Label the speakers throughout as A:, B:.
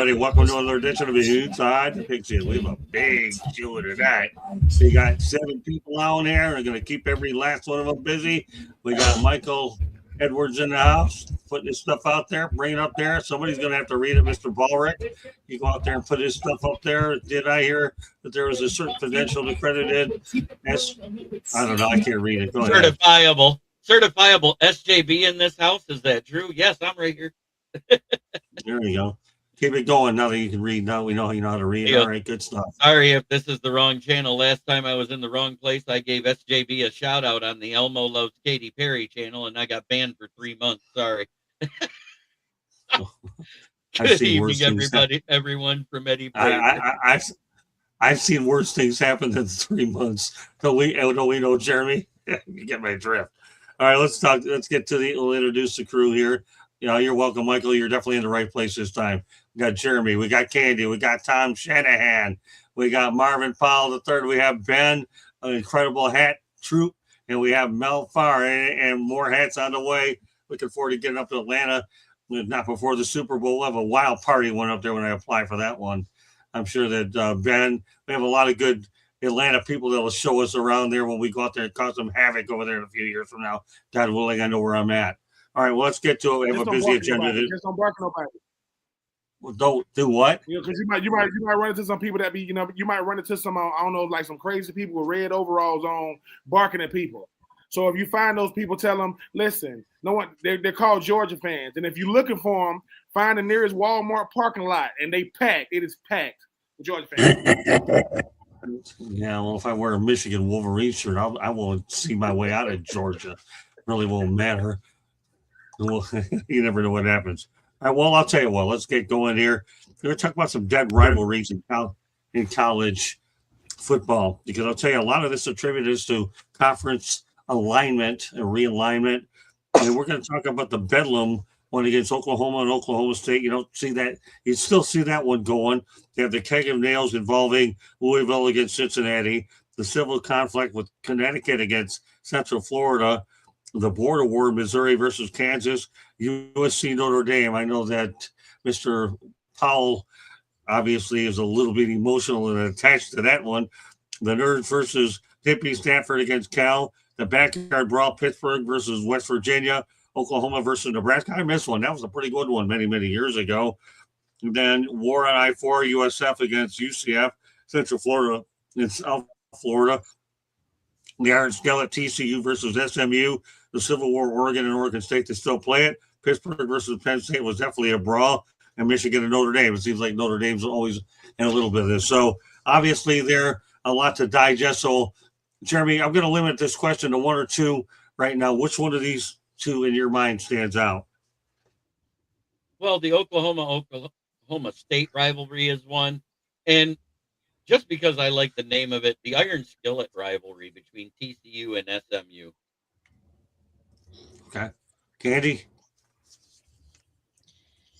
A: everybody. Welcome to another edition of Inside the Pigskin. We have a big show tonight. We got 7 people on here. We're going to keep every last one of them busy. We got Michael Edwards in the house, putting his stuff out there, bring it up there. Somebody's going to have to read it, Mr. Ballrick. You go out there and put his stuff up there. Did I hear that there was a certain credential accredited? I don't know. I can't read it. Go ahead.
B: Certifiable SJB in this house. Is that true? Yes, I'm right here.
A: There you go. Keep it going now that you can read. Now we know you know how to read. All right, good stuff.
B: Sorry if this is the wrong channel. Last time I was in the wrong place, I gave SJB a shout out on the Elmo Loves Katy Perry channel, and I got banned for 3 months. Sorry. Good evening, everybody. Everyone from Eddie.
A: I've seen worse things happen than 3 months. Don't we know, Jeremy? You get my drift. All right, let's talk. Let's get to we'll introduce the crew here. You're welcome, Michael. You're definitely in the right place this time. We got Jeremy. We got Candy. We got Tom Shanahan. We got Marvin Powell III. We have Ben, an incredible hat troop. And we have Mel Farr and more hats on the way. Looking forward to getting up to Atlanta. Not before the Super Bowl. We'll have a wild party one up there when I apply for that one. I'm sure that Ben, we have a lot of good Atlanta people that will show us around there when we go out there and cause some havoc over there in a few years from now. God willing, I know where I'm at. All right, well, let's get to it. We have a busy agenda.
C: Just don't bark nobody.
A: Well, don't do what?
C: Because you might run into some people that be, you might run into some, I don't know, like some crazy people with red overalls on barking at people. So if you find those people, tell them, listen, no one, they're called Georgia fans. And if you're looking for them, find the nearest Walmart parking lot and they packed. It is packed with Georgia fans.
A: Yeah, well, if I wear a Michigan Wolverine shirt, I won't see my way out of Georgia. Really won't matter. Well, you never know what happens. All right, well, I'll tell you what. Let's get going here. We're going to talk about some dead rivalries in college football because I'll tell you a lot of this attributed to conference alignment and realignment. And we're going to talk about the Bedlam one against Oklahoma and Oklahoma State. You don't see that. You still see that one going. They have the keg of nails involving Louisville against Cincinnati, the civil conflict with Connecticut against Central Florida, the border war, Missouri versus Kansas, USC Notre Dame. I know that Mr. Powell obviously is a little bit emotional and attached to that one. The Nerds versus Hippie, Stanford against Cal, the backyard brawl, Pittsburgh versus West Virginia, Oklahoma versus Nebraska. I missed one. That was a pretty good one many, many years ago. And then war on I-4, USF against UCF, Central Florida and South Florida. The Iron Skillet, TCU versus SMU, the Civil War, Oregon and Oregon State to still play it. Pittsburgh versus Penn State was definitely a brawl. And Michigan and Notre Dame. It seems like Notre Dame's always in a little bit of this. So obviously there a lot to digest. So Jeremy, I'm going to limit this question to one or two right now. Which one of these two in your mind stands out?
B: Well, the Oklahoma State rivalry is one. And just because I like the name of it, the Iron Skillet rivalry between TCU and SMU.
A: Okay. Candy?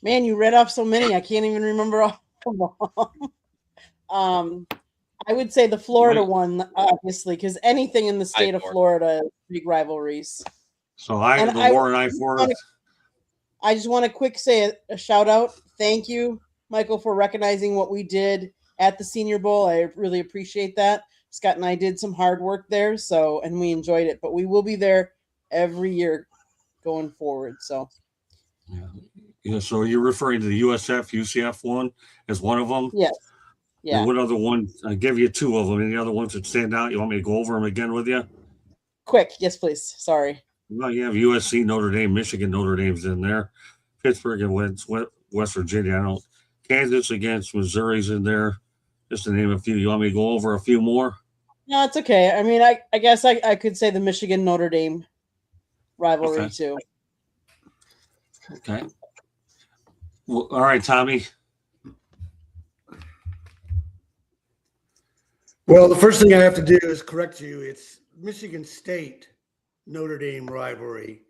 D: Man, you read off so many. I can't even remember all of them. I would say the Florida one, obviously, because anything in the state of Florida is big rivalries.
A: So war and I-4.
D: I just want to quick say a shout out. Thank you, Michael, for recognizing what we did at the Senior Bowl. I really appreciate that. Scott and I did some hard work there, and we enjoyed it. But we will be there every year going forward. So,
A: yeah. So you're referring to the UCF one as one of them?
D: Yes. Yeah.
A: And what other one? I give you two of them. Any other ones that stand out? You want me to go over them again with you?
D: Quick, yes, please. Sorry.
A: Well, you have USC, Notre Dame, Michigan, Notre Dame's in there. Pittsburgh and West Virginia. I don't. Kansas against Missouri's in there. Just to name a few. You want me to go over a few more?
D: No, it's okay. I mean, I guess I could say the Michigan Notre Dame rivalry too.
A: Okay. Well, all right, Tommy.
E: Well, the first thing I have to do is correct you. It's Michigan State Notre Dame rivalry,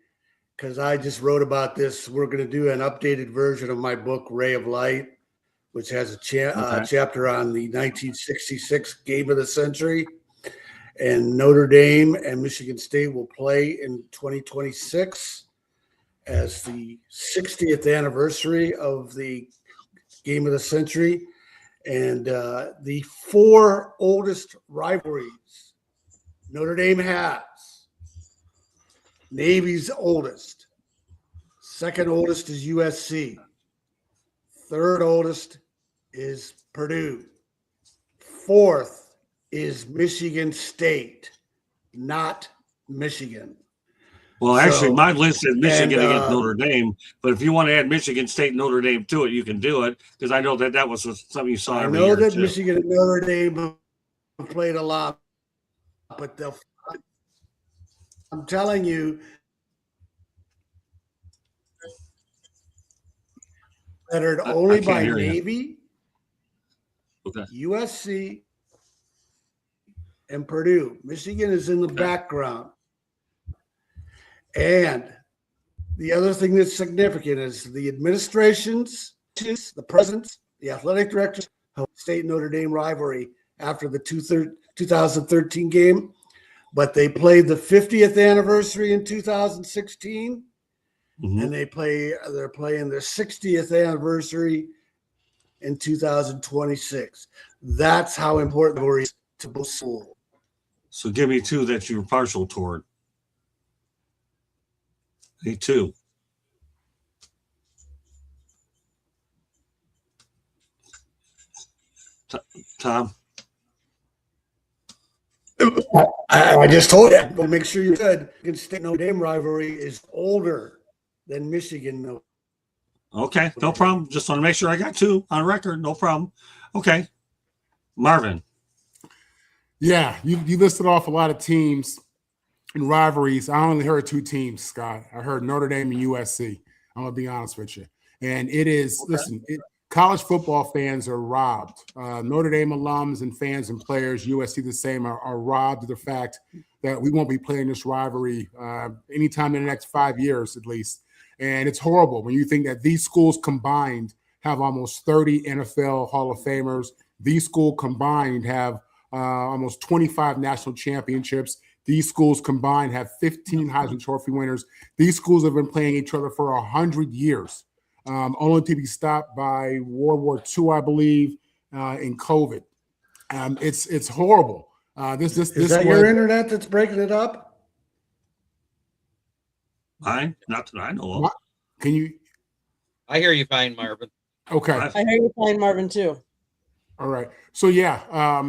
E: because I just wrote about this. We're going to do an updated version of my book, Ray of Light, which has a chapter on the 1966 game of the century. And Notre Dame and Michigan State will play in 2026 as the 60th anniversary of the game of the century. And the 4 oldest rivalries Notre Dame has: Navy's oldest, second oldest is USC, third oldest is Purdue, fourth is Michigan State, not Michigan.
A: Well, actually,
E: So-
A: my list is Michigan
E: and,
A: against Notre Dame. But if you want to add Michigan State, Notre Dame to it, you can do it because I know that was something you saw
E: I
A: every
E: know
A: year
E: that
A: too.
E: Michigan and Notre Dame have played a lot, but I'm telling you, lettered only
A: can't
E: by
A: hear you.
E: Navy,
A: Okay.
E: USC, and Purdue. Michigan is in the background. And the other thing that's significant is the administrations, the presidents, the athletic directors, State Notre Dame rivalry after the 2013 game, but they played the 50th anniversary in 2016,
A: Mhm.
E: and they're playing their 60th anniversary in 2026. That's how important it is to both schools.
A: So give me 2 that you're partial toward. Hey, 2. Tom.
E: I just told you, but make sure you're good. Michigan State Notre Dame rivalry is older than Michigan. No.
A: Okay, no problem. Just want to make sure I got 2 on record. No problem. Okay, Marvin.
F: Yeah, you listed off a lot of teams and rivalries. I only heard 2 teams, Scott. I heard Notre Dame and USC. I'm gonna be honest with you, and it is.
A: Okay.
F: Listen, college football fans are robbed. Notre Dame alums and fans and players, USC the same, are robbed of the fact that we won't be playing this rivalry anytime in the next 5 years at least. And it's horrible when you think that these schools combined have almost 30 NFL Hall of Famers. These schools combined have almost 25 national championships. These schools combined have 15 Heisman Trophy winners. These schools have been playing each other for 100 years, only to be stopped by World War II, I believe, in COVID. It's horrible.
E: Is that your internet that's breaking it up?
A: Mine? Not that I know of.
F: Can you?
B: I hear you fine, Marvin.
F: Okay.
D: I hear you fine, Marvin, too.
F: All right. So yeah,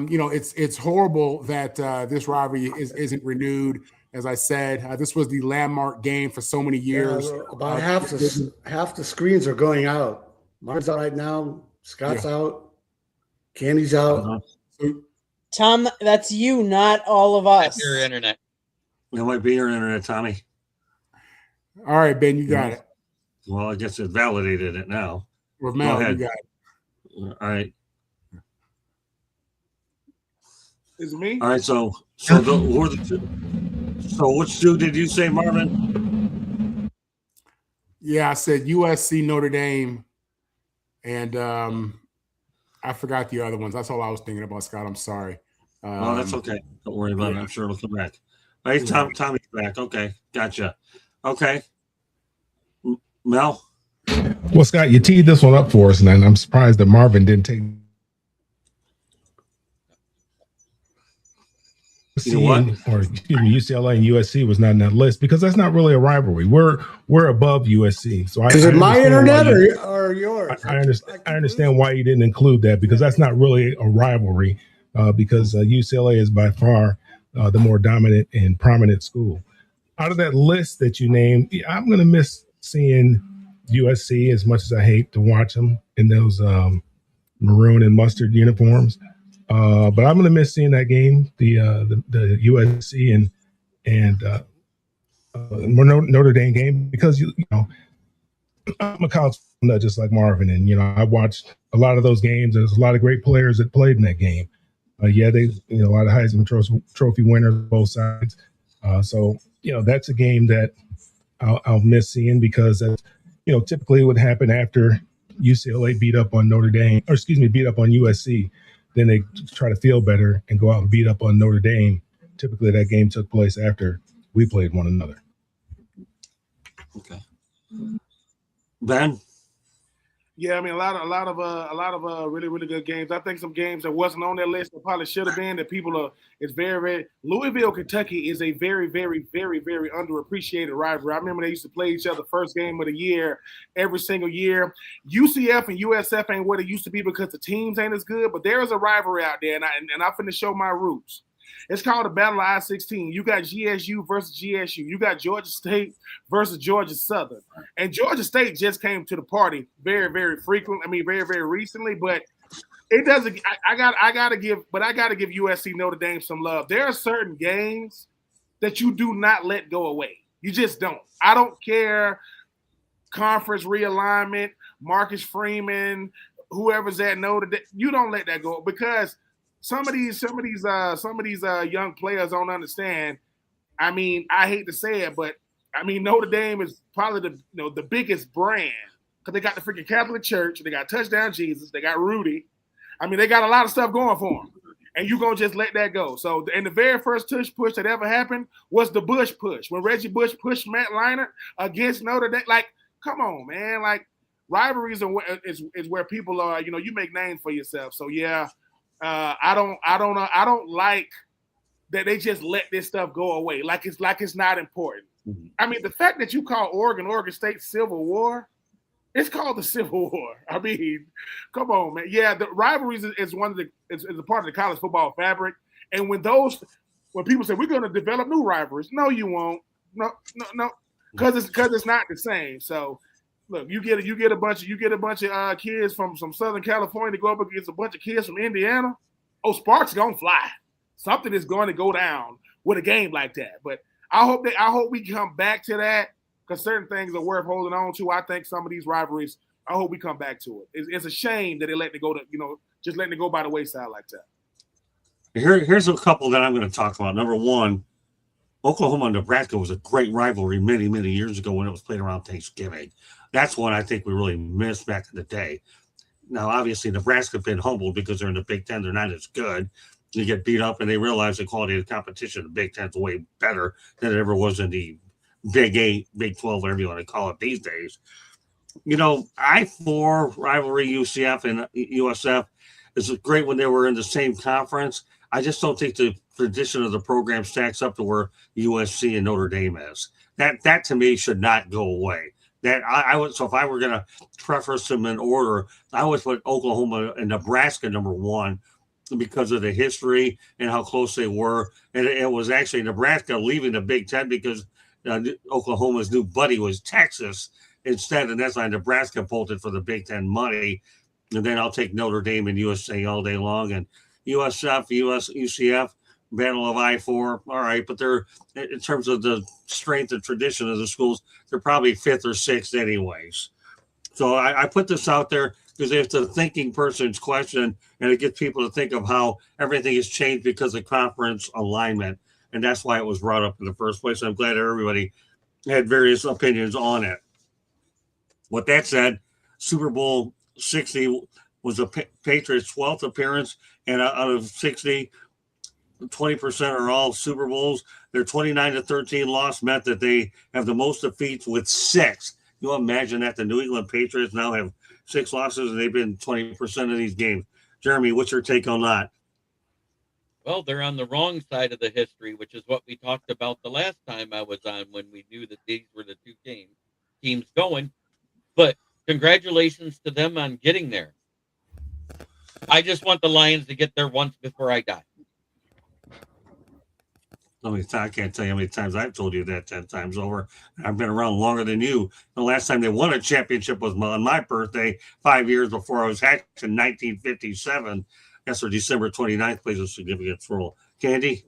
F: it's horrible that this rivalry isn't renewed. As I said, this was the landmark game for so many years.
E: Yeah, about half the screens are going out. Mine's out right now. Scott's out. Candy's out.
D: Tom, that's you, not all of us.
B: That's your internet.
A: That might be your internet, Tommy.
F: All right, Ben, you got it.
A: Well, I guess it validated it now.
F: Or Mel,
A: Go ahead.
F: you got it.
A: All right.
C: Is it me?
A: All right. So who are the 2? So which 2 did you say, Marvin?
F: Yeah, I said USC, Notre Dame, and I forgot the other ones. That's all I was thinking about, Scott. I'm sorry.
A: Oh, that's okay. Don't worry about it. I'm sure it'll come back. Hey, Tommy's back. Okay, gotcha. Okay, Mel.
G: Well, Scott, you teed this one up for us, and I'm surprised that Marvin didn't take. Or excuse me, UCLA and USC was not in that list because that's not really a rivalry. We're above USC. So
E: Is it my internet or yours?
G: I understand why you didn't include that because that's not really a rivalry because UCLA is by far the more dominant and prominent school. Out of that list that you named, I'm going to miss seeing USC as much as I hate to watch them in those maroon and mustard uniforms. But I'm going to miss seeing that game, the USC and Notre Dame game because you know I'm a college nut just like Marvin, and I watched a lot of those games. There's a lot of great players that played in that game. They a lot of Heisman Trophy winners on both sides. So that's a game that I'll miss seeing because that's typically what happened after UCLA beat up on beat up on USC. Then they try to feel better and go out and beat up on Notre Dame. Typically, that game took place after we played one another.
A: Okay. Ben?
C: Yeah, I mean a lot of really really good games. I think some games that wasn't on that list that probably should have been that people are. It's very very Louisville, Kentucky is a very very very very underappreciated rivalry. I remember they used to play each other first game of the year every single year. UCF and USF ain't what it used to be because the teams ain't as good, but there is a rivalry out there, and I finna show my roots. It's called the Battle of I-16. You got GSU versus GSU. You got Georgia State versus Georgia Southern. And Georgia State just came to the party very, very frequently. I mean, very, very recently. But it doesn't. I gotta give USC Notre Dame some love. There are certain games that you do not let go away. You just don't. I don't care. Conference realignment, Marcus Freeman, whoever's at Notre Dame. You don't let that go because some of these young players don't understand. I mean, I hate to say it, but I mean Notre Dame is probably the biggest brand because they got the freaking Catholic Church, they got Touchdown Jesus, they got Rudy. I mean, they got a lot of stuff going for them, and you gonna just let that go. So, and the very first tush push that ever happened was the Bush push when Reggie Bush pushed Matt Leinart against Notre Dame. Like, come on, man! Like rivalries is where people are. You make names for yourself. So yeah. I don't like that they just let this stuff go away like it's not important. Mm-hmm. I mean, the fact that you call Oregon State Civil War, it's called the Civil War. I mean, come on, man. Yeah, the rivalries is a part of the college football fabric. And when people say we're going to develop new rivalries, no, you won't. No, because it's not the same. So. Look, you get a bunch of kids from Southern California to go up against a bunch of kids from Indiana. Oh, sparks gonna fly. Something is going to go down with a game like that. But I hope we come back to that because certain things are worth holding on to. I think some of these rivalries. I hope we come back to it. It's a shame that they let it go just letting it go by the wayside like that.
A: Here's a couple that I'm going to talk about. Number one, Oklahoma and Nebraska was a great rivalry many, many years ago when it was played around Thanksgiving. That's one I think we really missed back in the day. Now, obviously, Nebraska's been humbled because they're in the Big Ten. They're not as good. You get beat up, and they realize the quality of the competition in the Big Ten's way better than it ever was in the Big 8, Big 12, whatever you want to call it these days. I-4 rivalry, UCF and USF, is great when they were in the same conference. I just don't think the tradition of the program stacks up to where USC and Notre Dame is. That to me should not go away. That I would. So if I were going to preface them in order, I would put Oklahoma and Nebraska number one because of the history and how close they were. And it was actually Nebraska leaving the Big Ten because Oklahoma's new buddy was Texas instead, and that's why Nebraska bolted for the Big Ten money. And then I'll take Notre Dame and USA all day long, and UCF. Battle of I-4, all right, but they're in terms of the strength and tradition of the schools, they're probably fifth or sixth anyways. So I put this out there because it's a thinking person's question, and it gets people to think of how everything has changed because of conference alignment, and that's why it was brought up in the first place. I'm glad everybody had various opinions on it. With that said, Super Bowl 60 was the Patriots' 12th appearance, and out of 60, 20% are all Super Bowls. Their 29-13 loss meant that they have the most defeats with 6. You imagine that the New England Patriots now have 6 losses and they've been 20% of these games. Jeremy, what's your take on that?
B: Well, they're on the wrong side of the history, which is what we talked about the last time I was on when we knew that these were the two teams going. But congratulations to them on getting there. I just want the Lions to get there once before I die.
A: I can't tell you how many times I've told you that 10 times over. I've been around longer than you. The last time they won a championship was on my birthday, 5 years before I was hatched in 1957. That's where December 29th plays a significant role. Candy?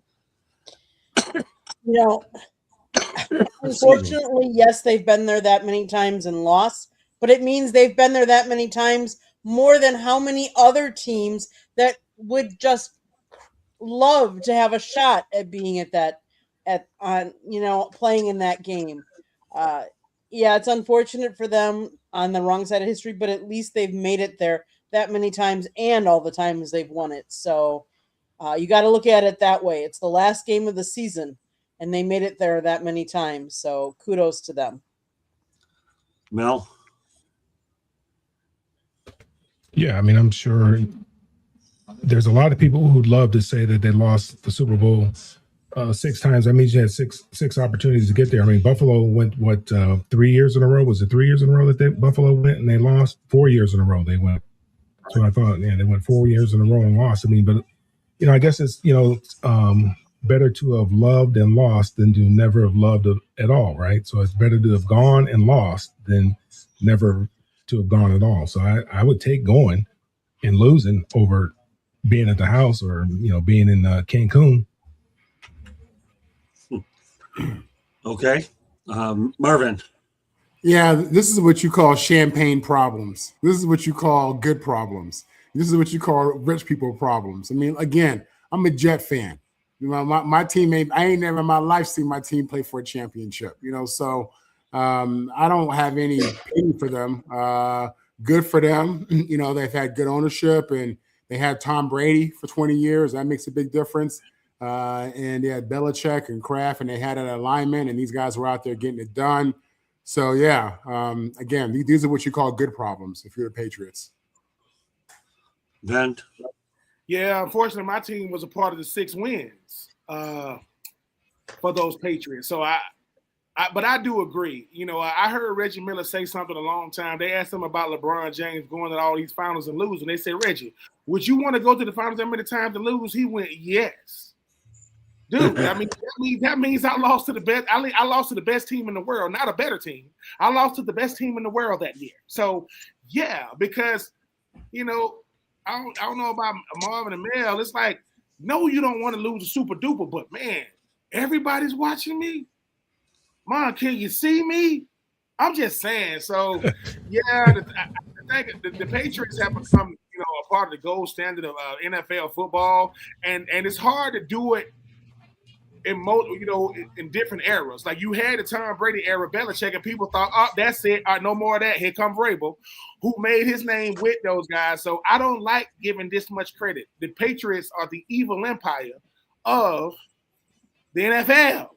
D: Unfortunately, yes, they've been there that many times and lost, but it means they've been there that many times more than how many other teams that would just love to have a shot at being playing in that game. Yeah, it's unfortunate for them on the wrong side of history, but at least they've made it there that many times and all the times they've won it. So you got to look at it that way. It's the last game of the season, and they made it there that many times. So kudos to them.
A: Mel?
G: Yeah, I mean, I'm sure there's a lot of people who'd love to say that they lost the Super Bowl 6 times. That means you had six opportunities to get there. I mean, Buffalo went 3 years in a row? Was it 3 years in a row that Buffalo went and they lost? 4 years in a row they went. So I thought, yeah, they went 4 years in a row and lost. I mean, but I guess it's better to have loved and lost than to never have loved at all, right? So it's better to have gone and lost than never to have gone at all. So I would take going and losing over being at the house or being in Cancun.
A: Okay, Marvin.
F: Yeah, this is what you call champagne problems. This is what you call good problems. This is what you call rich people problems. I mean, again, I'm a Jet fan. My teammate, I ain't never in my life seen my team play for a championship. So I don't have any pity for them. Good for them. They've had good ownership and they had Tom Brady for 20 years. That makes a big difference. And they had Belichick and Kraft, and they had an alignment, and these guys were out there getting it done. So, yeah, again, these are what you call good problems if you're the Patriots.
A: Ben?
C: Yeah, unfortunately, my team was a part of the 6 wins for those Patriots. So, but I do agree. I heard Reggie Miller say something a long time. They asked him about LeBron James going to all these finals and losing. They said, Reggie, would you want to go to the finals that many times and lose? He went, yes. Dude, I mean, that means I lost to the best. I lost to the best team in the world, not a better team. I lost to the best team in the world that year. So, yeah, because, I don't know about Marvin and Mel. It's like, no, you don't want to lose a super duper, but man, everybody's watching me. Mom, can you see me? I'm just saying. So, yeah, I think the Patriots have become, a part of the gold standard of NFL football, and it's hard to do it in different eras. Like you had the Tom Brady era, Belichick, and people thought, oh, that's it. All right, no more of that. Here comes Vrabel, who made his name with those guys. So I don't like giving this much credit. The Patriots are the evil empire of the NFL.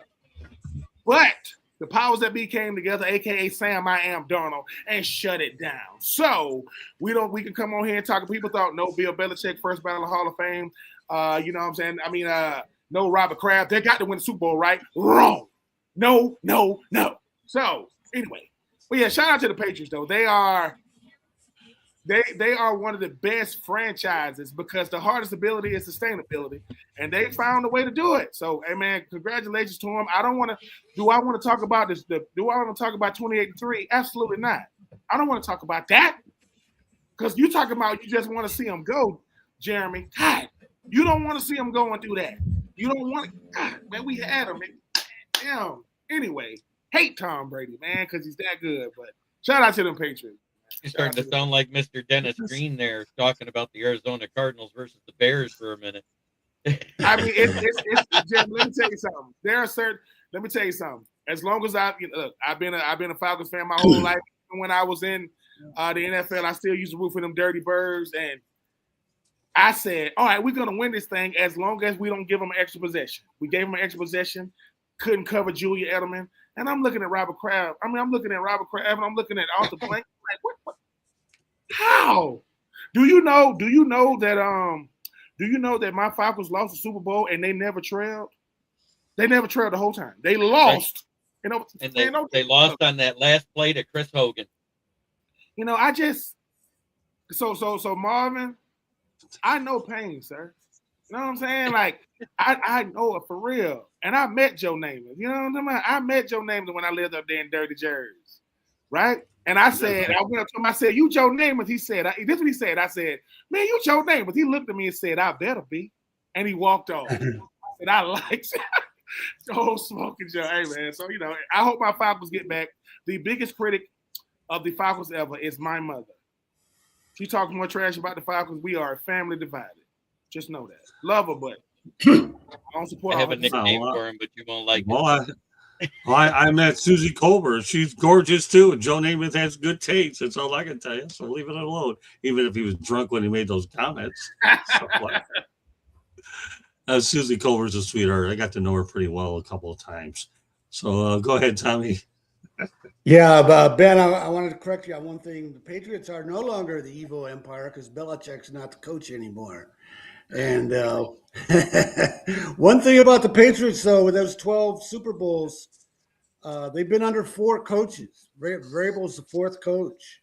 C: But the powers that be came together, aka Sam I Am Darnold, and shut it down. So we can come on here and talk. People thought no Bill Belichick, first ballot Hall of Fame. You know what I'm saying? I mean, no Robert Kraft. They got to win the Super Bowl, right? Wrong. No. So anyway, but yeah, shout out to the Patriots though. They are one of the best franchises because the hardest ability is sustainability, and they found a way to do it. So, hey man, congratulations to them. Do I want to talk about this? Do I want to talk about 28-3? Absolutely not. I don't want to talk about that because you talking about you just want to see them go, Jeremy. God, you don't want to see them go and do that. You don't want to. God, man, we had him. Damn. Anyway, hate Tom Brady, man, because he's that good. But shout out to them Patriots.
B: You're starting to sound like Mr. Dennis Green there, talking about the Arizona Cardinals versus the Bears for a minute.
C: I mean, it's Jim, let me tell you something. Let me tell you something. As long as I've been a Falcons fan my whole life. When I was in the NFL, I still used to root for them Dirty Birds, and I said, all right, we're going to win this thing as long as we don't give them an extra possession. We gave them an extra possession, couldn't cover Julia Edelman. And I'm looking at Robert Kraft. I'm looking at and I'm looking at Arthur Blank. Like, what? How? Do you know that my Falcons lost the Super Bowl and they never trailed? They never trailed the whole time. They lost.
B: Right. And they lost on that last play to Chris Hogan.
C: So Marvin, I know pain, sir. You know what I'm saying? Like, I know it for real. And I met Joe Namath. You know what I'm saying? I met Joe Namath when I lived up there in Dirty Jerry's. Right? And I said, I went up to him, I said, you Joe Namath? He said, this is what he said. I said, man, you Joe Namath. He looked at me and said, I better be. And he walked off. And I liked oh, smoking Joe. Hey, man. So, I hope my Falcons get back. The biggest critic of the Falcons ever is my mother. She talks more trash about the Falcons. We are a family divided. Just know that. Love her, but I don't support her.
B: I have a nickname for him, but you won't like
A: it. I met Susie Colbert. She's gorgeous, too. And Joe Namath has good taste. That's all I can tell you. So leave it alone, even if he was drunk when he made those comments. Susie Colbert's a sweetheart. I got to know her pretty well a couple of times. So go ahead, Tommy.
E: Yeah, but Ben, I wanted to correct you on one thing. The Patriots are no longer the evil empire because Belichick's not the coach anymore. And one thing about the Patriots, though, with those 12 Super Bowls, they've been under 4 coaches. Vrabel's the 4th coach.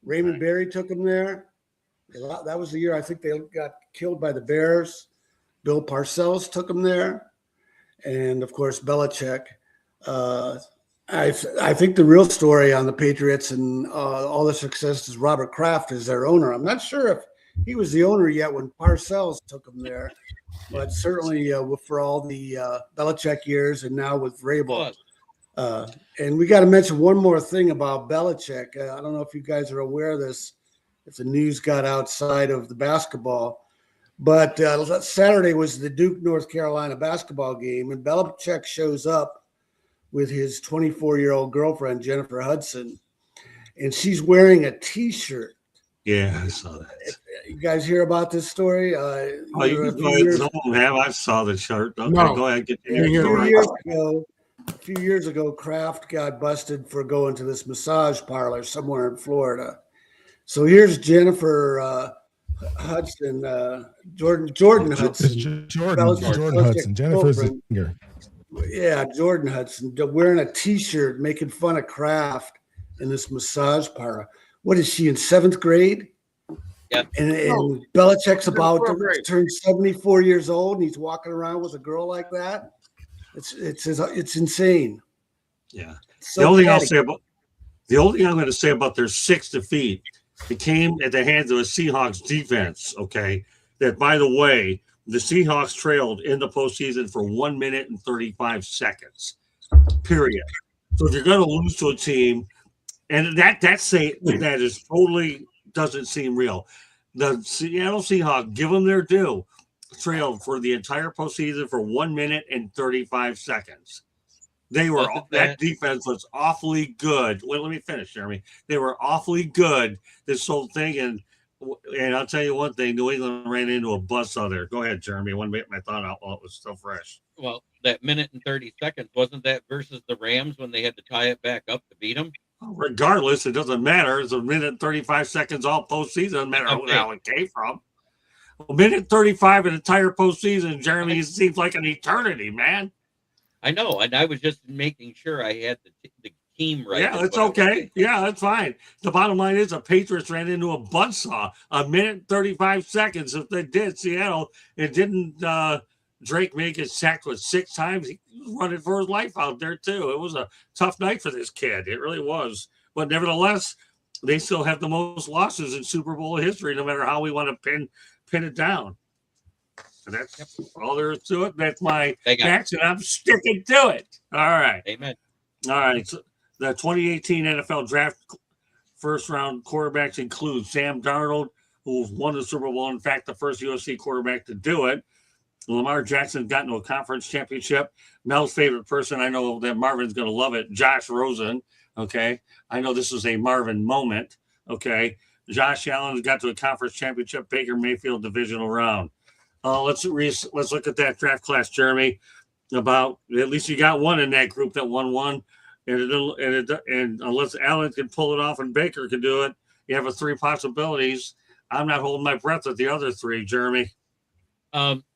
E: Raymond Berry took them there. That was the year I think they got killed by the Bears. Bill Parcells took them there. And, of course, Belichick. I think the real story on the Patriots and all the success is Robert Kraft as their owner. I'm not sure if he was the owner yet when Parcells took him there, but certainly for all the Belichick years and now with Vrabel. And we got to mention one more thing about Belichick. I don't know if you guys are aware of this, if the news got outside of the basketball, but Saturday was the Duke, North Carolina basketball game, and Belichick shows up with his 24-year-old girlfriend, Jennifer Hudson, and she's wearing a T-shirt.
A: Yeah, I saw that.
E: You guys hear about this story?
A: You can go ahead. Some of them have. I saw the shirt. Okay,
F: No.
A: go ahead. Get
E: A
A: your
E: few years ago, Kraft got busted for going to this massage parlor somewhere in Florida. So here's Jennifer Hudson, Jordan Hudson.
G: Jordan Hudson. Jennifer's the singer.
E: Yeah, Jordan Hudson wearing a T-shirt, making fun of Kraft in this massage parlor. What is she in 7th grade?
B: Yeah.
E: And Belichick's about to turn 74 years old, and he's walking around with a girl like that. It's insane.
A: Yeah.
E: So
A: the only thing I'm going to say about their 6 defeat, it came at the hands of a Seahawks defense. Okay, that by the way, the Seahawks trailed in the postseason for 1 minute and 35 seconds. Period. So if you're going to lose to a team, and that is totally doesn't seem real. The Seattle Seahawks, give them their due, trailed for the entire postseason for 1 minute and 35 seconds. That defense was awfully good. Well, let me finish, Jeremy. They were awfully good this whole thing, and I'll tell you one thing: New England ran into a buzzsaw there. Go ahead, Jeremy. I want to get my thought out while it was still fresh.
B: Well, that minute and 30 seconds, wasn't that versus the Rams when they had to tie it back up to beat them?
A: Regardless, it doesn't matter. It's a minute and 35 seconds all postseason. Doesn't matter how it came from. A minute 35 an entire postseason, Jeremy, it seems like an eternity, man.
B: I know, and I was just making sure I had the team right.
A: Yeah, it's okay. Yeah, that's fine. The bottom line is the Patriots ran into a buzzsaw. A minute and 35 seconds. If they did, Seattle, it didn't Drake may get sacked with 6 times. He was running for his life out there, too. It was a tough night for this kid. It really was. But nevertheless, they still have the most losses in Super Bowl history, no matter how we want to pin it down. And that's all there is to it. That's my facts, and I'm sticking to it. All right.
B: Amen.
A: All right. So the 2018 NFL Draft first-round quarterbacks include Sam Darnold, who won the Super Bowl. In fact, the first USC quarterback to do it. Lamar Jackson got into a conference championship. Mel's favorite person, I know that Marvin's going to love it, Josh Rosen. Okay. I know this is a Marvin moment. Okay. Josh Allen got to a conference championship. Baker Mayfield divisional round. Let's look at that draft class, Jeremy. About at least you got one in that group that won one, and unless Allen can pull it off and Baker can do it, you have 3 possibilities. I'm not holding my breath at the other 3, Jeremy.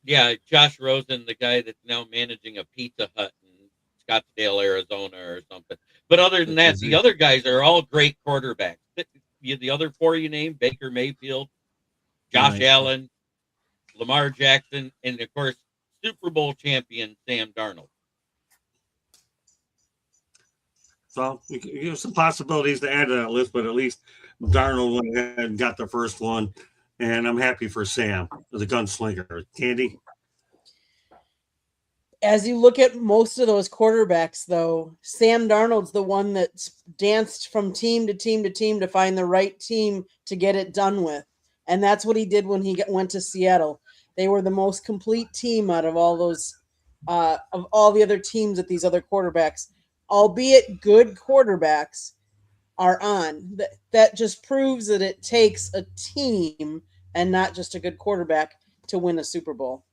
B: Yeah, Josh Rosen, the guy that's now managing a Pizza Hut in Scottsdale, Arizona, or something. But other than that, the other guys are all great quarterbacks. The other 4 you named: Baker Mayfield, Josh Allen, Lamar Jackson, and of course, Super Bowl champion Sam Darnold.
A: So you have some possibilities to add to that list, but at least Darnold went ahead and got the first one, and I'm happy for Sam as a gunslinger. Candy?
D: As you look at most of those quarterbacks, though, Sam Darnold's the one that danced from team to team to team to find the right team to get it done with. And that's what he did when he went to Seattle. They were the most complete team out of all those, of all the other teams that these other quarterbacks, albeit good quarterbacks, are on. That just proves that it takes a team and not just a good quarterback to win a Super Bowl.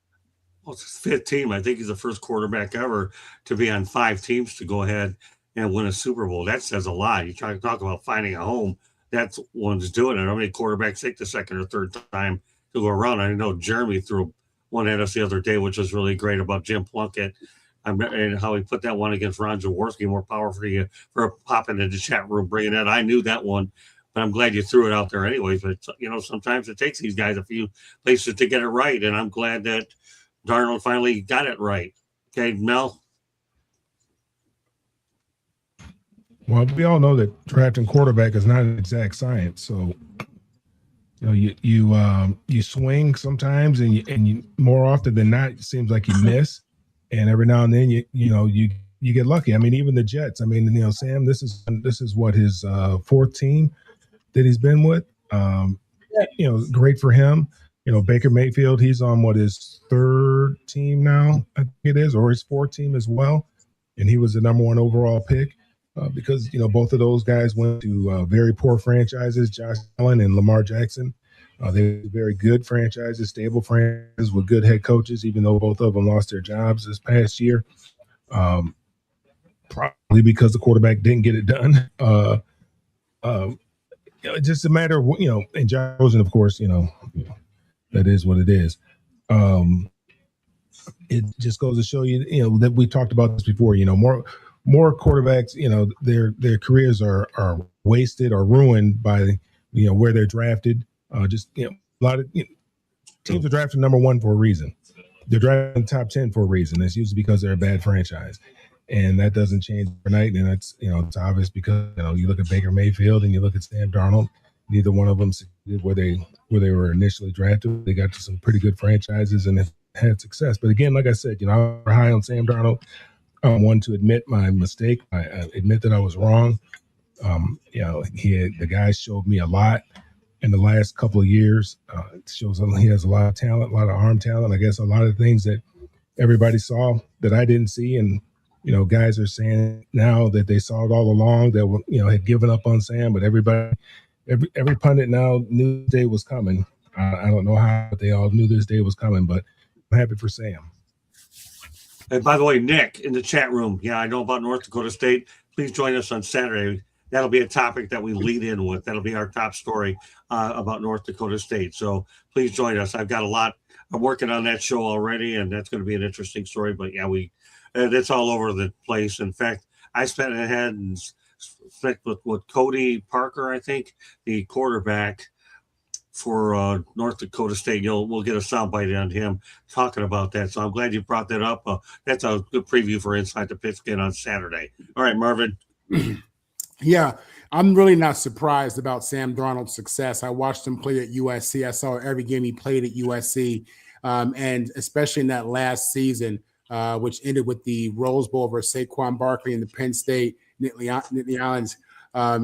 A: Well, it's his 5th team. I think he's the first quarterback ever to be on 5 teams to go ahead and win a Super Bowl. That says a lot. You try to talk about finding a home. That's one's doing it. How many quarterbacks take the second or third time to go around? I know Jeremy threw one at us the other day, which was really great about Jim Plunkett and how he put that one against Ron Jaworski. More power for you for popping into the chat room, bringing that. I knew that one, but I'm glad you threw it out there anyways. But, sometimes it takes these guys a few places to get it right, and I'm glad that Darnold finally got it right. Okay, Mel?
G: Well, we all know that drafting quarterback is not an exact science. So, you swing sometimes, and you more often than not, it seems like you miss, and every now and then you get lucky. I mean, even the Jets. I mean, Sam, this is what his fourth team that he's been with. Great for him. Baker Mayfield, he's on his third team now, I think it is, or his fourth team as well, and he was the number one overall pick. Because both of those guys went to very poor franchises, Josh Allen and Lamar Jackson. They were very good franchises, stable franchises with good head coaches, even though both of them lost their jobs this past year. Probably because the quarterback didn't get it done. It's just a matter of, and Josh Rosen, of course, that is what it is. It just goes to show you, that we talked about this before, more quarterbacks, their careers are wasted or ruined by, where they're drafted. A lot of teams are drafted number one for a reason. They're drafted top 10 for a reason. It's usually because they're a bad franchise, and that doesn't change overnight. And that's, it's obvious because, you look at Baker Mayfield and you look at Sam Darnold. Neither one of them succeeded where they were initially drafted. They got to some pretty good franchises and had success. But again, like I said, I'm high on Sam Darnold. I'm one to admit my mistake. I admit that I was wrong. The guy showed me a lot in the last couple of years. It shows he has a lot of talent, a lot of arm talent. I guess a lot of things that everybody saw that I didn't see, and guys are saying now that they saw it all along. That had given up on Sam, but every pundit now knew this day was coming. I don't know how, but they all knew this day was coming. But I'm happy for Sam.
A: And by the way, Nick in the chat room, I know about North Dakota State. Please join us on Saturday. That'll be a topic that we lead in with. That'll be our top story about North Dakota State. So please join us. I've got a lot. I'm working on that show already, and that's going to be an interesting story. But that's all over the place. In fact, I spent ahead and spent with Cody Parker, I think, the quarterback for North Dakota State. We'll get a soundbite on him talking about that. So I'm glad you brought that up. That's a good preview for Inside the Pigskin on Saturday. All right, Marvin.
F: Yeah, I'm really not surprised about Sam Darnold's success. I watched him play at USC. I saw every game he played at USC, and especially in that last season, which ended with the Rose Bowl versus Saquon Barkley and the Penn State Nittany Lions.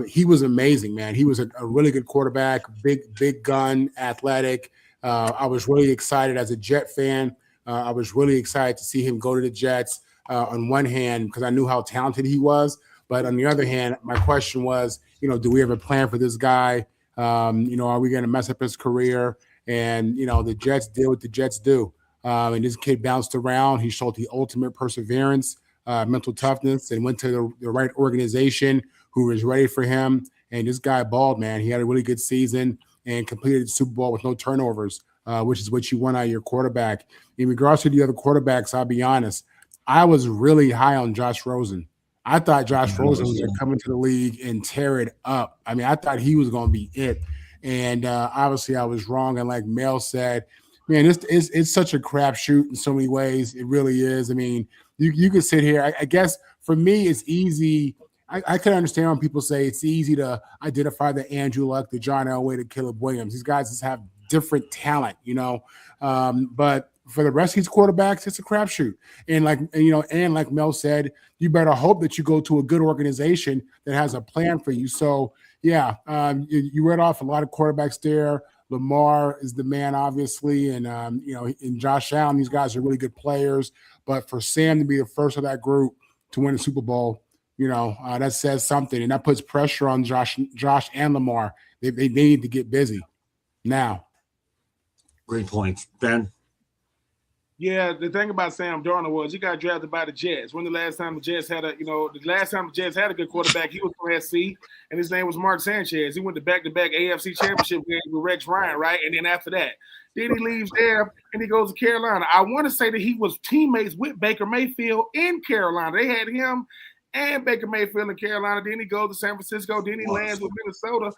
F: He was amazing, man. He was a really good quarterback, big gun, athletic. I was really excited as a Jet fan. I was really excited to see him go to the Jets on one hand because I knew how talented he was. But on the other hand, my question was, do we have a plan for this guy? Are we going to mess up his career? And, the Jets did what the Jets do. And this kid bounced around. He showed the ultimate perseverance, mental toughness, and went to the right organization who was ready for him. And this guy balled, man. He had a really good season and completed the Super Bowl with no turnovers, which is what you want out of your quarterback. In regards to the other quarterbacks, I'll be honest. I was really high on Josh Rosen. I thought Josh Rosen was going to come into the league and tear it up. I mean, I thought he was going to be it. And obviously I was wrong. And like Mel said, man, it's such a crapshoot in so many ways. It really is. I mean, you could sit here. I guess for me, it's easy. I can understand when people say it's easy to identify the Andrew Luck, the John Elway, the Caleb Williams. These guys just have different talent, but for the rest of these quarterbacks, it's a crapshoot. And like Mel said, you better hope that you go to a good organization that has a plan for you. So, you read off a lot of quarterbacks there. Lamar is the man, obviously, and and Josh Allen. These guys are really good players. But for Sam to be the first of that group to win a Super Bowl, that says something, and that puts pressure on Josh and Lamar. They need to get busy now.
A: Great points, Ben.
C: Yeah, the thing about Sam Darnold was he got drafted by the Jets. When the last time the Jets had a good quarterback, he was from SC, and his name was Mark Sanchez. He went to back-to-back AFC championship games with Rex Ryan, right? And then after that, then he leaves there and he goes to Carolina. I want to say that he was teammates with Baker Mayfield in Carolina. They had him and Baker Mayfield in Carolina. Then he goes to San Francisco. Then he lands with Minnesota.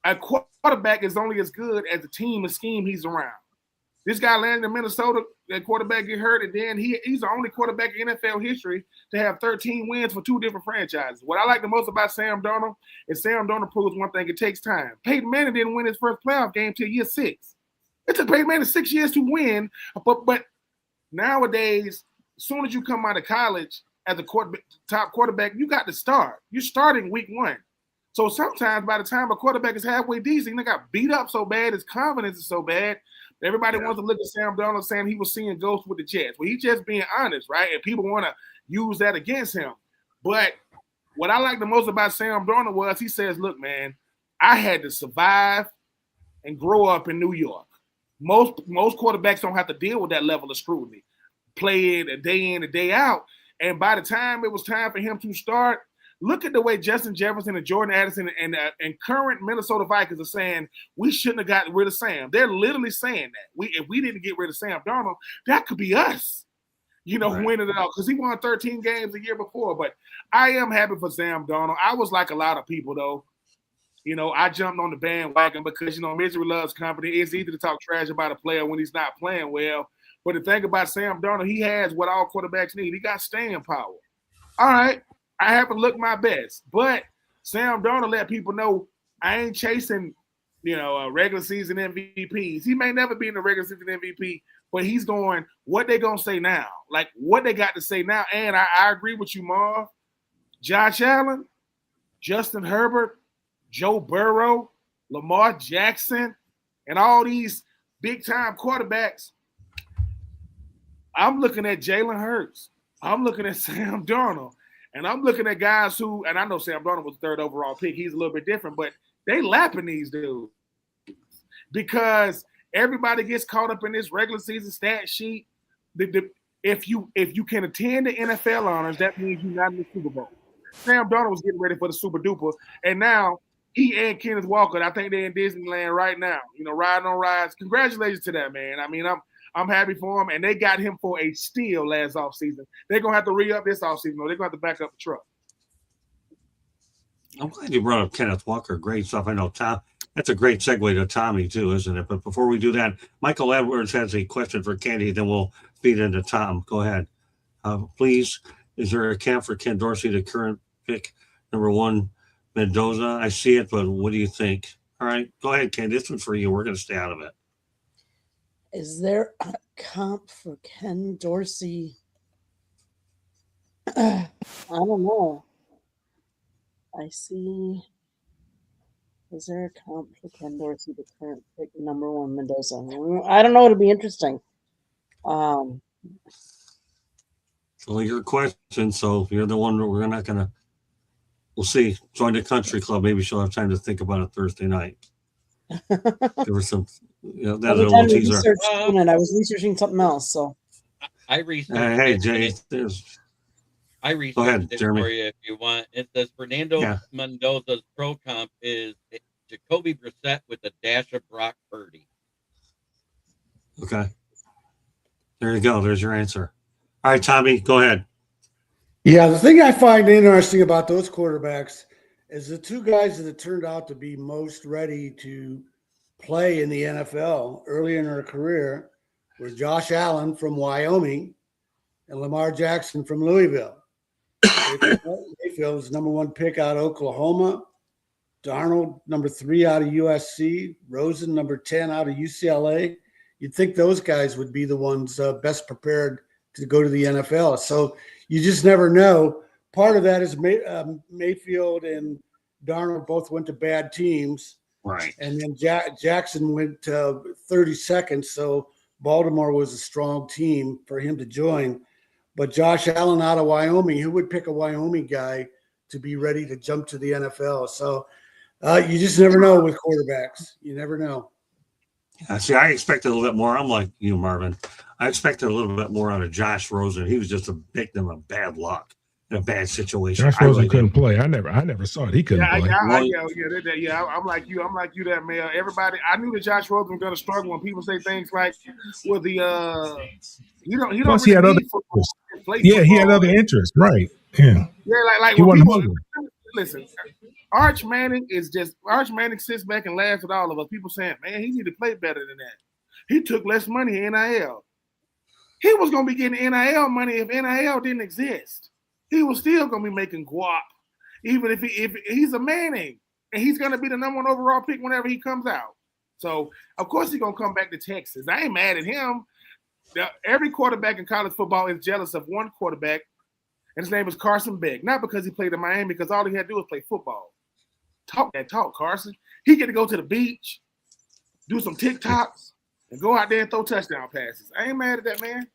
C: A quarterback is only as good as the team and scheme he's around. This guy landed in Minnesota, that quarterback get hurt, and then he's the only quarterback in NFL history to have 13 wins for two different franchises. What I like the most about Sam Darnold is Sam Darnold proves one thing: it takes time. Peyton Manning didn't win his first playoff game till year 6. It took Peyton Manning 6 years to win, but nowadays, as soon as you come out of college as a top quarterback, you got to start. You're starting week 1. So sometimes by the time a quarterback is halfway decent, he got beat up so bad, his confidence is so bad. Everybody wants to look at Sam Darnold saying he was seeing ghosts with the Jets. Well, he's just being honest, right? And people want to use that against him. But what I like the most about Sam Darnold was he says, look, man, I had to survive and grow up in New York. Most quarterbacks don't have to deal with that level of scrutiny. Play it a day in, a day out. And by the time it was time for him to start, look at the way Justin Jefferson and Jordan Addison and current Minnesota Vikings are saying we shouldn't have gotten rid of Sam. They're literally saying that if we didn't get rid of Sam Darnold, that could be us, winning it out because he won 13 games the year before. But I am happy for Sam Darnold. I was like a lot of people though. I jumped on the bandwagon because misery loves company. It's easy to talk trash about a player when he's not playing well. But the thing about Sam Darnold, he has what all quarterbacks need. He got staying power. All right. I haven't looked my best, but Sam Darnold let people know I ain't chasing, regular season MVPs. He may never be in the regular season MVP, but he's going, what they going to say now? Like, what they got to say now. And I agree with you, Marv. Josh Allen, Justin Herbert, Joe Burrow, Lamar Jackson, and all these big-time quarterbacks. I'm looking at Jalen Hurts. I'm looking at Sam Darnold. And I'm looking at guys who, and I know Sam Darnold was the 3rd overall pick. He's a little bit different, but they lapping these dudes because everybody gets caught up in this regular season stat sheet. If you can attend the NFL honors, that means you're not in the Super Bowl. Sam Darnold was getting ready for the Super Duper, and now he and Kenneth Walker, I think they're in Disneyland right now, riding on rides. Congratulations to that, man. I mean, I'm happy for him, and they got him for a steal last offseason. They're going to have to re-up this offseason, though. They're going to have to back up the truck.
A: I'm glad you brought up Kenneth Walker. Great stuff. I know, Tom. That's a great segue to Tommy, too, isn't it? But before we do that, Michael Edwards has a question for Candy, then we'll feed into Tom. Go ahead. Please, is there a camp for Ken Dorsey, the current pick, number 1, Mendoza? I see it, but what do you think? All right, go ahead, Candy. This one's for you. We're going to stay out of it.
D: Is there a comp for Ken Dorsey? I don't know. I see. Is there a comp for Ken Dorsey, the current pick, number 1, Mendoza? I don't know. It'll be interesting.
A: Well, your question, so you're the one that we're not going to. We'll see. Join the country club. Maybe she'll have time to think about it Thursday night. There was some. That's a little teaser.
D: I was researching something else, so
B: I researched.
A: Hey, Jay,
B: I researched
A: go ahead,
B: it
A: Jeremy.
B: for you if you want. It says Fernando Mendoza's pro comp is Jacoby Brissett with a dash of Brock Purdy.
A: Okay. There you go. There's your answer. All right, Tommy, go ahead.
E: Yeah, the thing I find interesting about those quarterbacks is the 2 guys that turned out to be most ready to play in the NFL early in their career were Josh Allen from Wyoming and Lamar Jackson from Louisville. Mayfield was number 1 pick out of Oklahoma. Darnold, number 3 out of USC. Rosen, number 10 out of UCLA. You'd think those guys would be the ones best prepared to go to the NFL. So you just never know. Part of that is Mayfield and Darnold both went to bad teams.
A: Right.
E: And then Jackson went 32nd, so Baltimore was a strong team for him to join. But Josh Allen out of Wyoming, who would pick a Wyoming guy to be ready to jump to the NFL? So you just never know with quarterbacks. You never know.
A: See, I expected a little bit more. I'm like you, Marvin. I expected a little bit more out of Josh Rosen. He was just a victim of bad luck in a bad situation.
G: Josh
A: I
G: Rosen
A: really
G: couldn't
A: did.
G: play. I never saw it. He couldn't play.
A: Well,
C: I'm like you. I'm like you, that man. Everybody, I knew that Josh Rosen was gonna struggle when people say things like, "Well, he don't
G: Plus, he
C: really
G: had other
C: need football.
G: interests.
C: He can play
G: Yeah, he had
C: football."
G: other interests. Right. Yeah.
C: Yeah, like
G: He
C: when
G: wasn't
C: people
G: hungry.
C: listen, Arch Manning sits back and laughs at all of us. People saying, "Man, he need to play better than that. He took less money in NIL. He was gonna be getting NIL money if NIL didn't exist. He was still gonna be making guap, even if he's a Manning and he's gonna be the number 1 overall pick whenever he comes out. So of course he's gonna come back to Texas. I ain't mad at him. Every quarterback in college football is jealous of one quarterback, and his name is Carson Beck. Not because he played in Miami, because all he had to do was play football. Talk that talk, Carson. He get to go to the beach, do some TikToks, and go out there and throw touchdown passes. I ain't mad at that, man.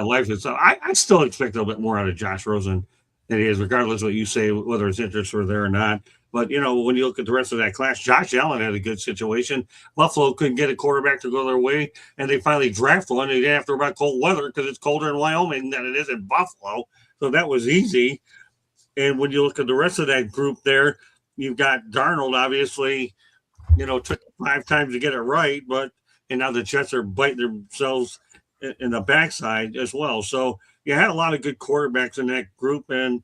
A: Life is. So I still expect a little bit more out of Josh Rosen than he is, regardless of what you say, whether his interests were there or not. But when you look at the rest of that class, Josh Allen had a good situation. Buffalo couldn't get a quarterback to go their way, and they finally drafted one. And they didn't have to worry about cold weather because it's colder in Wyoming than it is in Buffalo, so that was easy. And when you look at the rest of that group there, you've got Darnold, obviously, took 5 times to get it right, and now the Jets are biting themselves in the backside as well. So you had a lot of good quarterbacks in that group, and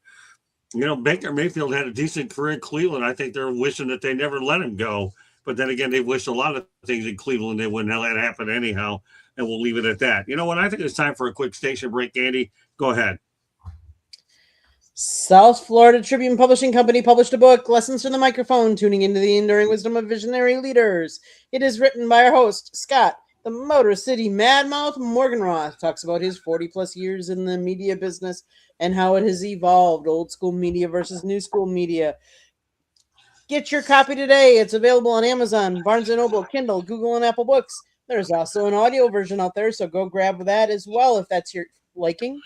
A: Baker Mayfield had a decent career in Cleveland. I think they're wishing that they never let him go, but then again, they wished a lot of things in Cleveland they wouldn't let it happen anyhow. And we'll leave it at that. You know what? I think it's time for a quick station break. Andy, go ahead.
D: South Florida Tribune Publishing Company published a book, Lessons from the Microphone, Tuning into the Enduring Wisdom of Visionary Leaders. It is written by our host, Scott, the Motor City Madmouth Morganroth. Talks about his 40-plus years in the media business and how it has evolved, old school media versus new school media. Get your copy today. It's available on Amazon, Barnes & Noble, Kindle, Google, and Apple Books. There's also an audio version out there, so go grab that as well if that's your liking.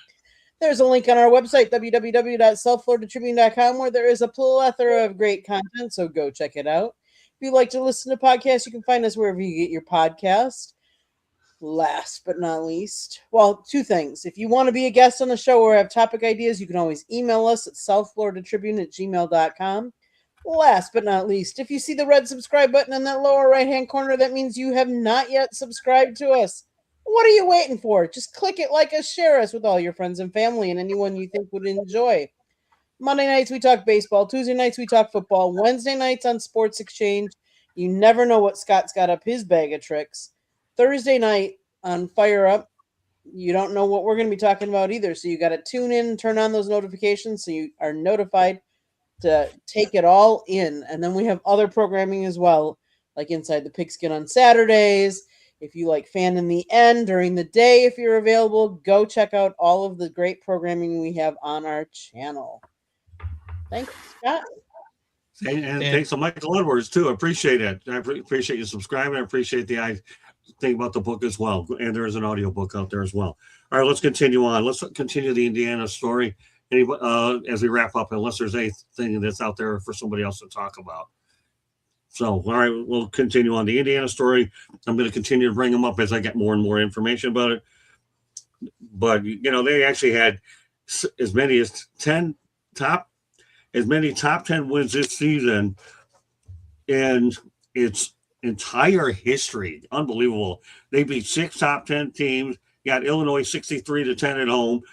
D: There's a link on our website, www.southfloridatribune.com, where there is a plethora of great content, so go check it out. If you like to listen to podcasts, you can find us wherever you get your podcast. Last but not least, well, 2 things. If you want to be a guest on the show or have topic ideas, you can always email us at southfloridatribune@gmail.com. Last but not least, if you see the red subscribe button in that lower right-hand corner, that means you have not yet subscribed to us. What are you waiting for? Just click it, like us, share us with all your friends and family and anyone you think would enjoy. Monday nights, we talk baseball. Tuesday nights, we talk football. Wednesday nights on Sports Exchange. You never know what Scott's got up his bag of tricks. Thursday night on Fire Up, you don't know what we're going to be talking about either. So you got to tune in, turn on those notifications so you are notified to take it all in. And then we have other programming as well, like Inside the Pigskin on Saturdays. If you like Fan in the End during the day, if you're available, go check out all of the great programming we have on our channel. Thanks, Scott.
A: And thanks to Michael Edwards, too. I appreciate it. I appreciate you subscribing. I appreciate the thing about the book as well. And there is an audio book out there as well. All right, let's continue on. Let's continue the Indiana story as we wrap up, unless there's anything that's out there for somebody else to talk about. So, all right, we'll continue on the Indiana story. I'm going to continue to bring them up as I get more and more information about it. But, they actually had as many as top 10 wins this season in its entire history. Unbelievable. They beat 6 top 10 teams, got Illinois 63-10 at home.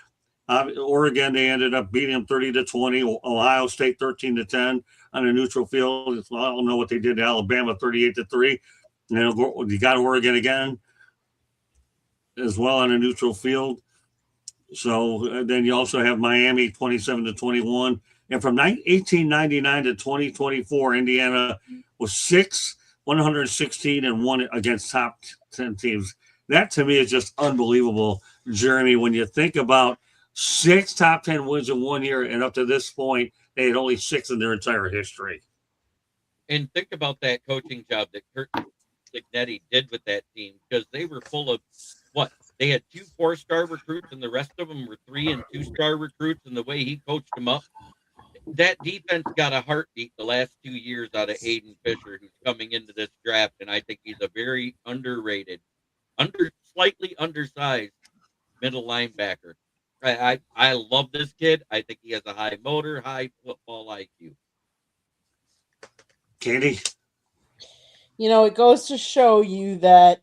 A: Oregon, they ended up beating them 30-20. Ohio State 13-10 on a neutral field. I don't know what they did to Alabama, 38-3. You got Oregon again as well on a neutral field. So then you also have Miami 27-21. And from 1899 to 2024, Indiana was 116-1 against top 10 teams. That to me is just unbelievable, Jeremy. When you think about 6 top 10 wins in 1 year, and up to this point, they had only 6 in their entire history.
B: And think about that coaching job that Kurt Signetti did with that team, because they were full of what? They had 2 4-star recruits, and the rest of them were 3 and 2-star recruits. And the way he coached them up, that defense got a heartbeat the last 2 years out of Aiden Fisher, who's coming into this draft, and I think he's a very underrated, slightly undersized middle linebacker. I love this kid. I think he has a high motor, high football IQ.
A: Katie?
D: It goes to show you that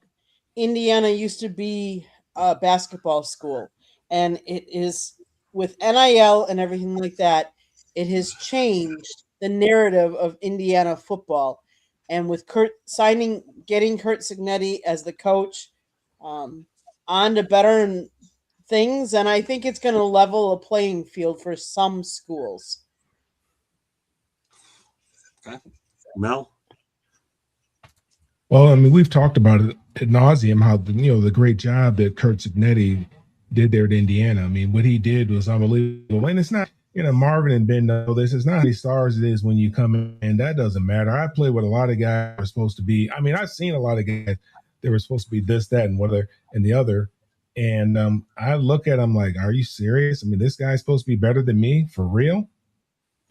D: Indiana used to be a basketball school, and it is with NIL and everything like that, it has changed the narrative of Indiana football. And with getting Kurt Signetti as the coach, on to better things, and I think it's going to level a playing field for some schools.
A: Okay. Mel?
G: Well, I mean, we've talked about it ad nauseum how the great job that Kurt Signetti did there at Indiana. I mean, what he did was unbelievable. And it's not, Marvin and Ben know this. It's not how many stars it is when you come in. That doesn't matter. I played with a lot of guys who are supposed to be. I mean, I've seen a lot of guys that were supposed to be this, that, and the other. And I look at them like, are you serious? I mean, this guy's supposed to be better than me for real?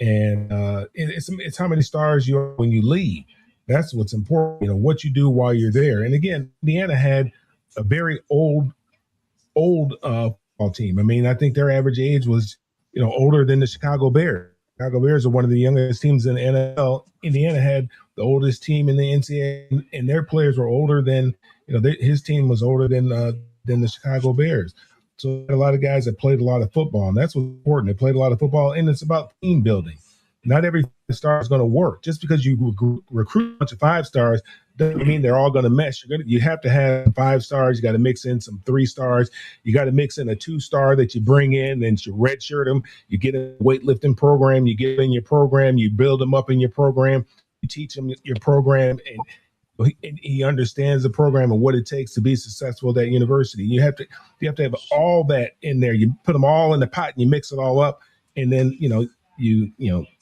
G: And it's how many stars you are when you leave. That's what's important, what you do while you're there. And again, Indiana had a very old football team. I mean, I think their average age was, older than the Chicago Bears. Chicago Bears are one of the youngest teams in the NFL. Indiana had the oldest team in the NCAA, and their players were older than, his team was older than the Chicago Bears. So a lot of guys that played a lot of football, and that's what's important. They played a lot of football, and it's about team building. Not every star is going to work. Just because you recruit a bunch of 5 stars doesn't mean they're all going to mesh. You have to have 5 stars. You got to mix in some 3 stars. You got to mix in a 2-star that you bring in, and you redshirt them. You get a weightlifting program. You get in your program. You build them up in your program. You teach them your program, and he understands the program and what it takes to be successful at that university. You have to have all that in there. You put them all in the pot and you mix it all up, and then you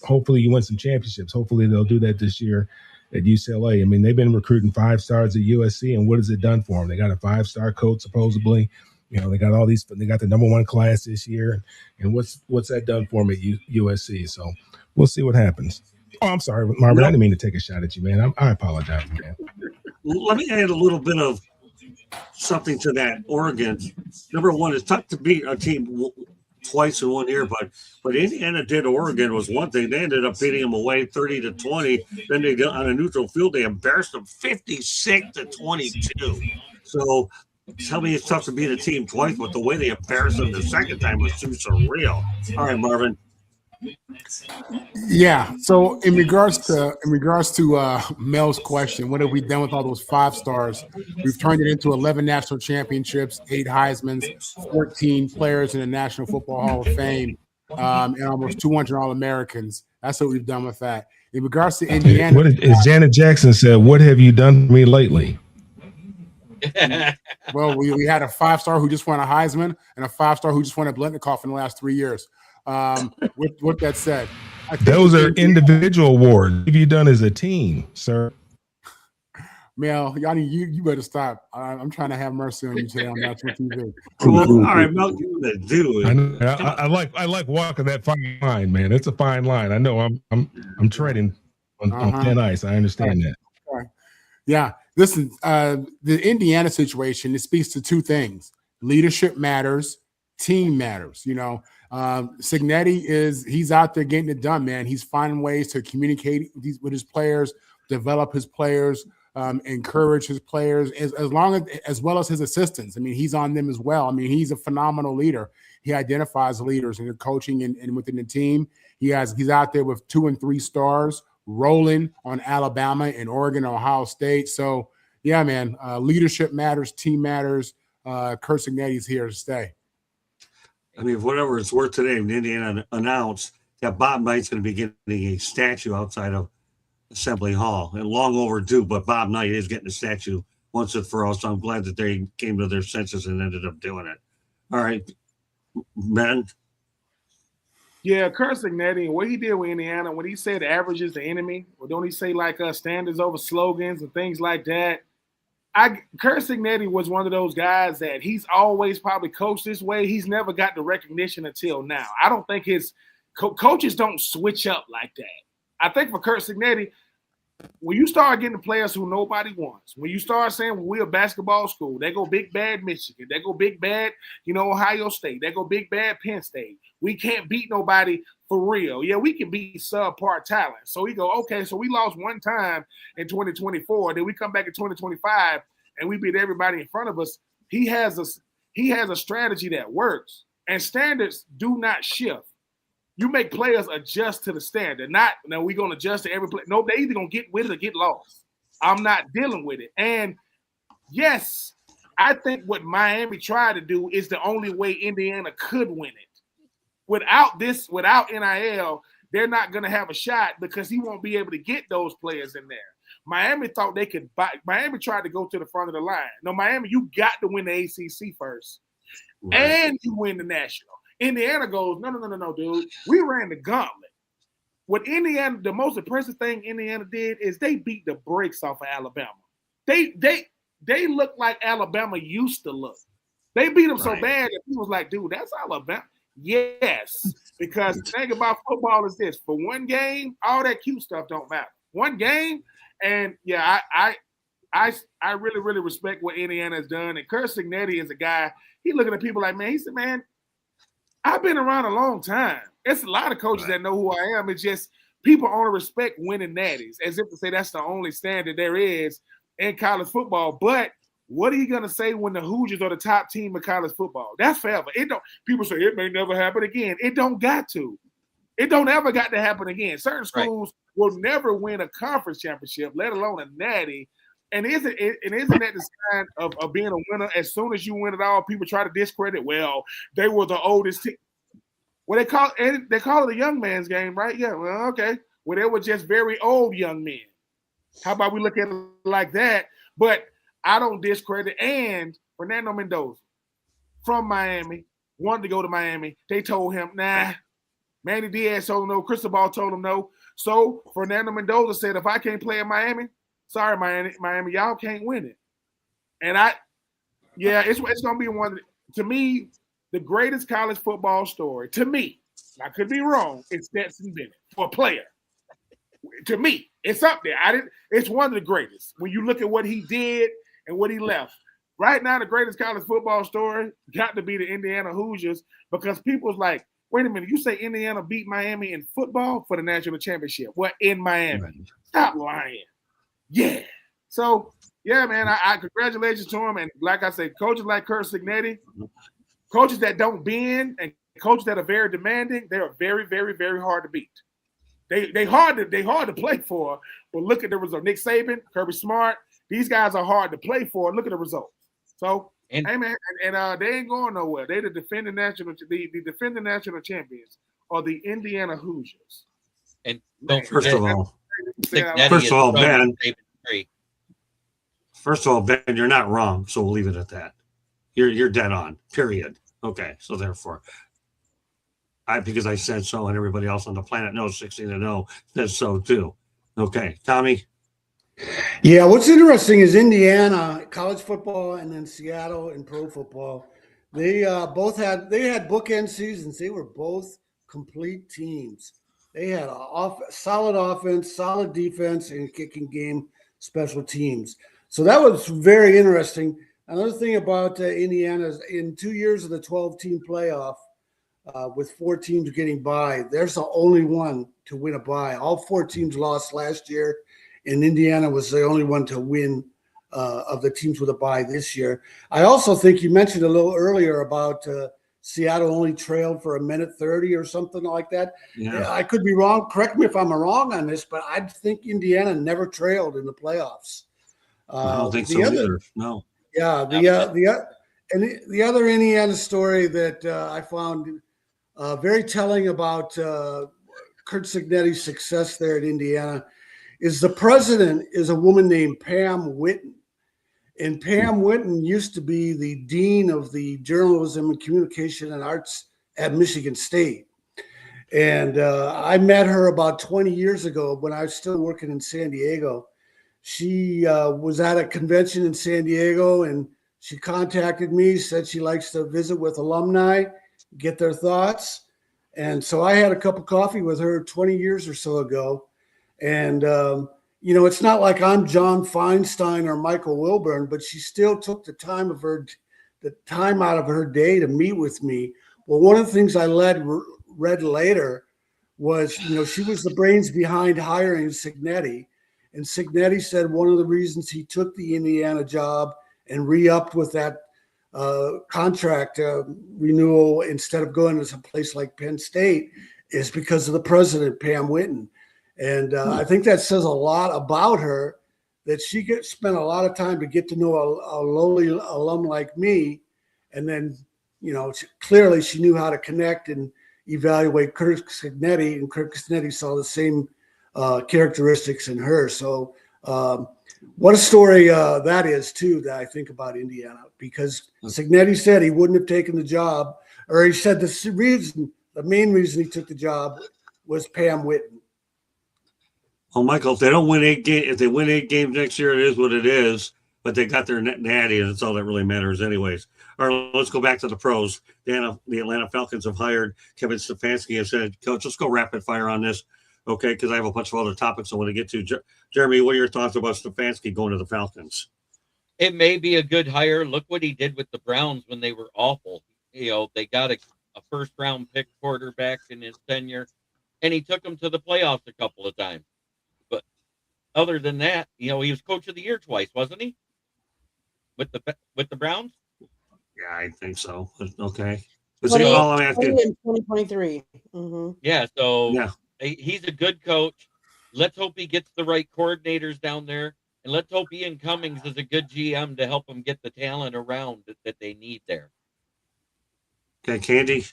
G: hopefully you win some championships. Hopefully they'll do that this year at UCLA. I mean, they've been recruiting 5 stars at USC, and what has it done for them? They got a 5-star coach supposedly. They got they got the number 1 class this year, and what's that done for them at USC? So we'll see what happens. Oh, I'm sorry, Marvin. I didn't mean to take a shot at you, man. I apologize, man.
A: Let me add a little bit of something to that. Oregon, number 1, it's tough to beat a team twice in 1 year, but Indiana did Oregon was one thing. They ended up beating them away 30-20. Then they got on a neutral field. They embarrassed them 56-22. So tell me it's tough to beat a team twice, but the way they embarrassed them the second time was too surreal. All right, Marvin.
F: Yeah. So in regards to Mel's question, what have we done with all those 5 stars? We've turned it into 11 national championships, 8 Heismans, 14 players in the National Football Hall of Fame, and almost 200 All-Americans. That's what we've done with that. In regards to Indiana,
G: as Janet Jackson said, what have you done for me lately?
F: Well, we had a 5-star who just won a Heisman and a 5-star who just won a Blitnikoff in the last 3 years. With that said,
G: those are individual awards. What have you done as a team, sir?
F: Mel, Yanni, you better stop. I'm trying to have mercy on you today on national TV.
A: Well, all right, Mel, you do it.
G: I like walking that fine line, man. It's a fine line. I know I'm treading on thin ice. I understand that.
F: Yeah, listen, the Indiana situation, it speaks to 2 things: leadership matters, team matters. Signetti he's out there getting it done, man. He's finding ways to communicate with his players, develop his players, encourage his players, as well as his assistants. I mean, he's on them as well. I mean, he's a phenomenal leader. He identifies leaders in the coaching and within the team. He's out there with 2 and 3 stars, rolling on Alabama and Oregon, Ohio State. So yeah, man, leadership matters, team matters. Kurt Signetti's here to stay.
A: I mean, whatever it's worth today, Indiana announced that Bob Knight's going to be getting a statue outside of Assembly Hall, and long overdue, but Bob Knight is getting a statue once and for all, so I'm glad that they came to their senses and ended up doing it. All right, Ben?
C: Yeah, Kurt Signetti, what he did with Indiana, when he said average is the enemy, or don't he say like standards over slogans and things like that? Kurt Signetti was one of those guys that he's always probably coached this way. He's never got the recognition until now. I don't think his coaches don't switch up like that. I think for Kurt Signetti, when you start getting the players who nobody wants, when you start saying, well, we're a basketball school, they go big bad Michigan, they go big bad, Ohio State, they go big bad Penn State. We can't beat nobody for real. Yeah, we can beat subpar talent. So we go, okay, so we lost one time in 2024, then we come back in 2025 and we beat everybody in front of us. He has a strategy that works, and standards do not shift. You make players adjust to the standard. Now we're going to adjust to every play. No, they either going to get with it or get lost. I'm not dealing with it. And yes, I think what Miami tried to do is the only way Indiana could win it. Without NIL, they're not going to have a shot because he won't be able to get those players in there. Miami thought they could buy. Miami tried to go to the front of the line. No, Miami, you got to win the ACC first. Right. And you win the national. Indiana goes, no, dude. We ran the gauntlet. What Indiana, the most impressive thing Indiana did is they beat the brakes off of Alabama. They look like Alabama used to look. They beat them so bad that he was like, dude, that's Alabama. Yes, because the thing about football is this: for one game, all that cute stuff don't matter. One game, and yeah, I really, really respect what Indiana has done. And Kurt Signetti is a guy. He looking at people like, man, he said, man, I've been around a long time. It's a lot of coaches that know who I am. It's just people only respect winning natties, as if to say that's the only standard there is in college football. But what are you gonna say when the Hoosiers are the top team in college football? That's forever. People say it may never happen again. It don't got to. It don't ever got to happen again. Certain schools will never win a conference championship, let alone a natty. And isn't that the sign of being a winner? As soon as you win it all, people try to discredit. Well, they were the oldest team. Well, they call it a young man's game, right? Yeah. Well, okay. Well, they were just very old young men. How about we look at it like that? But I don't discredit. And Fernando Mendoza from Miami wanted to go to Miami. They told him, nah. Manny Diaz told him no. Cristobal told him no. So Fernando Mendoza said, if I can't play in Miami, sorry, Miami, y'all can't win it. And it's going to be one, to me, the greatest college football story, to me, I could be wrong, is Stetson Bennett for a player. To me, it's up there. It's one of the greatest. When you look at what he did and what he left. Right now, the greatest college football story got to be the Indiana Hoosiers, because people's like, wait a minute, you say Indiana beat Miami in football for the national championship. What, in Miami? Right. Stop lying. Yeah. So, yeah, man, I congratulations to him. And like I said, coaches like Kurt Signetti, coaches that don't bend, and coaches that are very demanding, they are very, very, very hard to beat. They hard to play for, but look at the result. Nick Saban, Kirby Smart, these guys are hard to play for. Look at the results. So, hey man, and they ain't going nowhere. They the defending national champions are the Indiana Hoosiers.
B: And don't
A: first of all, Ben, you're not wrong. So we'll leave it at that. You're dead on. Period. Okay. So therefore, because I said so, and everybody else on the planet knows 16-0 says so too. Okay, Tommy.
E: Yeah, what's interesting is Indiana college football, and then Seattle in pro football. They had bookend seasons. They were both complete teams. They had solid offense, solid defense, and kicking game, special teams. So that was very interesting. Another thing about Indiana is in 2 years of the 12-team playoff, with 4 teams getting by, there's the only one to win a bye. All 4 teams lost last year, and Indiana was the only one to win of the teams with a bye this year. I also think you mentioned a little earlier about Seattle only trailed for 1:30 or something like that. Yeah. I could be wrong. Correct me if I'm wrong on this, but I think Indiana never trailed in the playoffs.
A: I don't think so either. No.
E: Yeah. The other Indiana story that I found very telling about Kurt Signetti's success there at Indiana is the president is a woman named Pam Whitten. And Pam Whitten used to be the dean of the journalism and communication and arts at Michigan State. And I met her about 20 years ago when I was still working in San Diego. She was at a convention in San Diego, and she contacted me, said she likes to visit with alumni, get their thoughts. And so I had a cup of coffee with her 20 years or so ago. And, you know, it's not like I'm John Feinstein or Michael Wilburn, but she still took the time out of her day to meet with me. Well, one of the things I read later was, you know, she was the brains behind hiring Signetti. And Signetti said one of the reasons he took the Indiana job and re-upped with that contract renewal instead of going to some place like Penn State is because of the president, Pam Whitten. And I think that says a lot about her, that she spent a lot of time to get to know a lowly alum like me. And then, you know, clearly she knew how to connect and evaluate Kirk Signetti, and Kirk Signetti saw the same characteristics in her. So what a story that is, too, that I think about Indiana, because Signetti said he wouldn't have taken the job, or he said the main reason he took the job was Pam Whitten.
A: Well, Michael, if they don't win 8 games, if they win 8 games next year, it is what it is. But they got their natty, and that's all that really matters, anyways. All right, let's go back to the pros. The Atlanta Falcons have hired Kevin Stefanski and said, "Coach, let's go rapid fire on this, okay? Because I have a bunch of other topics I want to get to." Jeremy, what are your thoughts about Stefanski going to the Falcons?
B: It may be a good hire. Look what he did with the Browns when they were awful. You know, they got a first-round pick quarterback in his tenure, and he took them to the playoffs a couple of times. But other than that, you know, he was coach of the year twice, wasn't he? With the Browns?
A: Yeah, I think so. Okay.
D: In 2023. Mm-hmm.
B: Yeah, so
A: yeah,
B: he's a good coach. Let's hope he gets the right coordinators down there, and let's hope Ian Cummings is a good GM to help them get the talent around that they need there.
A: Okay, Candy.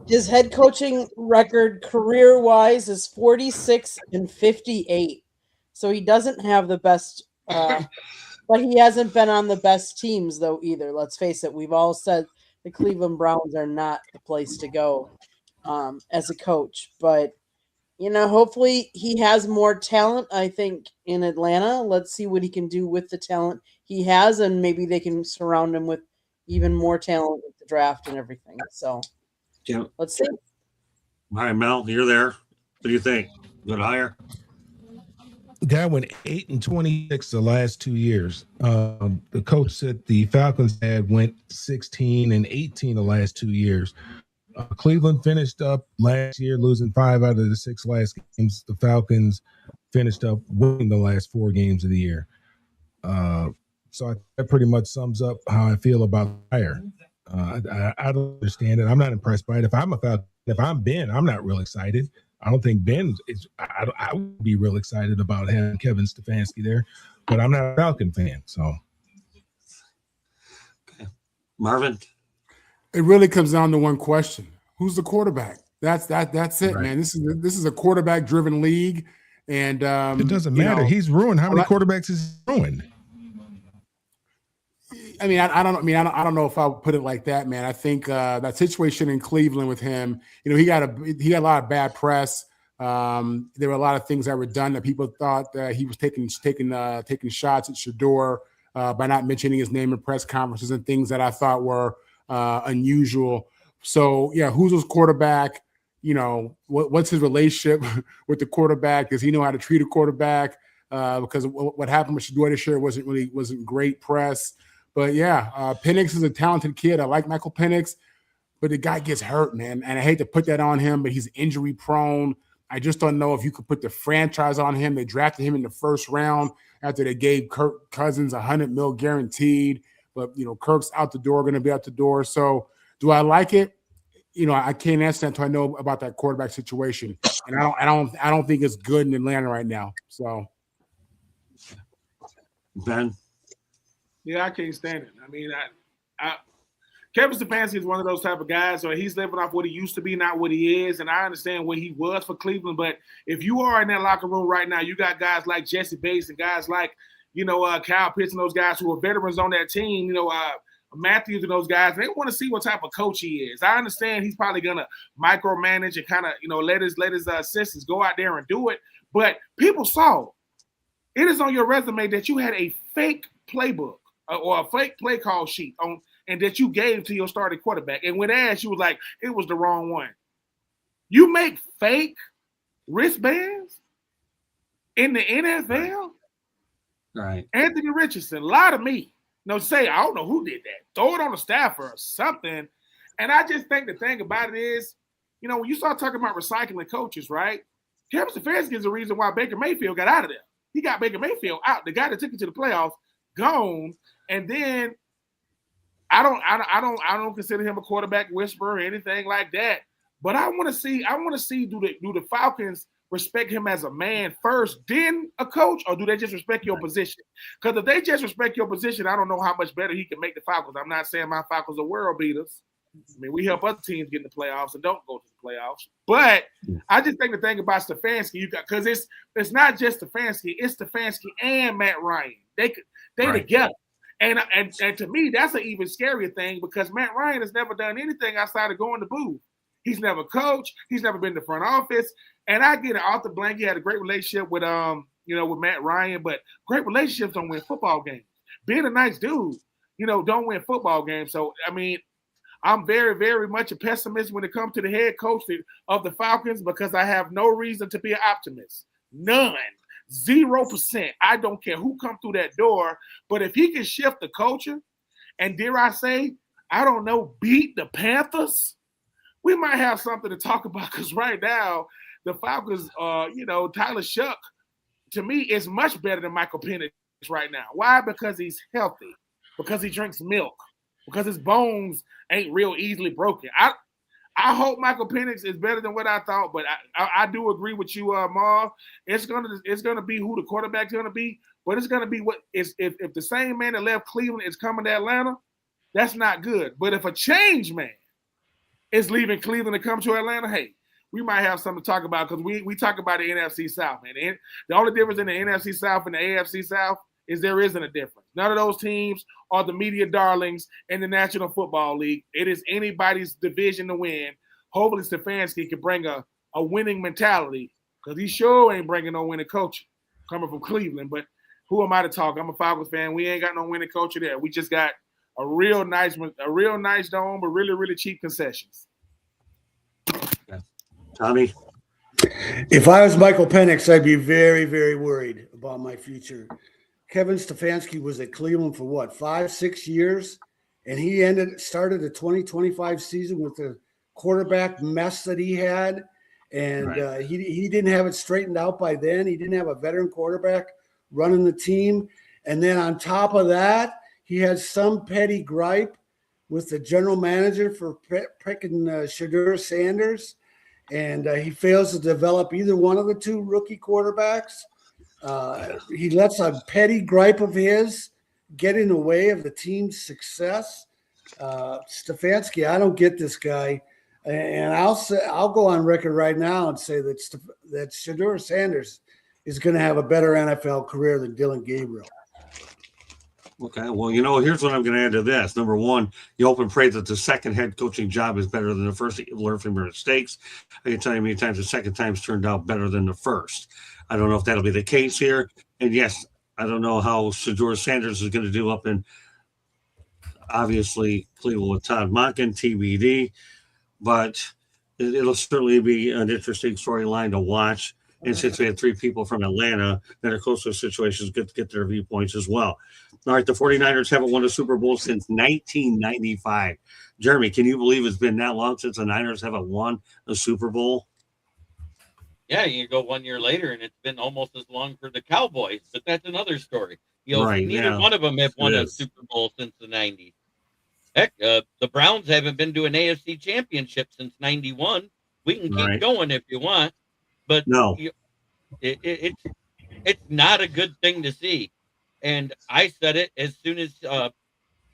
D: His head coaching record career-wise is 46-58. So he doesn't have the best but he hasn't been on the best teams, though, either. Let's face it. We've all said the Cleveland Browns are not the place to go as a coach. But, you know, hopefully he has more talent, I think, in Atlanta. Let's see what he can do with the talent he has, and maybe they can surround him with even more talent with the draft and everything. So,
A: yeah.
D: Let's see.
A: All right, Mel, you're there. What do you think? Good hire?
G: The guy went 8-26 the last 2 years. The coach said the Falcons went 16-18 the last 2 years. Cleveland finished up last year losing 5 out of the 6 last games. The Falcons finished up winning the last 4 games of the year. So that pretty much sums up how I feel about the hire. I don't understand it. I'm not impressed by it. If I'm Ben, I'm not real excited. I don't think Ben is. I would be real excited about having Kevin Stefanski there, but I'm not a Falcon fan. So,
A: okay. Marvin,
F: it really comes down to one question: who's the quarterback? That's it, right. Man. This is a quarterback-driven league, and
G: it doesn't matter. He's ruined. How many quarterbacks is he ruined?
F: I don't know if I would put it like that, man. I think that situation in Cleveland with him, you know, he got a lot of bad press. There were a lot of things that were done that people thought that he was taking shots at Shador by not mentioning his name in press conferences and things that I thought were unusual. So yeah, who's his quarterback? You know, what's his relationship with the quarterback? Does he know how to treat a quarterback? Because what happened with Shador this year wasn't great press. But yeah, Penix is a talented kid. I like Michael Penix, but the guy gets hurt, man. And I hate to put that on him, but he's injury prone. I just don't know if you could put the franchise on him. They drafted him in the first round after they gave Kirk Cousins $100 million guaranteed. But, you know, Kirk's out the door, going to be out the door. So do I like it? You know, I can't answer that until I know about that quarterback situation. And I don't think it's good in Atlanta right now. So,
A: Ben.
C: Yeah, I can't stand it. I mean, Kevin Stefanski is one of those type of guys, so he's living off what he used to be, not what he is. And I understand what he was for Cleveland, but if you are in that locker room right now, you got guys like Jesse Bates and guys like, you know, Kyle Pitts and those guys who are veterans on that team, you know, Matthews and those guys. They want to see what type of coach he is. I understand he's probably gonna micromanage and kind of, you know, let his assistants go out there and do it. But people saw it is on your resume that you had a fake playbook or a fake play call sheet on and that you gave to your starting quarterback. And when asked, you was like, it was the wrong one. You make fake wristbands in the NFL?
A: Right.
C: Anthony Richardson, lie to me. No, say, I don't know who did that. Throw it on the staff or something. And I just think the thing about it is, you know, when you start talking about recycling coaches, right? Kevin Stefanski is the reason why Baker Mayfield got out of there. He got Baker Mayfield out. The guy that took it to the playoffs, gone. And then I don't consider him a quarterback whisperer or anything like that. But I want to see do the Falcons respect him as a man first, then a coach, or do they just respect your position? Because if they just respect your position, I don't know how much better he can make the Falcons. I'm not saying my Falcons are world beaters. I mean, we help other teams get in the playoffs and don't go to the playoffs. But I just think the thing about Stefanski, because it's not just Stefanski, it's Stefanski and Matt Ryan. They together. And to me, that's an even scarier thing because Matt Ryan has never done anything outside of going to booth. He's never coached. He's never been in the front office. And I get it. Arthur Blank, he had a great relationship with with Matt Ryan, but great relationships don't win football games. Being a nice dude, don't win football games. So I mean, I'm very, very much a pessimist when it comes to the head coach of the Falcons because I have no reason to be an optimist. None. 0%. I don't care who comes through that door. But if he can shift the culture and dare I say, I don't know, beat the Panthers, we might have something to talk about because right now the Falcons, Tyler Shuck, to me, is much better than Michael Penix right now. Why? Because he's healthy, because he drinks milk, because his bones ain't real easily broken. I hope Michael Penix is better than what I thought, but I do agree with you, Marv. It's gonna be who the quarterback's gonna be, but it's gonna be what is if the same man that left Cleveland is coming to Atlanta, that's not good. But if a change man is leaving Cleveland to come to Atlanta, hey, we might have something to talk about because we talk about the NFC South, man. And the only difference in the NFC South and the AFC South is there isn't a difference. None of those teams are the media darlings in the National Football League. It is anybody's division to win. Hopefully Stefanski can bring a winning mentality because he sure ain't bringing no winning culture coming from Cleveland. But who am I to talk? I'm a Falcons fan. We ain't got no winning culture there. We just got a real nice dome, but really, really cheap concessions.
A: Yeah. Tommy?
E: If I was Michael Penix, I'd be very, very worried about my future. Kevin Stefanski was at Cleveland for what, 5-6 years? And he started the 2025 season with the quarterback mess that he had. And
A: right.
E: He didn't have it straightened out by then. He didn't have a veteran quarterback running the team. And then on top of that, he had some petty gripe with the general manager for picking Shedeur Sanders. And he fails to develop either one of the two rookie quarterbacks. He lets a petty gripe of his get in the way of the team's success. Stefanski, I don't get this guy, and I'll go on record right now and say that Shedeur Sanders is going to have a better NFL career than Dylan Gabriel.
A: Okay, well, here's what I'm going to add to this. Number one, you hope and pray that the second head coaching job is better than the first. You learn from your mistakes. I can tell you many times the second time's turned out better than the first. I don't know if that'll be the case here. And yes, I don't know how Shedeur Sanders is going to do up in, obviously, Cleveland with Todd Monken, TBD. But it'll certainly be an interesting storyline to watch. And since we had three people from Atlanta that are close to situations, get their viewpoints as well. All right, the 49ers haven't won a Super Bowl since 1995. Jeremy, can you believe it's been that long since the Niners haven't won a Super Bowl?
B: Yeah, you go 1 year later, and it's been almost as long for the Cowboys, but that's another story. Neither one of them have won a Super Bowl since the 90s. Heck, the Browns haven't been to an AFC championship since 91. We can keep going if you want, but
A: no,
B: it's not a good thing to see. And I said it as soon as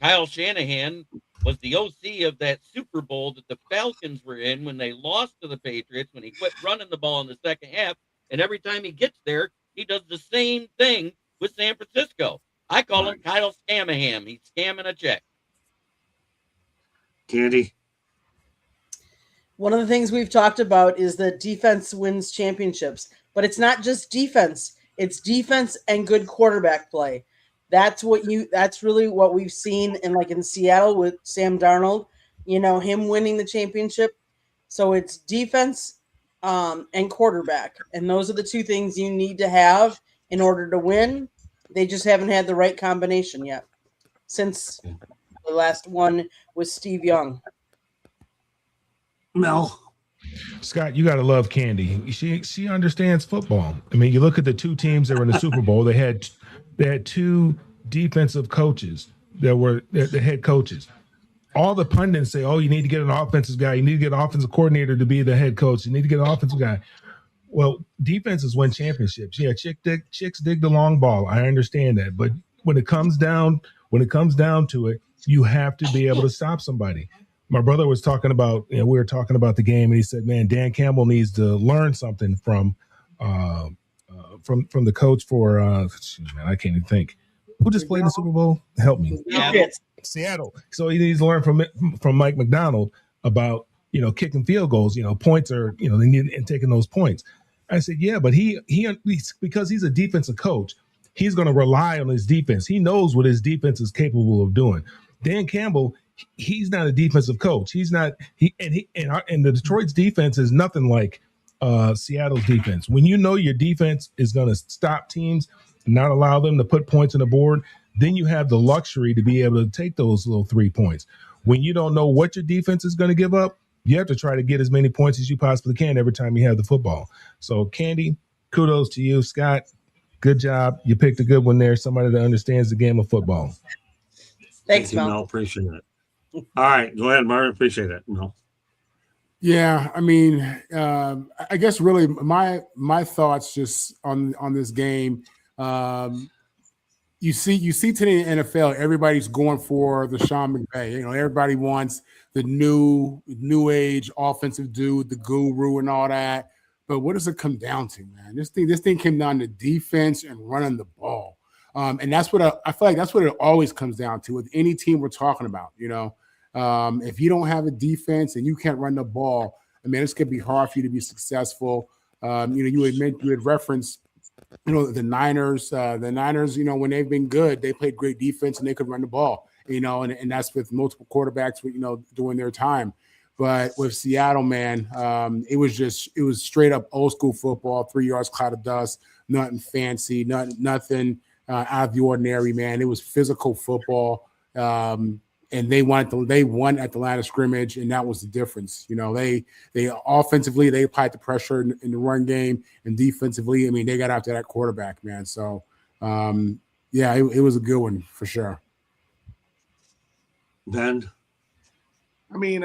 B: Kyle Shanahan was the OC of that Super Bowl that the Falcons were in when they lost to the Patriots, when he quit running the ball in the second half. And every time he gets there, he does the same thing with San Francisco. I call him Kyle Scamaham. He's scamming a check.
A: Candy?
D: One of the things we've talked about is that defense wins championships, but it's not just defense. It's defense and good quarterback play. That's really what we've seen in Seattle with Sam Darnold, him winning the championship. So it's defense and quarterback. And those are the two things you need to have in order to win. They just haven't had the right combination yet since the last one was Steve Young.
A: Mel.
G: Scott, you got to love Candy. She understands football. I mean, you look at the two teams that were in the Super Bowl. They had two defensive coaches that were the head coaches. All the pundits say, "Oh, you need to get an offensive guy. You need to get an offensive coordinator to be the head coach. You need to get an offensive guy." Well, defenses win championships. Yeah, chicks dig the long ball. I understand that, but when it comes down to it, you have to be able to stop somebody. My brother was talking about, we were talking about the game, and he said, "Man, Dan Campbell needs to learn something from the coach for man, I can't even think. Who just played in the Super Bowl? Help me. Seattle. So he needs to learn from Mike McDonald about kicking field goals. Points are they need and taking those points." I said, "Yeah, but he because he's a defensive coach, he's going to rely on his defense. He knows what his defense is capable of doing." Dan Campbell, he's not a defensive coach. He's not. And the Detroit's defense is nothing like Seattle's defense. When you know your defense is going to stop teams, and not allow them to put points on the board, then you have the luxury to be able to take those little 3 points. When you don't know what your defense is going to give up, you have to try to get as many points as you possibly can every time you have the football. So, Candy, kudos to you. Scott, good job. You picked a good one there, somebody that understands the game of football.
D: Thanks,
A: Mel. Appreciate it. All right, go ahead, Martin. Appreciate it, Mel.
F: Yeah, I mean, I guess really my thoughts just on this game. You see today in the NFL, everybody's going for the Sean McVay. Everybody wants the new age offensive dude, the guru, and all that. But what does it come down to, man? This thing came down to defense and running the ball. And that's what I feel like that's what it always comes down to with any team we're talking about. If you don't have a defense and you can't run the ball, I mean, it's going to be hard for you to be successful. You had referenced, the Niners. The Niners, when they've been good, they played great defense and they could run the ball. And that's with multiple quarterbacks, during their time. But with Seattle, man, it was straight up old school football, 3 yards cloud of dust, nothing fancy, nothing out of the ordinary, man. It was physical football. And they won at the line of scrimmage, and that was the difference. They offensively they applied the pressure in the run game, and defensively, I mean, they got after that quarterback, man. So, it was a good one for sure.
A: Ben,
C: I mean,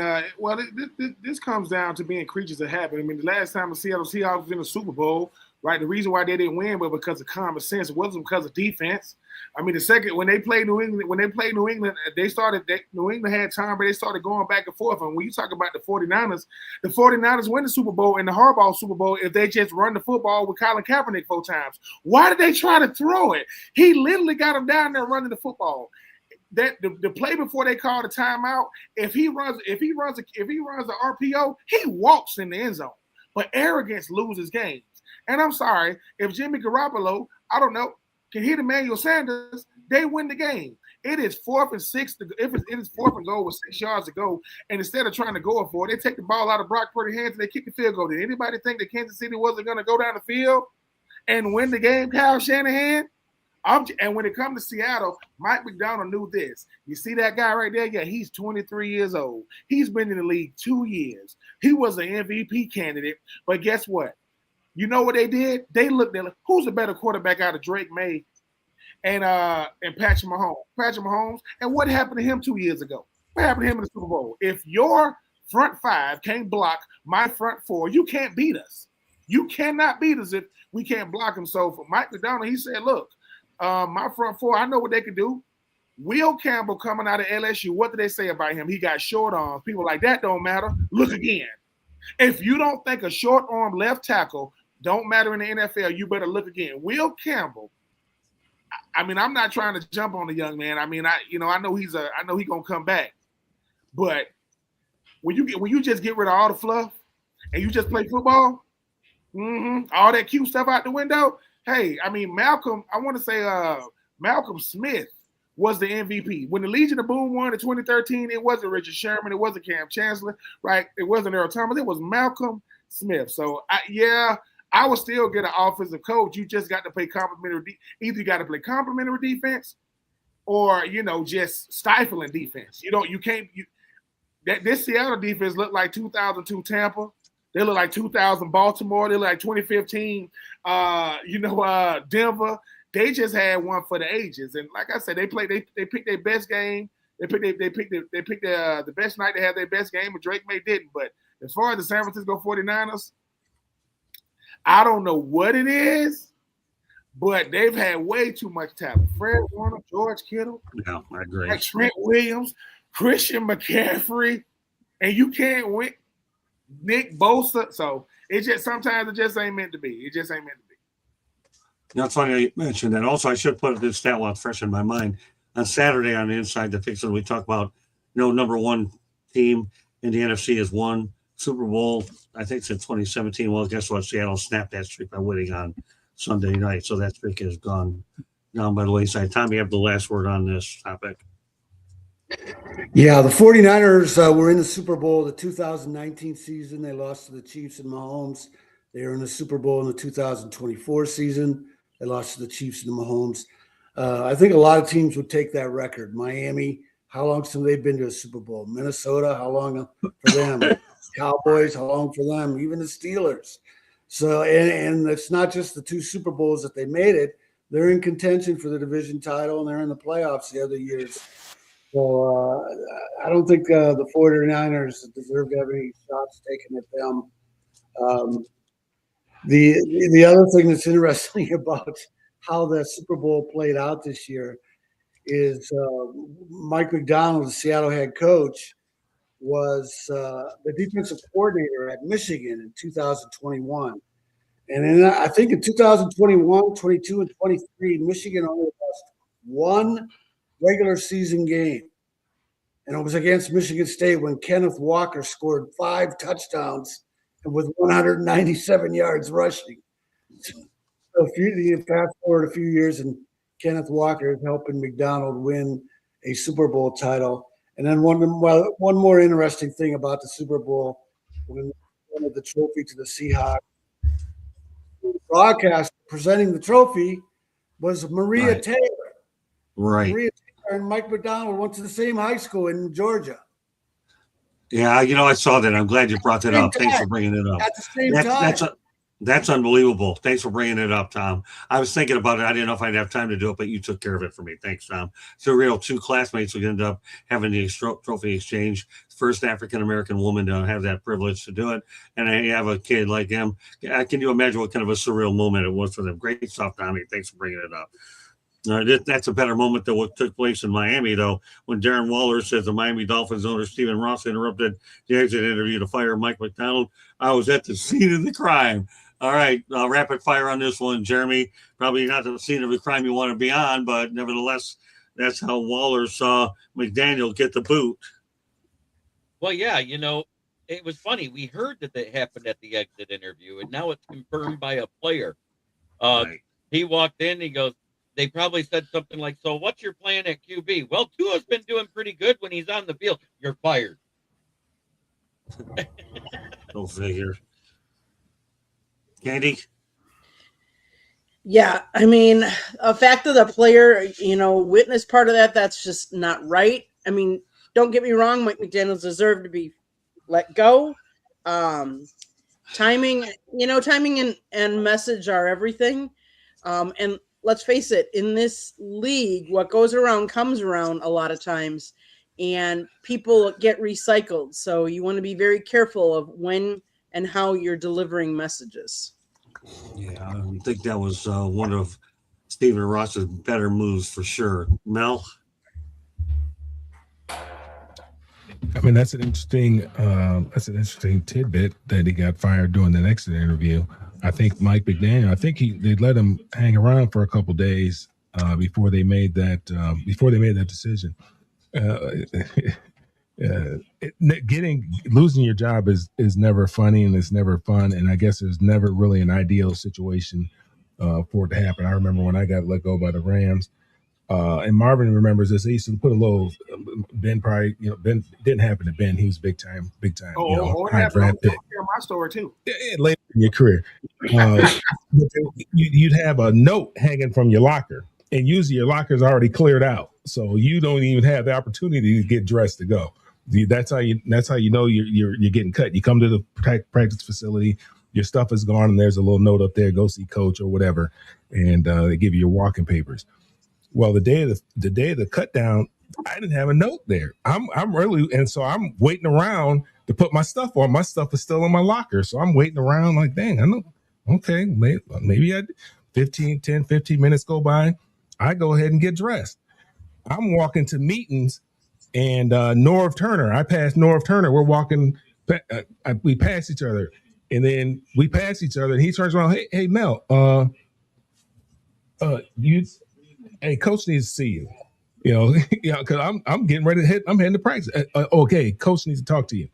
C: this comes down to being creatures of habit. I mean, the last time the Seattle Seahawks was in the Super Bowl, right? The reason why they didn't win was because of common sense. It wasn't because of defense. I mean, when they played New England, New England had time, but they started going back and forth. And when you talk about the 49ers win the Super Bowl and the Harbaugh Super Bowl if they just run the football with Colin Kaepernick 4 times. Why did they try to throw it? He literally got him down there running the football. That the play before they called a timeout, if he runs the RPO, he walks in the end zone. But arrogance loses games. And I'm sorry, if Jimmy Garoppolo, I don't know, can hit Emmanuel Sanders, they win the game. It is 4th and 6. If it is 4th and goal with 6 yards to go, and instead of trying to go for it, they take the ball out of Brock Purdy's hands and they kick the field goal. Did anybody think that Kansas City wasn't going to go down the field and win the game, Kyle Shanahan? And when it comes to Seattle, Mike McDonald knew this. You see that guy right there? Yeah, he's 23 years old. He's been in the league 2 years. He was an MVP candidate, but guess what? You know what they did? They looked at who's a better quarterback out of Drake May and Patrick Mahomes. And what happened to him 2 years ago? What happened to him in the Super Bowl? If your front 5 can't block my front 4, you can't beat us. You cannot beat us if we can't block them. So for Mike McDonald, he said, look, my front 4, I know what they can do. Will Campbell coming out of LSU, what did they say about him? He got short arms. People like that don't matter. Look again. If you don't think a short arm left tackle don't matter in the NFL, you better look again. Will Campbell. I mean, I'm not trying to jump on the young man. I mean, I know he's gonna come back. But when you just get rid of all the fluff and you just play football, all that cute stuff out the window. Hey, I mean, Malcolm. I want to say Malcolm Smith was the MVP. When the Legion of Boom won in 2013, it wasn't Richard Sherman, it wasn't Cam Chancellor, right? It wasn't Earl Thomas, it was Malcolm Smith. So, I would still get an offensive coach. You just got to play complementary. Either you got to play complementary defense, or just stifling defense. You can't. This Seattle defense looked like 2002 Tampa. They look like 2000 Baltimore. They look like 2015. Denver. They just had one for the ages. And like I said, they picked their best game. They picked the best night to have their best game. But Drake May didn't. But as far as the San Francisco 49ers, I don't know what it is, but they've had way too much talent. Fred Warner, George Kittle,
A: Yeah, I agree.
C: like Trent Williams, Christian McCaffrey, and you can't win. Nick Bosa. So sometimes it just ain't meant to be. It just ain't meant to be.
A: That's funny you mentioned that. Also, I should put this stat while it's fresh in my mind. On Saturday on the Inside the Fixer, we talk about number one team in the NFC has won Super Bowl, I think since 2017. Well, guess what? Seattle snapped that streak by winning on Sunday night. So that streak has gone down by the wayside. Tom, you have the last word on this topic.
E: Yeah, the 49ers were in the Super Bowl the 2019 season. They lost to the Chiefs and Mahomes. They were in the Super Bowl in the 2024 season. They lost to the Chiefs and Mahomes. I think a lot of teams would take that record. Miami, how long since they've been to a Super Bowl? Minnesota, how long for them? Cowboys, how long for them? Even the Steelers. So, and it's not just the two Super Bowls that they made it. They're in contention for the division title, and they're in the playoffs the other years. So I don't think the 49ers deserve to have any shots taken at them. The other thing that's interesting about how the Super Bowl played out this year is Mike Macdonald, the Seattle head coach, was the defensive coordinator at Michigan in 2021. And then I think in 2021, 22, and 23, Michigan only lost one regular season game. And it was against Michigan State when Kenneth Walker scored 5 touchdowns and with 197 yards rushing. So if you fast forward a few years and Kenneth Walker is helping McDonald win a Super Bowl title. And then one more interesting thing about the Super Bowl, when they presented the trophy to the Seahawks, the broadcast presenting the trophy was Maria Taylor.
A: Right.
E: Maria Taylor and Mike Macdonald went to the same high school in Georgia.
A: Yeah, I saw that. I'm glad you brought that up. Thanks for bringing it up.
E: At the same time.
A: That's unbelievable. Thanks for bringing it up, Tom. I was thinking about it. I didn't know if I'd have time to do it, but you took care of it for me. Thanks, Tom. So real 2 classmates would end up having the trophy exchange. First African-American woman to have that privilege to do it. And I have a kid like him. Can you imagine what kind of a surreal moment it was for them? Great stuff, Tommy. Thanks for bringing it up. That's a better moment than what took place in Miami, though, when Darren Waller says the Miami Dolphins owner Stephen Ross interrupted the exit interview to fire Mike Macdonald. I was at the scene of the crime. All right, rapid fire on this one, Jeremy. Probably not the scene of the crime you want to be on, but nevertheless, that's how Waller saw McDaniel get the boot.
B: Well, yeah, it was funny. We heard that happened at the exit interview, and now it's confirmed by a player.
A: Right.
B: He walked in, he goes, they probably said something like, so what's your plan at QB? Well, Tua's been doing pretty good when he's on the field. You're fired.
A: Go figure. Candy?
D: Yeah, I mean, a fact of the player, witness part of that's just not right. I mean, don't get me wrong, Mike McDaniels deserved to be let go. Timing and message are everything. And let's face it, in this league, what goes around comes around a lot of times, and people get recycled. So you want to be very careful of when and how you're delivering messages.
A: Yeah, I think that was one of Stephen Ross's better moves for sure. Mel?
G: I mean, that's an interesting tidbit that he got fired during the exit interview. I think Mike McDaniel, they let him hang around for a couple of days before they made that decision. Losing your job is never funny, and it's never fun, and I guess there's never really an ideal situation for it to happen. I remember when I got let go by the Rams, And Marvin remembers this. They used to put a little Ben probably, Ben didn't happen to Ben. He was big time, high
C: Yeah, but
G: draft pick.
C: tell my story too.
G: Later in your career. But you'd have a note hanging from your locker, and usually your locker's already cleared out, so you don't even have the opportunity to get dressed to go. That's how you know you're getting cut. You come to the practice facility, your stuff is gone, and there's a little note up there. Go see coach or whatever, and they give you your walking papers. Well, the day of the cut down, I didn't have a note there. I'm really, and so I'm waiting around to put my stuff on. My stuff is still in my locker, so I'm waiting around like, dang, I know. Okay, maybe 15 minutes go by. I go ahead and get dressed. I'm walking to meetings, and Norv Turner. I passed Norv Turner. We're walking. We pass each other, and then we pass each other, and he turns around. Hey, Mel. Hey, coach needs to see you. Because I'm getting ready to hit. I'm heading to practice. Okay, coach needs to talk to you.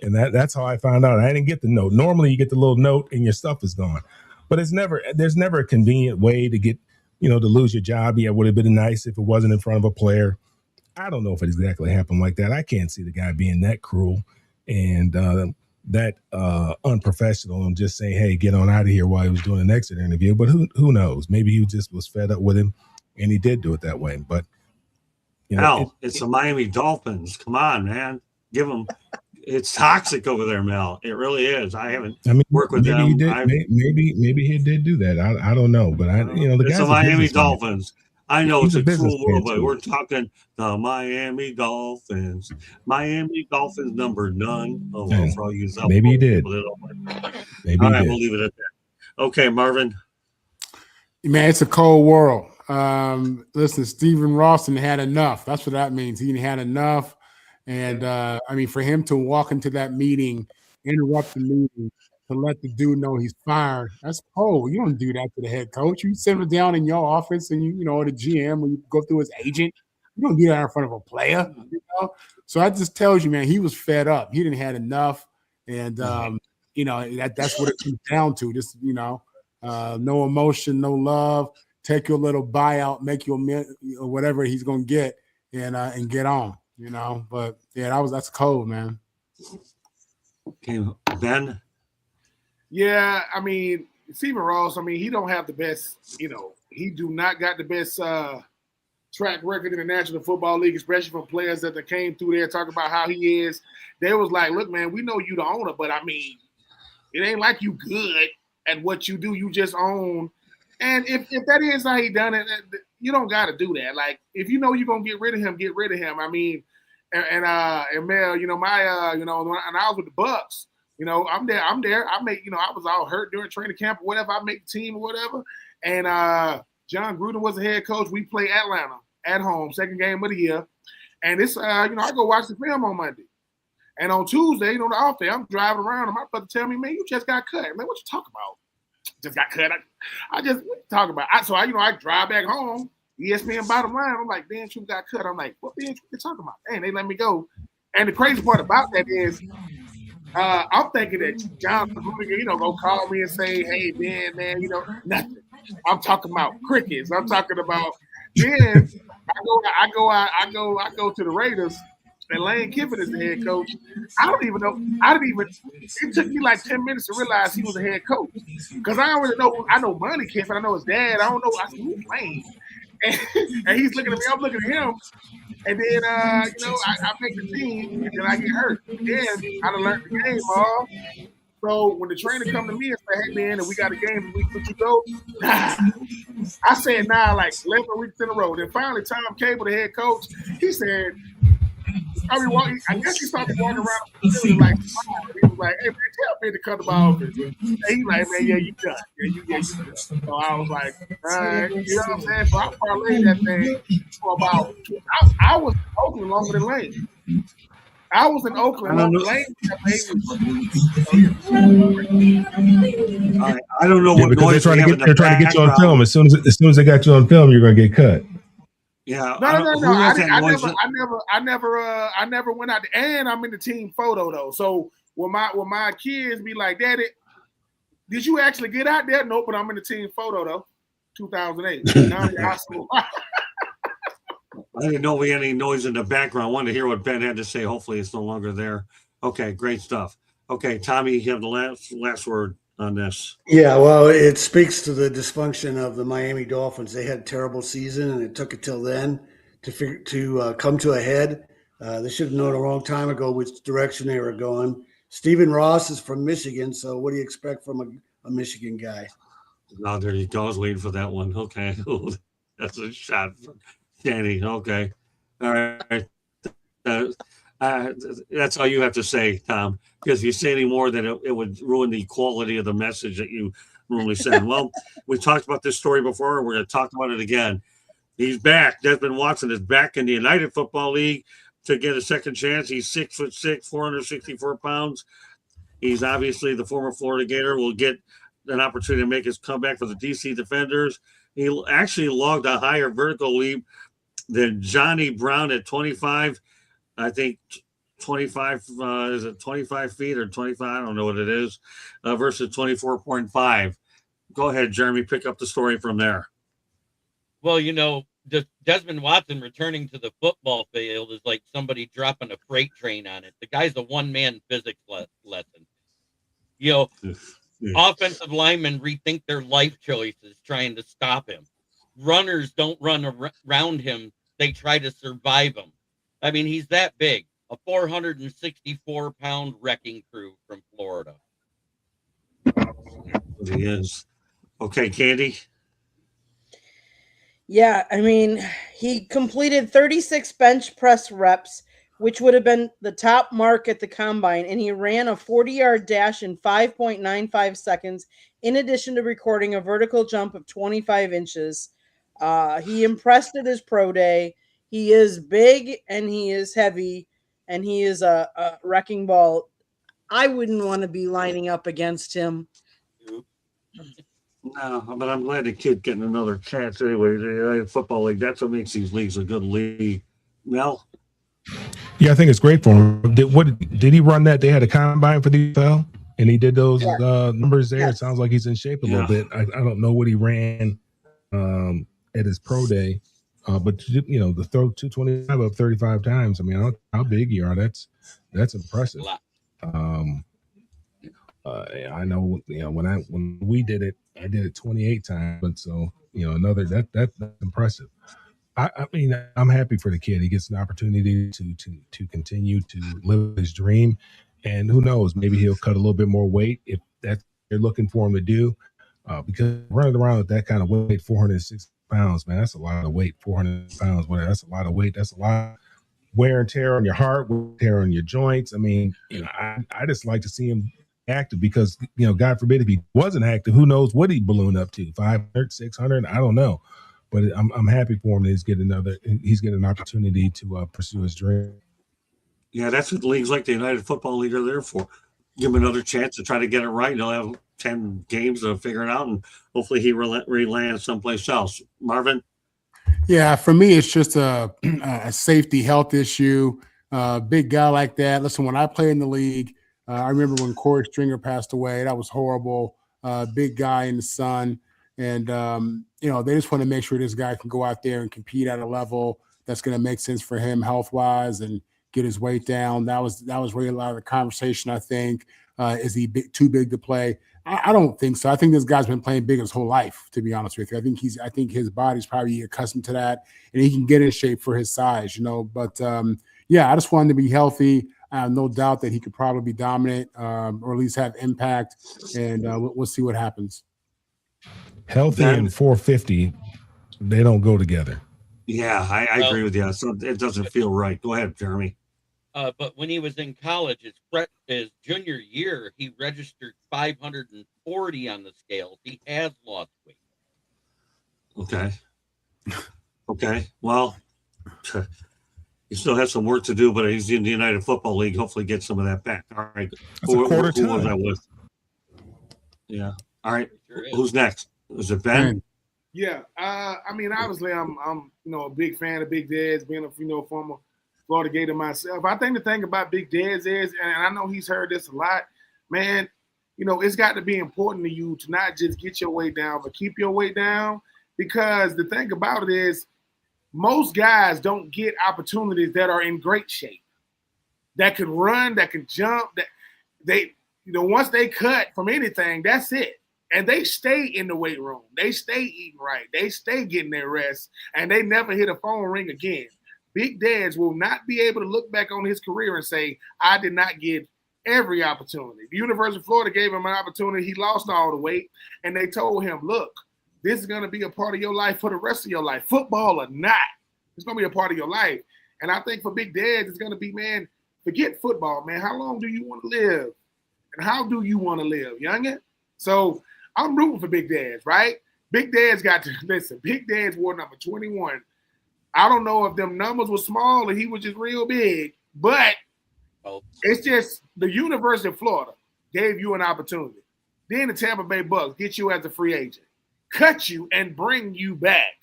G: And that's how I found out. I didn't get the note. Normally, you get the little note and your stuff is gone. But there's never a convenient way to get, to lose your job. Yeah, it would have been nice if it wasn't in front of a player. I don't know if it exactly happened like that. I can't see the guy being that cruel and that unprofessional and just saying, hey, get on out of here while he was doing an exit interview. But who knows? Maybe he just was fed up with him and he did do it that way. But,
A: it's the Miami Dolphins. Come on, man. Give them. It's toxic over there, Mel. It really is. I haven't worked with them.
G: Maybe he did do that. I don't know, but the
A: it's
G: guy's
A: the Miami Dolphins. I know it's a cruel world, but
G: too.
A: we're talking the Miami Dolphins. Miami Dolphins number none. Oh, well, for all you
G: maybe he did.
A: Maybe
G: all right,
A: we'll leave it at that. Okay, Marvin.
F: Man, it's a cold world. Listen, Stephen Rawson had enough. That's what that means. He had enough. And for him to walk into that meeting, interrupt the meeting, to let the dude know he's fired, that's cold. You don't do that to the head coach. You sit him down in your office and or the GM, when you go through his agent, you don't do that in front of a player. So that just tells you, man, he was fed up. He didn't had enough. And that's what it comes down to. Just no emotion, no love. Take your little buyout, make your whatever he's gonna get, and get on. But yeah, that's cold, man.
A: Okay, Ben.
C: Yeah, Stephen Ross. He don't have the best. He do not got the best track record in the National Football League, especially from players that came through there talking about how he is. They was like, look, man, we know you the owner, but it ain't like you good at what you do. You just own. And if that is how he done it, you don't got to do that. Like, if you're gonna get rid of him, get rid of him. And Mel, when I was with the Bucks, I'm there. I was all hurt during training camp or whatever. I make the team or whatever. And John Gruden was the head coach. We play Atlanta at home, second game of the year. And this, I go watch the film on Monday. And on Tuesday, the off day, I'm driving around and my brother tell me, man, you just got cut. Man, what you talking about? Just got cut. I just talk about. I drive back home. ESPN bottom line. I'm like, Dan Troop got cut. I'm like, what Dan Troop they talking about? Dang, they let me go. And the crazy part about that is, I'm thinking that John gonna call me and say, hey man, nothing. I'm talking about crickets. I'm talking about. Then I go to the Raiders. And Lane Kiffin is the head coach. I don't even know. It took me like 10 minutes to realize he was a head coach. Because I don't really know. I know Money Kiffin. I know his dad. I don't know. I said, who's Lane? And he's looking at me. I'm looking at him. And then, I make the team. And then I get hurt. And then I done learned the game, all. So when the trainer come to me and say, hey, man, and we got a game and we could you go? Nah. I said, nah, like 11 weeks in a row. Then finally, Tom Cable, the head coach, he said, I guess he started walking around the facility like, he was like, hey, man, tell me to cut the ball. And he's like, man, yeah, you done. You done. So I was like, all right, you know what I'm saying? So I parlayed that thing for about, I was in Oakland longer than Lane. I was in Oakland longer than Lane.
A: I don't know what
G: noise they're trying to get you on film. As soon as they got you on film, you're going to get cut.
A: Yeah.
C: No. I never went out there, and I'm in the team photo though. So when my kids be like, Daddy, did you actually get out there? Nope, but I'm in the team photo though. 2008. Now I'm in high school.
A: I didn't know we had any noise in the background. I wanted to hear what Ben had to say. Hopefully, it's no longer there. Okay, great stuff. Okay, Tommy, you have the last word on this.
E: Yeah, well, it speaks to the dysfunction of the Miami Dolphins. They had a terrible season, and it took it till then to come to a head. They should have known a long time ago which direction they were going. Stephen Ross is from Michigan, so what do you expect from a Michigan guy?
A: Oh, there you go. I was waiting for that one. Okay, that's a shot from Danny. Okay, all right. Uh, that's all you have to say, Tom. Because if you say any more, then it would ruin the quality of the message that you normally send. Well, we talked about this story before, and we're going to talk about it again. He's back. Desmond Watson is back in the United Football League to get a second chance. He's 6'6", 464 pounds. He's obviously the former Florida Gator. Will get an opportunity to make his comeback for the DC Defenders. He actually logged a higher vertical leap than Johnny Brown at 25. I think 25, is it 25 feet or 25? I don't know what it is, versus 24.5. Go ahead, Jeremy, pick up the story from there.
B: Well, Desmond Watson returning to the football field is like somebody dropping a freight train on it. The guy's a one-man physics lesson. Offensive linemen rethink their life choices trying to stop him. Runners don't run around him. They try to survive him. I mean, he's that big, a 464-pound wrecking crew from Florida.
A: He is. Okay, Candy.
D: Yeah, I mean, he completed 36 bench press reps, which would have been the top mark at the combine, and he ran a 40-yard dash in 5.95 seconds, in addition to recording a vertical jump of 25 inches. He impressed at his pro day. He is big, and he is heavy, and he is a wrecking ball. I wouldn't want to be lining up against him.
A: No, but I'm glad the kid getting another chance anyway. The Football League, that's what makes these leagues a good league. Mel?
G: Yeah, I think it's great for him. Did he run that? They had a combine for the NFL, and he did those numbers there.
D: Yes.
G: It sounds like he's in shape a little bit. I don't know what he ran at his pro day, but the throw 225 up 35 times. I mean, I don't know how big you are. That's impressive. I know, when we did it, I did it 28 times, but so another that's impressive. I mean, I'm happy for the kid. He gets an opportunity to continue to live his dream, and who knows, maybe he'll cut a little bit more weight if that's what you're looking for him to do. Because running around with that kind of weight, 460 pounds, man, that's a lot of weight. 400 pounds, whatever, that's a lot of weight. That's a lot of wear and tear on your heart, wear and tear on your joints. I mean, I just like to see him active because, God forbid if he wasn't active, who knows what he'd balloon up to, 500, 600, I don't know. But I'm happy for him that he's getting an opportunity to pursue his dream.
A: Yeah, that's what leagues like the United Football League are there for. Give him another chance to try to get it right. He'll have 10 games to figure it out, and hopefully he re-lands someplace else. Marvin?
F: Yeah, for me, it's just a safety health issue. Big guy like that. Listen, when I played in the league, I remember when Corey Stringer passed away. That was horrible. Big guy in the sun. And, they just want to make sure this guy can go out there and compete at a level that's going to make sense for him health-wise and get his weight down. That was really a lot of the conversation, I think. Is he too big to play? I don't think so. I think this guy's been playing big his whole life, to be honest with you. I think his body's probably accustomed to that, and he can get in shape for his size, But, I just want him to be healthy. I have no doubt that he could probably be dominant or at least have impact, and we'll see what happens.
G: Healthy and 450, they don't go together.
A: Yeah, I agree with you. So it doesn't feel right. Go ahead, Jeremy.
B: But when he was in college, his junior year, he registered 540 on the scales. He has lost weight.
A: Okay. Well, he still has some work to do, but he's in the United Football League. Hopefully get some of that back. All right. Who was I with? Yeah. All right. Sure. Who's next? Is it Ben?
C: Yeah. I mean, obviously, I'm a big fan of Big Dad's, being a former Florida Gator myself. I think the thing about Big Dad's is, and I know he's heard this a lot, man, it's got to be important to you to not just get your weight down, but keep your weight down. Because the thing about it is, most guys don't get opportunities that are in great shape, that can run, that can jump, that they, once they cut from anything, that's it. And they stay in the weight room. They stay eating right. They stay getting their rest, and they never hit a phone ring again. Big Dads will not be able to look back on his career and say, I did not get every opportunity. The University of Florida gave him an opportunity. He lost all the weight, and they told him, look, this is going to be a part of your life for the rest of your life, football or not. It's going to be a part of your life. And I think for Big Dads, it's going to be, man, forget football, man. How long do you want to live? And how do you want to live, youngin? So I'm rooting for Big Dads, right? Big Dads got to, listen, Big Dads wore number 21. I don't know if them numbers were small or he was just real big, but it's just the University of Florida gave you an opportunity. Then the Tampa Bay Bucks get you as a free agent, cut you and bring you back.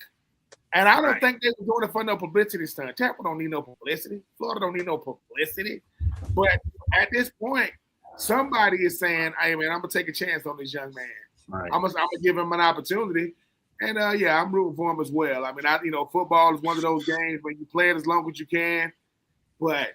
C: And I don't think they were doing it for no publicity stunt. Tampa don't need no publicity. Florida don't need no publicity. But at this point, somebody is saying, hey, man, I'm going to take a chance on this young man.
A: Right.
C: I'm gonna give him an opportunity. And, yeah, I'm rooting for him as well. I mean, football is one of those games where you play it as long as you can. But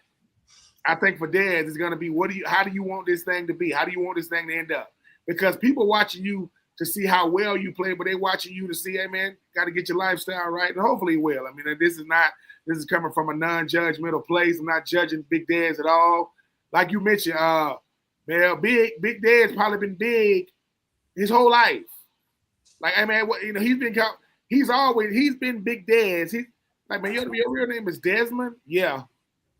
C: I think for Dads, it's going to be, how do you want this thing to be? How do you want this thing to end up? Because people watching you to see how well you play, but they watching you to see, hey, man, got to get your lifestyle right. And hopefully he will. I mean, this is coming from a non-judgmental place. I'm not judging Big Dads at all. Like you mentioned, man, Big Dad's probably been big his whole life. Like, hey, man, he's been Big Dads. He's like, man, your real name is Desmond? Yeah.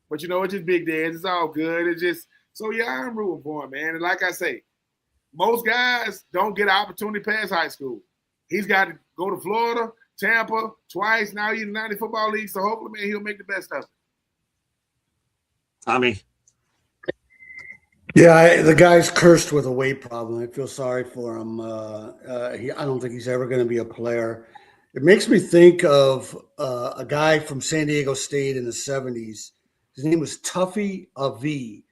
C: But, it's just Big Dads. It's all good. It's just, so, yeah, I'm rooting for him, man. And like I say, most guys don't get an opportunity past high school. He's got to go to Florida, Tampa, twice. Now he's in the 90 Football League. So, hopefully, man, he'll make the best of it.
A: Tommy.
E: Yeah, the guy's cursed with a weight problem. I feel sorry for him. I don't think he's ever going to be a player. It makes me think of a guy from San Diego State in the 70s. His name was Tuffy Avi,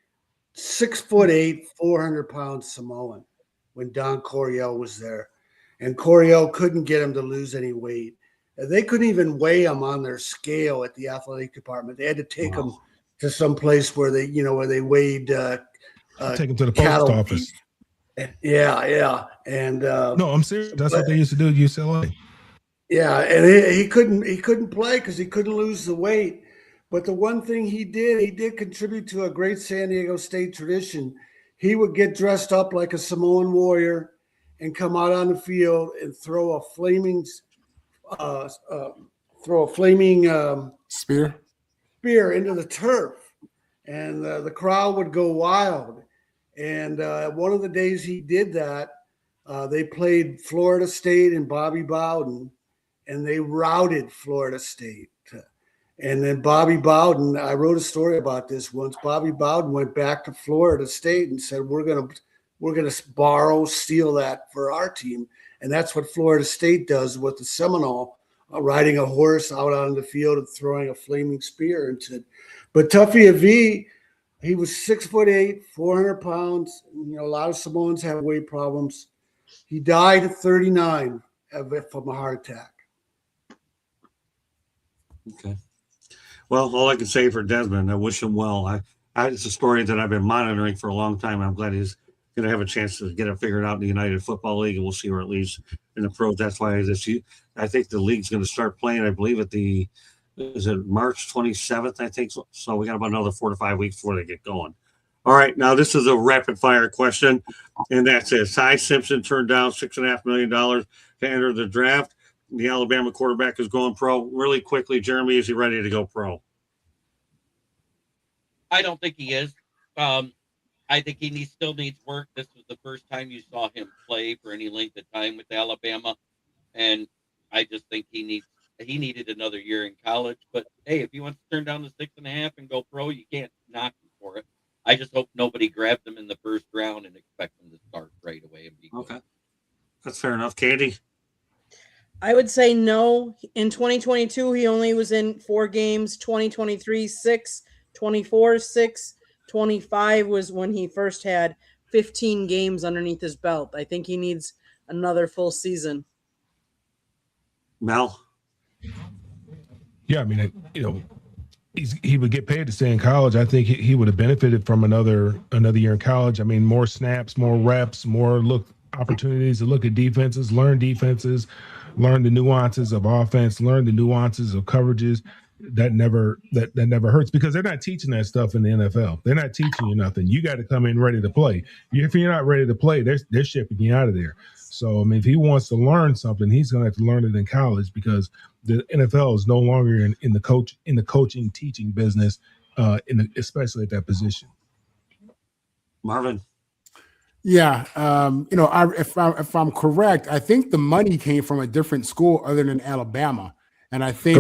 E: 6'8", 400-pound Samoan when Don Coryell was there. And Coryell couldn't get him to lose any weight. They couldn't even weigh him on their scale at the athletic department. They had to take him to some place where they weighed
G: take him to the post office.
E: Yeah. And
G: no, I'm serious. That's what they used to do at UCLA.
E: Yeah, and he couldn't play because he couldn't lose the weight. But the one thing he did contribute to a great San Diego State tradition. He would get dressed up like a Samoan warrior and come out on the field and throw a flaming
F: spear
E: into the turf, and the crowd would go wild. And one of the days he did that, they played Florida State and Bobby Bowden, and they routed Florida State. And then Bobby Bowden, I wrote a story about this once. Bobby Bowden went back to Florida State and said, "We're gonna steal that for our team." And that's what Florida State does with the Seminole, riding a horse out on the field and throwing a flaming spear into it. But Tuffy Avi, he was 6'8", 400 pounds. A lot of Samoans have weight problems. He died at 39 from a heart attack.
A: Okay. Well, all I can say for Desmond, I wish him well. It's a story that I've been monitoring for a long time. I'm glad he's going to have a chance to get it figured out in the United Football League, and we'll see where it leads in the pros. That's why I think the league's going to start playing, I believe, is it March 27th, I think. So we got about another 4 to 5 weeks before they get going. All right, now this is a rapid-fire question, and that's it. Cy Simpson turned down $6.5 million to enter the draft. The Alabama quarterback is going pro. Really quickly, Jeremy, is he ready to go pro?
B: I don't think he is. I think he still needs work. This was the first time you saw him play for any length of time with Alabama, and I just think he needed another year in college. But hey, if he wants to turn down the 6.5 and go pro, you can't knock him for it. I just hope nobody grabbed him in the first round and expect him to start right away and be good.
A: Okay, that's fair enough. Candy?
D: I would say no. In 2022, he only was in 4 games. 2023, 6. 24, 6. 25 was when he first had 15 games underneath his belt. I think he needs another full season.
A: Mel?
G: Yeah, I mean, he would get paid to stay in college. I think he would have benefited from another year in college. I mean, more snaps, more reps, more opportunities to look at defenses, learn the nuances of offense, learn the nuances of coverages. That never hurts because they're not teaching that stuff in the NFL. They're not teaching you nothing. You got to come in ready to play. If you're not ready to play, they're shipping you out of there. So I mean, if he wants to learn something, he's going to have to learn it in college because the NFL is no longer in the coaching teaching business, especially at that position.
A: Marvin.
F: Yeah, if I'm correct, I think the money came from a different school other than Alabama, and I think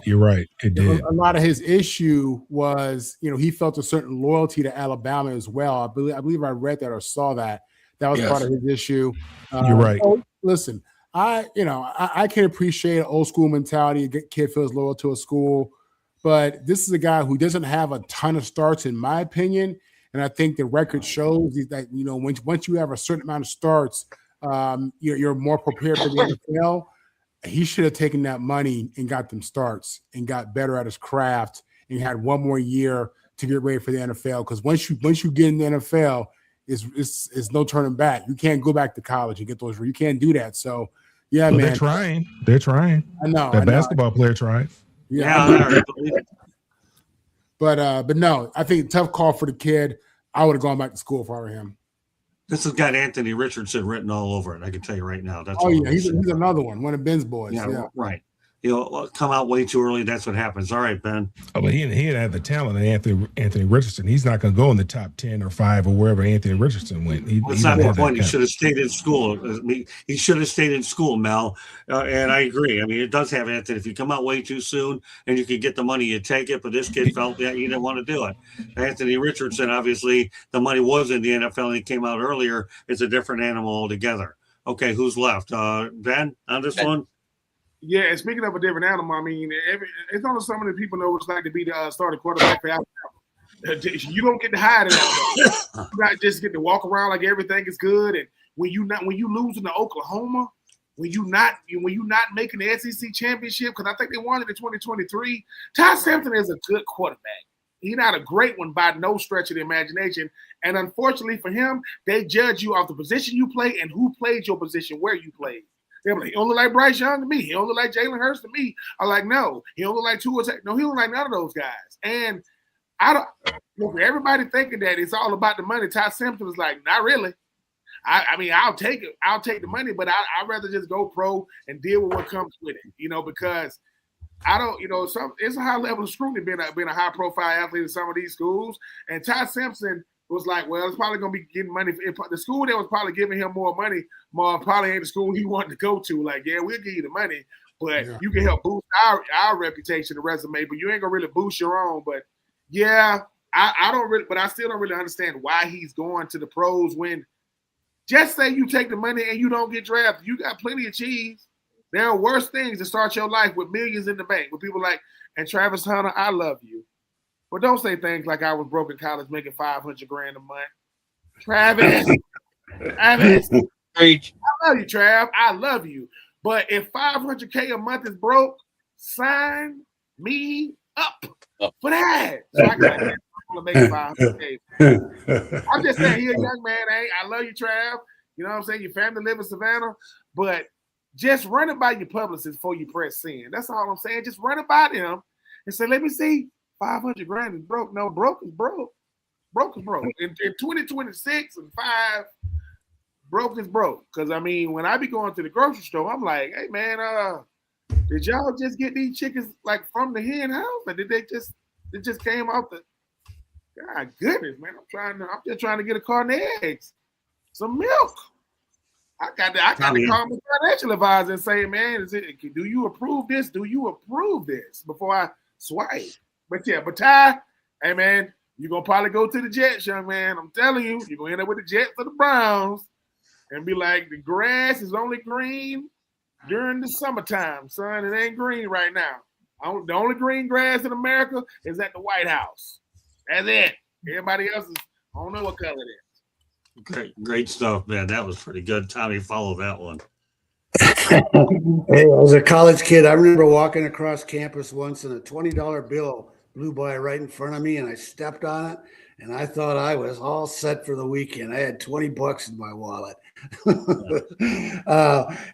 G: You're right. It did.
F: A lot of his issue was, he felt a certain loyalty to Alabama as well. I believe I read that or saw that. That was part of his issue.
G: You're right.
F: So, listen, I can appreciate an old school mentality. A kid feels loyal to a school, but this is a guy who doesn't have a ton of starts, in my opinion. And I think the record shows that, once you have a certain amount of starts, you're more prepared for the NFL. He should have taken that money and got them starts and got better at his craft and had one more year to get ready for the NFL. Because once you get in the NFL, it's no turning back. You can't go back to college and get those. You can't do that. So, yeah, man.
G: They're trying.
F: I know.
G: That basketball player tried.
F: Yeah. But no, I think tough call for the kid. I would have gone back to school if I were him.
A: This has got Anthony Richardson written all over it. I can tell you right now. That's
F: he's another one of Ben's boys. Yeah.
A: Right. Come out way too early. That's what happens. All right, Ben.
G: Oh, but he didn't have the talent of Anthony Richardson. He's not going to go in the top 10 or 5 or wherever Anthony Richardson went.
A: That's not the point. He should have stayed in school. He should have stayed in school, Mel. And I agree. I mean, it does have Anthony. If you come out way too soon and you can get the money, you take it. But this kid felt that he didn't want to do it. Anthony Richardson, obviously, the money was in the NFL and he came out earlier. It's a different animal altogether. Okay, who's left? Ben, on this one?
C: Yeah, and speaking of a different animal, I mean, it's only some of the people know what it's like to be the starting quarterback for Alabama. You don't get to hide in Alabama. You not just get to walk around like everything is good. And when you losing to Oklahoma, when you not making the SEC championship, because I think they won it in 2023. Ty Simpson is a good quarterback. He's not a great one by no stretch of the imagination. And unfortunately for him, they judge you off the position you play and who played your position, where you played. They're like, he don't look like Bryce Young to me. He don't look like Jalen Hurts to me. I'm like, no. He don't look like Tua. No, he don't look like none of those guys. And I don't look, everybody thinking that it's all about the money. Ty Simpson was like, not really. I mean, I'll take it. I'll take the money, but I'd rather just go pro and deal with what comes with it, because I don't, it's a high level of scrutiny being a high profile athlete in some of these schools. And Ty Simpson was like, well, it's probably going to be getting money. The school that was probably giving him more money, probably ain't the school he wanted to go to. Like, yeah, we'll give you the money, but you can help boost our reputation and resume, but you ain't going to really boost your own. But, yeah, I don't really – but I still don't really understand why he's going to the pros when just say you take the money and you don't get drafted. You got plenty of cheese. There are worse things to start your life with millions in the bank. With people like, and Travis Hunter, I love you. But don't say things like I was broke in college making $500,000 a month. Travis,
B: Preach.
C: I love you, Trav. I love you. But if $500K a month is broke, sign me up for that. So I can make $500K. I'm just saying, he's a young man. Hey, I love you, Trav. You know what I'm saying? Your family live in Savannah, but just run it by your publicist before you press send. That's all I'm saying. Just run it by them and say, let me see. $500,000 is broke. No, broke is broke. Broke is broke. In 2026 and 5, broke is broke. Because I mean, when I be going to the grocery store, I'm like, hey man, did y'all just get these chickens like from the hen house? Or did they just came out the God goodness, man. I'm just trying to get a carton of eggs, some milk. I got to call my financial advisor and say, man, do you approve this? Do you approve this before I swipe? But yeah, but Ty, hey man, you're gonna probably go to the Jets, young man. I'm telling you, you're gonna end up with the Jets or the Browns and be like, the grass is only green during the summertime, son. It ain't green right now. The only green grass in America is at the White House. That's it. Everybody else I don't know what color it is.
A: Great stuff, man. That was pretty good. Tommy, follow that one.
E: Hey, I was a college kid. I remember walking across campus once and a $20 bill blew by right in front of me and I stepped on it and I thought I was all set for the weekend. I had 20 bucks in my wallet.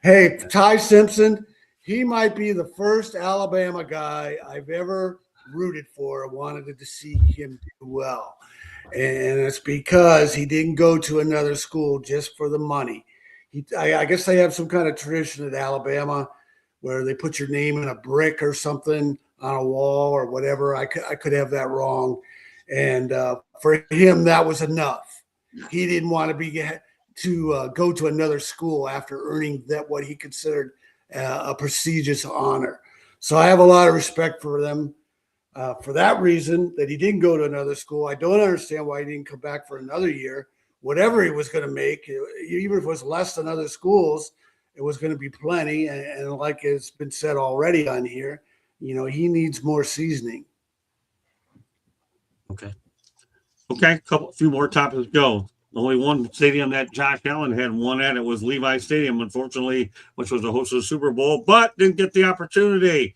E: Hey, Ty Simpson, he might be the first Alabama guy I've ever rooted for and wanted to see him do well. And it's because he didn't go to another school just for the money. I guess they have some kind of tradition at Alabama where they put your name in a brick or something on a wall or whatever. I could have that wrong. And for him, that was enough. He didn't want to go to another school after earning that what he considered a prestigious honor. So I have a lot of respect for them. For that reason, that he didn't go to another school. I don't understand why he didn't come back for another year. Whatever he was going to make, even if it was less than other schools, it was going to be plenty. And like it's been said already on here, he needs more seasoning.
A: Okay. Few more topics to go. Only one stadium that Josh Allen had won at, it was Levi Stadium, unfortunately, which was the host of the Super Bowl, but didn't get the opportunity.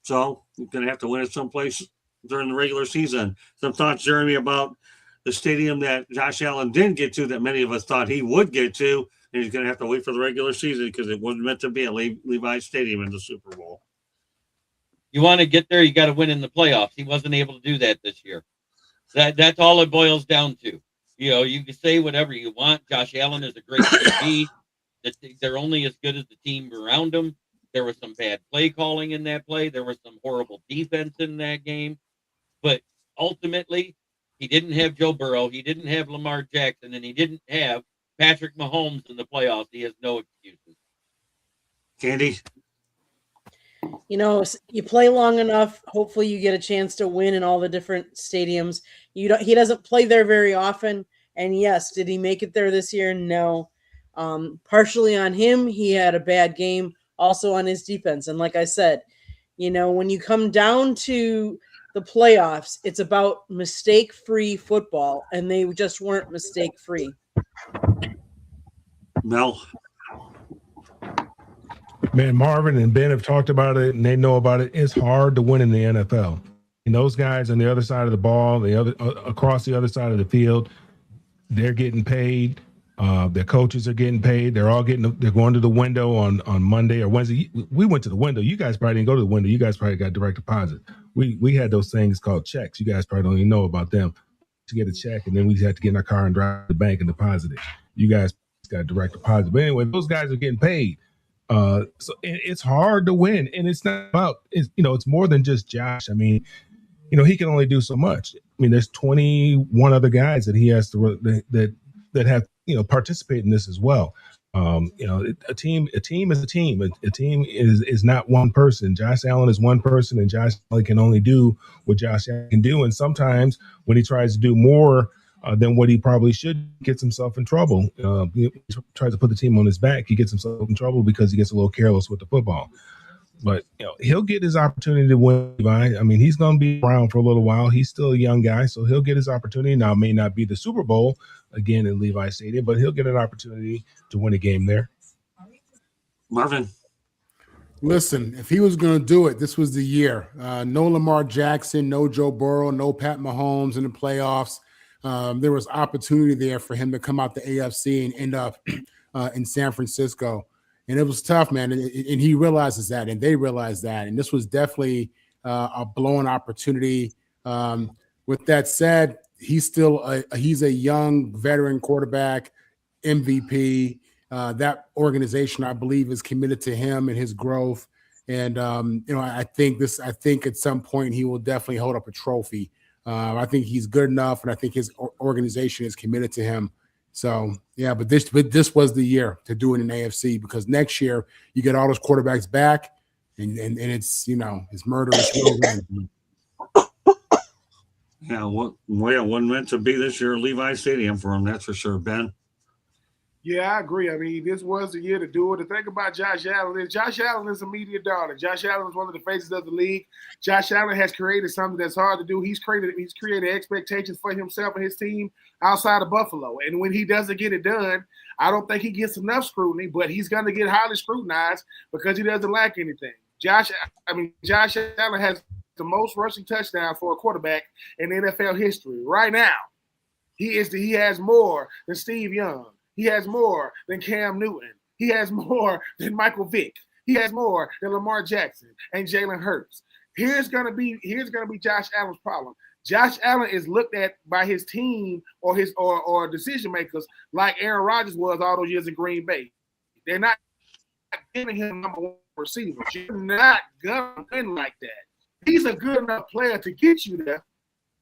A: So you're going to have to win it someplace during the regular season. Some thoughts, Jeremy, about the stadium that Josh Allen didn't get to that many of us thought he would get to, and he's going to have to wait for the regular season because it wasn't meant to be at Levi Stadium in the Super Bowl.
B: You want to get there, you got to win in the playoffs. He wasn't able to do that this year. That's all it boils down to. You can say whatever you want. Josh Allen is a great QB. They're only as good as the team around him. There was some bad play calling in that play. There was some horrible defense in that game. But ultimately, he didn't have Joe Burrow. He didn't have Lamar Jackson. And he didn't have Patrick Mahomes in the playoffs. He has no excuses.
A: Candy?
D: You play long enough. Hopefully you get a chance to win in all the different stadiums. He doesn't play there very often. And yes, did he make it there this year? No. Partially on him. He had a bad game. Also on his defense. And like I said, when you come down to the playoffs, it's about mistake-free football, and they just weren't mistake-free.
A: Mel?
G: Man, Marvin and Ben have talked about it, and they know about it. It's hard to win in the NFL. And those guys on the other side of the ball, across the other side of the field, they're getting paid. Their coaches are getting paid. They're going to the window on Monday or Wednesday. We went to the window. You guys probably didn't go to the window. You guys probably got direct deposit. We had those things called checks. You guys probably don't even know about them. To get a check, and then we had to get in our car and drive to the bank and deposit it. You guys got direct deposit. But anyway, those guys are getting paid. So it's hard to win, and it's not about it's more than just Josh. I mean, he can only do so much. I mean, there's 21 other guys that he has to that have participate in this as well. A team is a team. A team is not one person. Josh Allen is one person, and Josh Allen can only do what Josh Allen can do. And sometimes when he tries to do more than what he probably should, he gets himself in trouble. He tries to put the team on his back. He gets himself in trouble because he gets a little careless with the football. But he'll get his opportunity to win. I mean, he's going to be around for a little while. He's still a young guy, so he'll get his opportunity. Now, it may not be the Super Bowl again in Levi Stadium, but he'll get an opportunity to win a game there.
A: Marvin?
F: Listen, if he was going to do it, this was the year. No Lamar Jackson, no Joe Burrow, no Pat Mahomes in the playoffs. There was opportunity there for him to come out the AFC and end up in San Francisco. And it was tough, man. And he realizes that, and they realize that. And this was definitely a blown opportunity. With that said, he's a young veteran quarterback, MVP. That organization, I believe, is committed to him and his growth. And I think at some point he will definitely hold up a trophy. I think he's good enough, and I think his organization is committed to him. So yeah, but this was the year to do it in AFC, because next year you get all those quarterbacks back, and it's it's murderous.
A: Yeah, wasn't meant to be this year at Levi Stadium for him, that's for sure. Ben?
C: Yeah, I agree. I mean, this was the year to do it. The thing about Josh Allen is a media darling. Josh Allen is one of the faces of the league. Josh Allen has created something that's hard to do. He's created expectations for himself and his team outside of Buffalo. And when he doesn't get it done, I don't think he gets enough scrutiny, but he's going to get highly scrutinized because he doesn't lack anything. Josh Allen has the most rushing touchdowns for a quarterback in NFL history right now. He has more than Steve Young. He has more than Cam Newton. He has more than Michael Vick. He has more than Lamar Jackson and Jalen Hurts. Here's gonna be Josh Allen's problem. Josh Allen is looked at by his team or his or decision makers like Aaron Rodgers was all those years in Green Bay. They're not giving him number one receiver. You're not gonna win like that. He's a good enough player to get you there.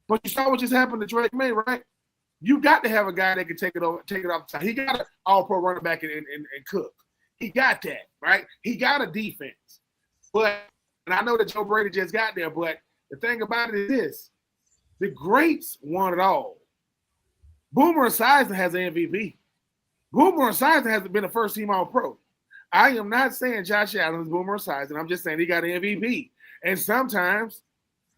C: But you saw what just happened to Drake May, right? You got to have a guy that can take it off the top. He got an all-pro running back and Cook. He got that, right? He got a defense. But, and I know that Joe Brady just got there, but the thing about it is this. The greats won it all. Boomer Esiason has an MVP. Boomer Esiason hasn't been a first-team All-Pro. I am not saying Josh Allen is Boomer Esiason. I'm just saying he got an MVP. And sometimes,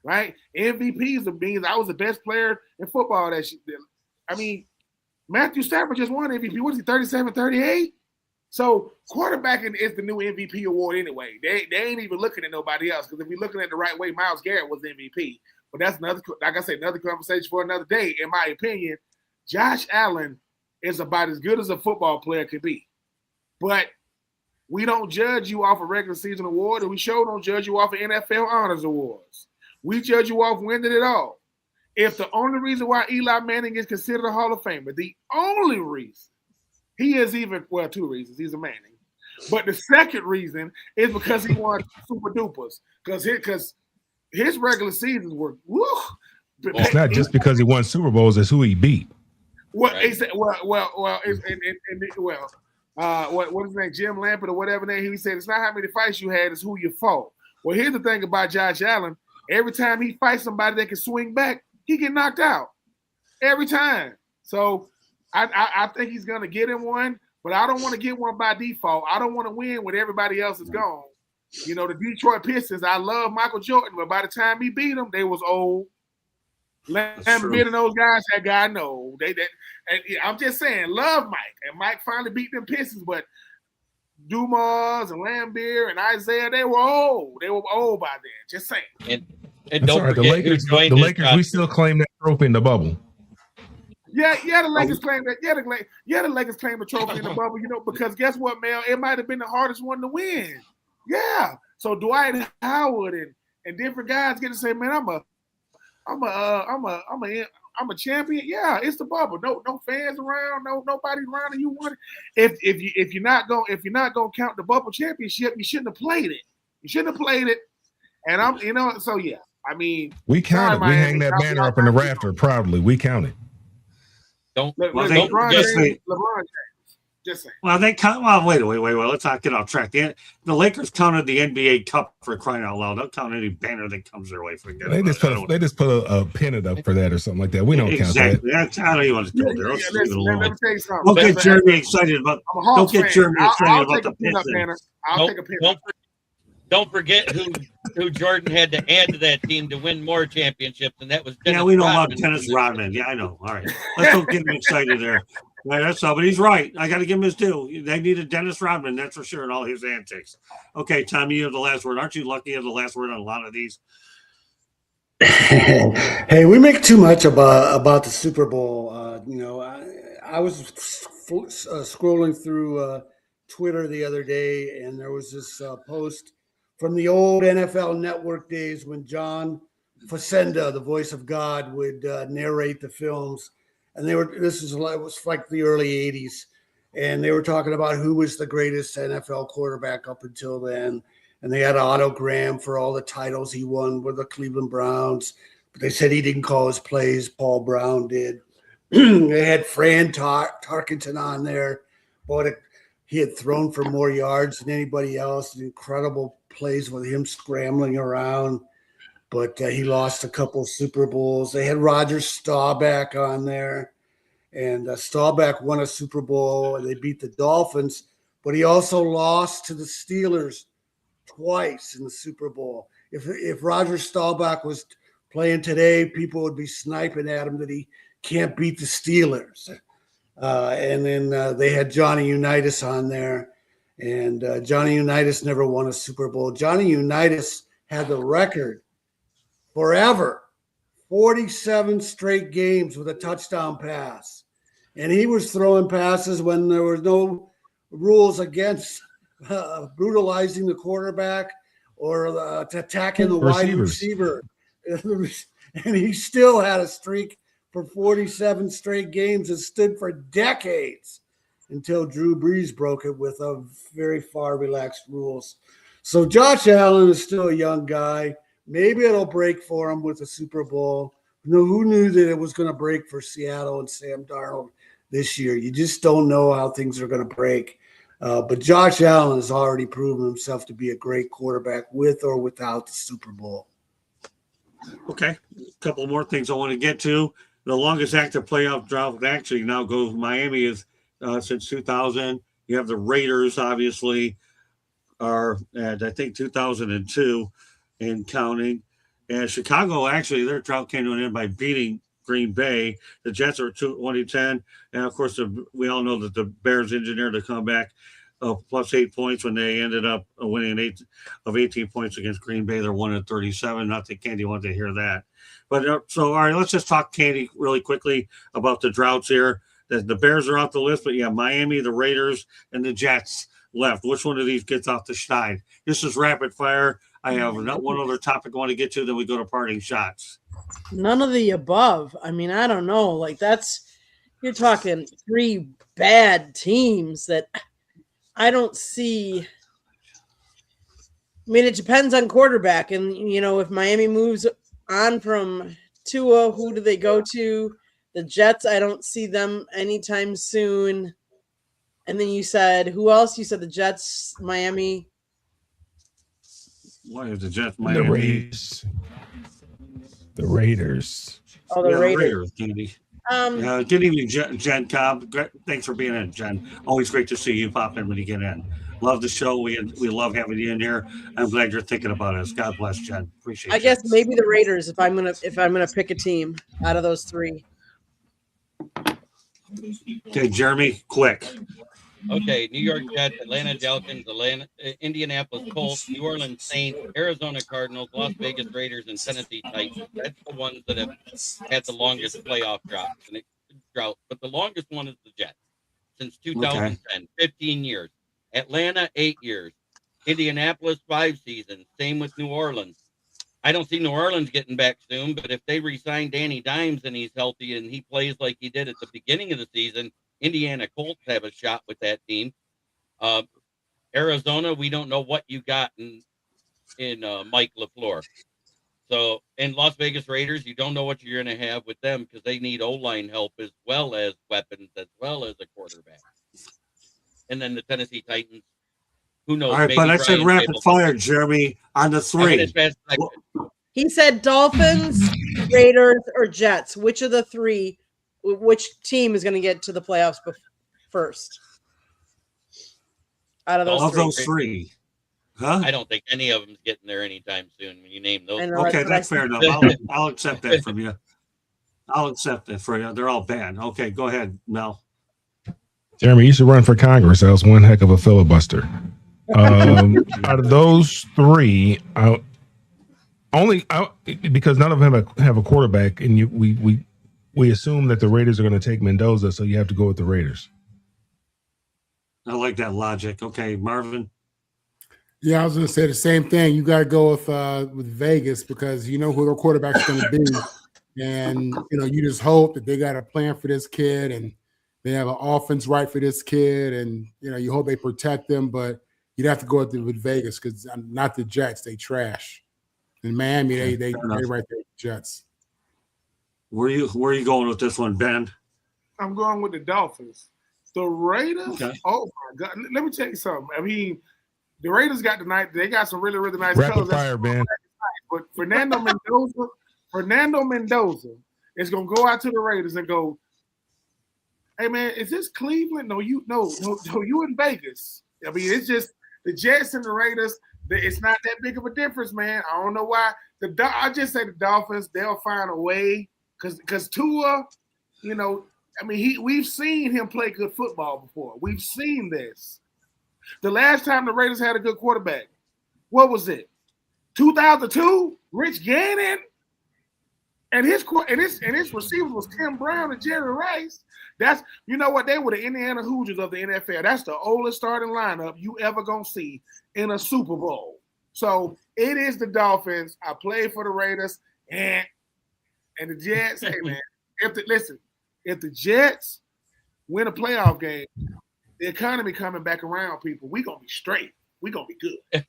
C: right, MVPs means I was the best player in football that year. I mean, Matthew Stafford just won MVP. What is he, 37, 38? So quarterbacking is the new MVP award anyway. They ain't even looking at nobody else because if we're looking at the right way, Myles Garrett was the MVP. But that's another, like I said, another conversation for another day. In my opinion, Josh Allen is about as good as a football player could be. But we don't judge you off a regular season award, and we sure don't judge you off of NFL honors awards. We judge you off winning it all. If the only reason why Eli Manning is considered a Hall of Famer, the only reason he is even, well, two reasons. He's a Manning. But the second reason is because he won Super Dupers. Because his regular seasons were, woo.
G: It's not just because he won Super Bowls, it's who he beat.
C: What is his name? Jim Lampert or whatever name. He said, it's not how many fights you had, it's who you fought. Well, here's the thing about Josh Allen. Every time he fights somebody that can swing back, he get knocked out every time. So I think he's going to get him one, but I don't want to get one by default. I don't want to win when everybody else is gone. You know, the Detroit Pistons, I love Michael Jordan, but by the time he beat them, they was old. Lambert and those guys, that guy, no. And I'm just saying, love Mike. And Mike finally beat them Pistons, but Dumas and Lambert and Isaiah, they were old. They were old by then. Just saying.
B: And don't forget
G: the Lakers, we still claim that trophy in the bubble.
C: Yeah, the Lakers claim that. The Lakers claim the trophy in the bubble. You know, because guess what, Mel? It might have been the hardest one to win. Yeah. So Dwight Howard and different guys get to say, man, I'm a champion. Yeah, it's the bubble. No fans around. Nobody around, and you won it. If you're not gonna count the bubble championship, you shouldn't have played it. You shouldn't have played it. And so yeah. I mean,
G: we count it. We hang that banner up in the rafter proudly. We count it.
C: LeBron James. Just saying.
A: Well, they count. Well, wait. Let's not get off track. The Lakers counted the NBA Cup for crying out loud. Don't count any banner that comes their way. Forget
G: they just put a pennant up for that or something like that. We don't count that.
A: That's how you want to go there.
C: Let me tell you something.
A: Don't get Jeremy excited about. Don't get Jeremy excited about the Pistons.
C: I'll take a pin.
B: Don't forget who Jordan had to add to that team to win more championships, and that was Dennis
A: we know
B: Rodman.
A: about Dennis Rodman. Yeah, I know. All right, let's don't get him excited there. Right, that's all. But he's right. I got to give him his due. They needed Dennis Rodman, that's for sure, and all his antics. Okay, Tommy, you have the last word. Aren't you lucky you have the last word on a lot of these?
E: Hey, we make too much about the Super Bowl. I was scrolling through Twitter the other day, and there was this post from the old NFL Network days when John Facenda, the voice of God, would narrate the films. And it was like the early 80s. And they were talking about who was the greatest NFL quarterback up until then. And they had an autogram for all the titles he won with the Cleveland Browns. But they said he didn't call his plays. Paul Brown did. They had Fran Tarkenton on there. Boy, he had thrown for more yards than anybody else. Incredible plays with him scrambling around. But he lost a couple Super Bowls. They had Roger Staubach on there. And Staubach won a Super Bowl, and they beat the Dolphins, but he also lost to the Steelers twice in the Super Bowl. If Roger Staubach was playing today, people would be sniping at him that he can't beat the Steelers. And then they had Johnny Unitas on there, and Johnny Unitas never won a Super Bowl. Johnny Unitas had the record forever, 47 straight games with a touchdown pass. And he was throwing passes when there was no rules against brutalizing the quarterback or attacking the wide receiver. And he still had a streak for 47 straight games that stood for decades until Drew Brees broke it with a very far relaxed rules. So Josh Allen is still a young guy. Maybe it'll break for him with the Super Bowl. Who knew that it was going to break for Seattle and Sam Darnold this year? You just don't know how things are going to break. But Josh Allen has already proven himself to be a great quarterback with or without the Super Bowl.
A: Okay, a couple more things I want to get to. The longest active playoff drought actually now goes Miami is since 2000. You have the Raiders, obviously, are at, I think, 2002 and counting. And Chicago, actually, their drought came to an end by beating Green Bay. The Jets are 2010. And, of course, we all know that the Bears engineered a comeback of plus 8 points when they ended up winning 18 points against Green Bay. They're 1-37. Not that Candy wanted to hear that. But so, all right, let's just talk, Candy, really quickly about the droughts here. The Bears are off the list, but yeah, Miami, the Raiders, and the Jets left. Which one of these gets off the schneid? This is rapid fire. I have not one other topic I want to get to, then we go to parting shots.
D: None of the above. I mean, I don't know. Like, you're talking three bad teams that I don't see. I mean, it depends on quarterback. And, if Miami moves on from Tua, who do they go to? The Jets, I don't see them anytime soon. And then you said, who else? You said the Jets, Miami.
A: Why is the Jets, Miami?
G: The Raiders.
D: Oh, the Raiders.
A: Candy. Good evening, Jen Cobb. Thanks for being in, Jen. Always great to see you pop in when you get in. Love the show. We love having you in here. I'm glad you're thinking about us. God bless, Jen. Appreciate it.
D: I guess maybe the Raiders if I'm gonna pick a team out of those three.
A: Okay, Jeremy, quick.
B: Okay, New York Jets, Atlanta Falcons, Indianapolis Colts, New Orleans Saints, Arizona Cardinals, Las Vegas Raiders, and Tennessee Titans. That's the ones that have had the longest playoff drought. But the longest one is the Jets since 2010, 15 years. Atlanta, 8 years. Indianapolis, 5 seasons. Same with New Orleans. I don't see New Orleans getting back soon, but if they re-sign Danny Dimes and he's healthy and he plays like he did at the beginning of the season, Indiana Colts have a shot with that team. Arizona, we don't know what you got in Mike LaFleur. So, and Las Vegas Raiders, you don't know what you're going to have with them because they need O-line help as well as weapons, as well as a quarterback. And then the Tennessee Titans, who knows?
A: All right, but I said rapid fire, Jeremy, on the three.
D: He said Dolphins, Raiders, or Jets. Which of the three? Which team is going to get to the playoffs first? Out of
A: those three. Huh?
B: I don't think any of them's getting there anytime soon when you name those.
A: Okay, that's fair enough. I'll accept that from you. I'll accept that for you. They're all bad. Okay, go ahead, Mel.
G: Jeremy, you should run for Congress. That was one heck of a filibuster. Out of those three, because none of them have a quarterback, and we assume that the Raiders are going to take Mendoza, so you have to go with the Raiders.
A: I like that logic. Okay, Marvin.
F: Yeah, I was going to say the same thing. You got to go with Vegas because you know who their quarterback's going to be, and you just hope that they got a plan for this kid and they have an offense right for this kid, and you hope they protect them. But you'd have to go with Vegas because not the Jets. They trash. In Miami, they right there with the Jets.
C: Where are you going with this one, Ben? I'm going with the Dolphins. The Raiders. Okay. Oh my God! Let me tell you something. I mean, the Raiders got they got some really, really nice
G: colors. Fire, Ben.
C: But Fernando Mendoza is going to go out to the Raiders and go, Hey man, is this Cleveland? No, you in Vegas. I mean, it's just the Jets and the Raiders. It's not that big of a difference, man. I don't know why. I just say the Dolphins. They'll find a way because Tua, you know, I mean, we've seen him play good football before. We've seen this. The last time the Raiders had a good quarterback, what was it? 2002, Rich Gannon, and his receivers was Tim Brown and Jerry Rice. That's, you know what, they were the Indiana Hoosiers of the NFL. That's the oldest starting lineup you ever gonna see in a Super Bowl. So it is the Dolphins. I played for the Raiders and the Jets. Hey man, if the Jets win a playoff game, the economy coming back around, people, we gonna be straight. We gonna be good.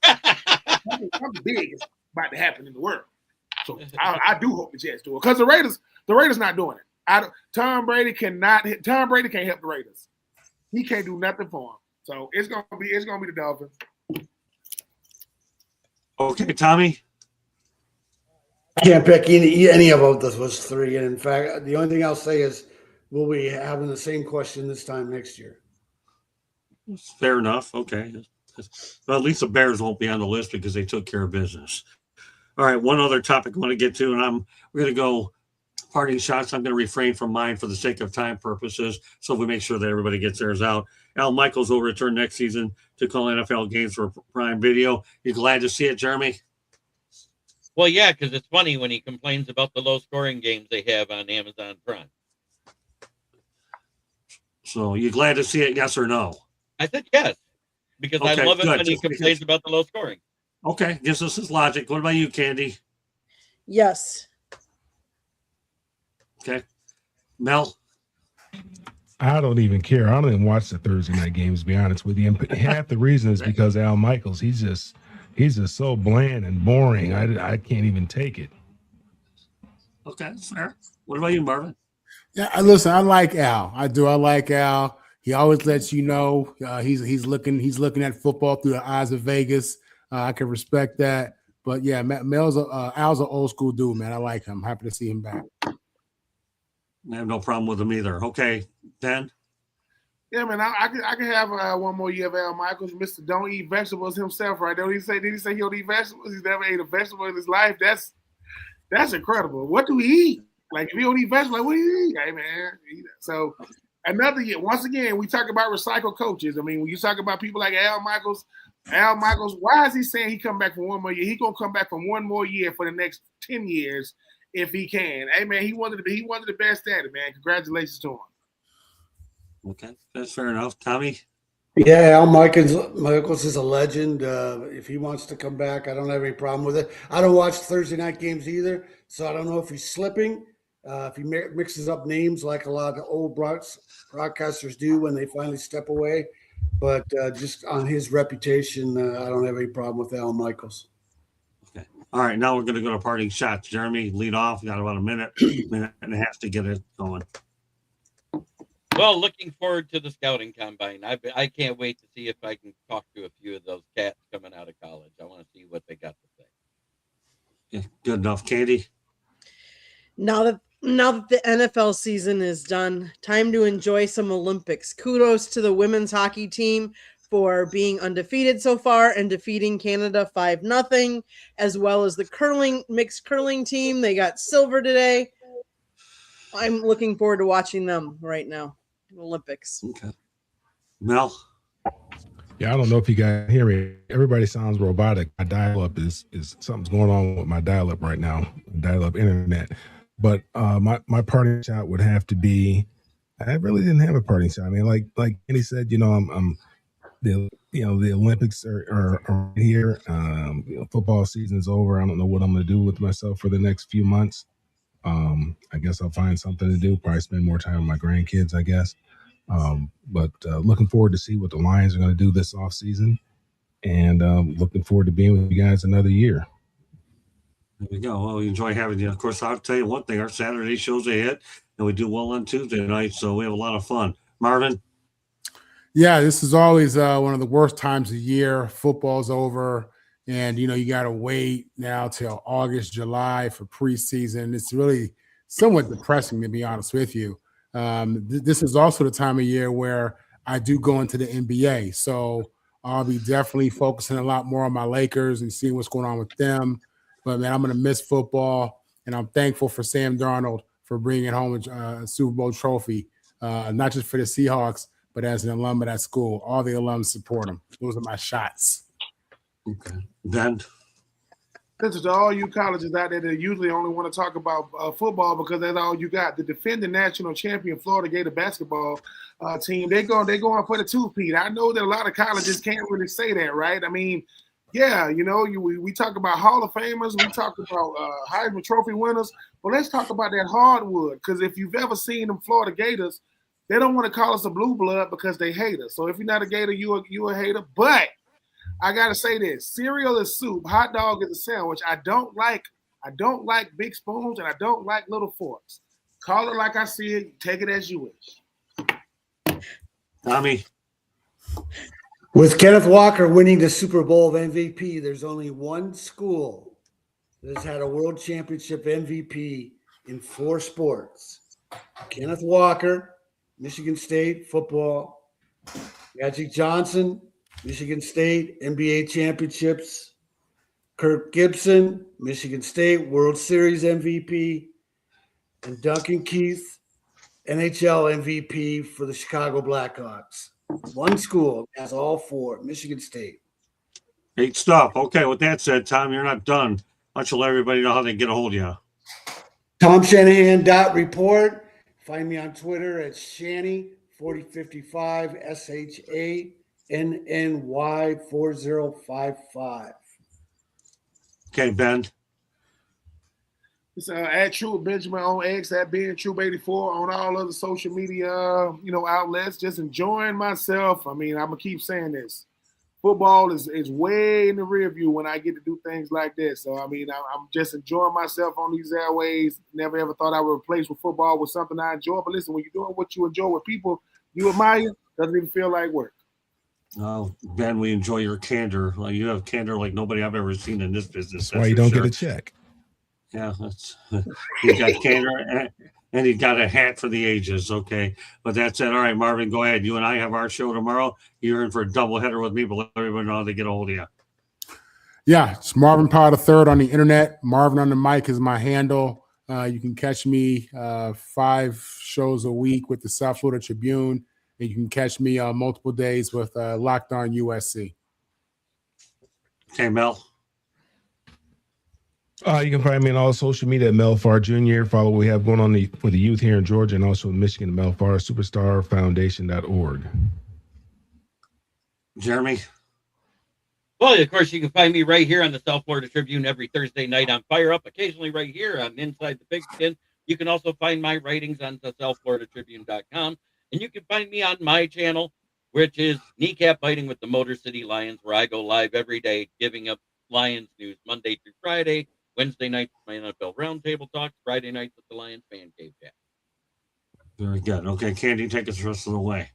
C: Something big is about to happen in the world. So I do hope the Jets do it because the Raiders not doing it. Tom Brady can't help the Raiders. He can't do nothing for them. So it's gonna be the Dolphins.
A: Okay, Tommy.
E: I can't pick any of those three. And in fact, the only thing I'll say is we'll be having the same question this time next year.
A: Fair enough. Okay. Well, at least the Bears won't be on the list because they took care of business. All right, one other topic I want to get to, and we're going to go parting shots. I'm going to refrain from mine for the sake of time purposes, so we make sure that everybody gets theirs out. Al Michaels will return next season to call NFL games for Prime Video. You glad to see it, Jeremy?
B: Well, yeah, because it's funny when he complains about the low-scoring games they have on Amazon Prime.
A: So you glad to see it, yes or no?
B: I said yes, because I love it when he complains about the low scoring.
A: Okay, gives us his logic. What about you, Candy?
D: Yes.
A: Okay. Mel?
G: I don't even care. I don't even watch the Thursday night games, to be honest with you. And half the reason is because Al Michaels, he's just so bland and boring. I can't even take it.
A: Okay, fair. What about you, Marvin?
F: Yeah, listen, I like Al. I do. I like Al. He always lets you know he's looking at football through the eyes of Vegas. I can respect that. But yeah, Al's an old school dude, man. I like him. Happy to see him back.
A: I have no problem with him either. Okay, Ben?
C: Yeah, man, I can have one more year of Al Michaels, Mr. Don't Eat Vegetables himself, right? Did he say he don't eat vegetables? He's never ate a vegetable in his life. That's incredible. What do he eat? Like, if you don't eat vegetables, like, what do you eat? Hey, man. So another year, once again, we talk about recycled coaches. I mean, when you talk about people like Al Michaels, why is he saying he come back for one more year? He gonna come back for one more year for the next 10 years if he can. Hey man, he wanted the best at it, man. Congratulations to him.
A: Okay, that's fair enough. Tommy?
E: Yeah, Al Michaels is a legend. If he wants to come back, I don't have any problem with it. I don't watch Thursday night games either, so I don't know if he's slipping. If he mixes up names like a lot of the old broadcasters do when they finally step away. But just on his reputation, I don't have any problem with Al Michaels.
A: Okay. All right, now we're going to go to parting shots. Jeremy, lead off. We got about a minute and a half to get it going.
B: Well, looking forward to the scouting combine. I can't wait to see if I can talk to a few of those cats coming out of college. I want to see what they got to say.
A: Yeah, good enough. Candy?
D: Now that the NFL season is done, time to enjoy some Olympics. Kudos to the women's hockey team for being undefeated so far and defeating Canada 5-0, as well as the mixed curling team. They got silver today. I'm looking forward to watching them right now. Olympics.
A: Okay. Mel?
G: Yeah, I don't know if you guys hear me. Everybody sounds robotic. My dial-up is something's going on with my dial-up right now. Dial-up internet. But my parting shot would have to be. I really didn't have a parting shot. I mean, like Kenny said, I'm the Olympics are here. Football season is over. I don't know what I'm going to do with myself for the next few months. I guess I'll find something to do. Probably spend more time with my grandkids, I guess. But looking forward to see what the Lions are going to do this offseason, and looking forward to being with you guys another year.
A: There we go. Well, we enjoy having you. Of course, I'll tell you one thing. Our Saturday shows a hit, and we do well on Tuesday night, so we have a lot of fun. Marvin?
F: Yeah, this is always one of the worst times of year. Football's over, and, you got to wait now till August, July for preseason. It's really somewhat depressing, to be honest with you. This is also the time of year where I do go into the NBA. So I'll be definitely focusing a lot more on my Lakers and seeing what's going on with them. But, man, I'm going to miss football, and I'm thankful for Sam Darnold for bringing home a Super Bowl trophy, not just for the Seahawks, but as an alum of that school. All the alums support him. Those are my shots.
A: Okay. Ben?
C: This is to all you colleges out there that usually only want to talk about football because that's all you got. The defending national champion Florida Gator basketball team, they're going for the two-peat. I know that a lot of colleges can't really say that, right? I mean, yeah, we talk about Hall of Famers, we talk about Heisman Trophy winners, but let's talk about that hardwood, because if you've ever seen them Florida Gators, they don't want to call us a blue blood because they hate us. So if you're not a Gator, you a hater. But I gotta say this: cereal is soup, hot dog is a sandwich. I don't like big spoons, and I don't like little forks. Call it like I see it. Take it as you wish.
A: Tommy?
E: With Kenneth Walker winning the Super Bowl MVP, there's only one school that has had a world championship MVP in 4 sports. Kenneth Walker, Michigan State football. Magic Johnson, Michigan State NBA championships. Kirk Gibson, Michigan State World Series MVP. And Duncan Keith, NHL MVP for the Chicago Blackhawks. One school has all 4, Michigan State.
A: Great stuff. Okay, with that said, Tom, you're not done. Why don't you let everybody know how they get a hold of you?
E: TomShanahan.report. Find me on Twitter at Shanny4055, SHANNY4055.
A: Okay, Ben?
C: It's at True Benjamin on X, at being True84 on all other social media, outlets. Just enjoying myself. I mean, I'm gonna keep saying this. Football is way in the rear view when I get to do things like this. So I mean, I'm just enjoying myself on these airways. Never ever thought I would replace with football with something I enjoy. But listen, when you're doing what you enjoy with people you admire, doesn't even feel like work.
A: Oh, Ben, we enjoy your candor. You have candor like nobody I've ever seen in this business.
G: That's why you don't get a check.
A: Yeah, he's got candor and he's got a hat for the ages. Okay, but that's it. All right, Marvin, go ahead. You and I have our show tomorrow. You're in for a doubleheader with me, but let everyone know how to get a hold of you.
F: Yeah, it's Marvin Power III on the internet. Marvin on the mic is my handle. You can catch me 5 shows a week with the South Florida Tribune, and you can catch me on multiple days with Locked On USC.
A: Okay, Mel.
G: You can find me on all social media at Mel Farr Jr. Follow what we have going on for the youth here in Georgia and also in Michigan, Mel Farr Superstar Foundation.org.
A: Jeremy.
B: Well, of course, you can find me right here on the South Florida Tribune every Thursday night on Fire Up, occasionally right here on Inside the Pigskin. You can also find my writings on the SouthFloridaTribune.com. And you can find me on my channel, which is Kneecap Biting with the Motor City Lions, where I go live every day giving up Lions news Monday through Friday. Wednesday nights, my NFL Roundtable Talks. Friday nights with the Lions Fan Cave Chat.
A: Very good. Okay, Candy, take us the rest of the way.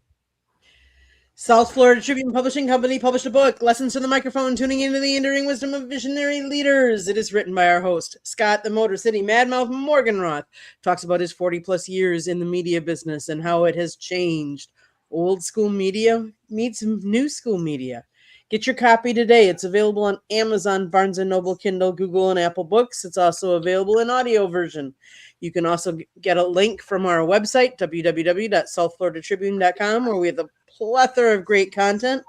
D: South Florida Tribune Publishing Company published a book, Lessons from the Microphone, Tuning into the Enduring Wisdom of Visionary Leaders. It is written by our host, Scott the Motor City Madmouth Morganroth. Talks about his 40-plus years in the media business and how it has changed. Old school media meets new school media. Get your copy today. It's available on Amazon, Barnes & Noble, Kindle, Google, and Apple Books. It's also available in audio version. You can also get a link from our website, www.southfloridatribune.com, where we have a plethora of great content.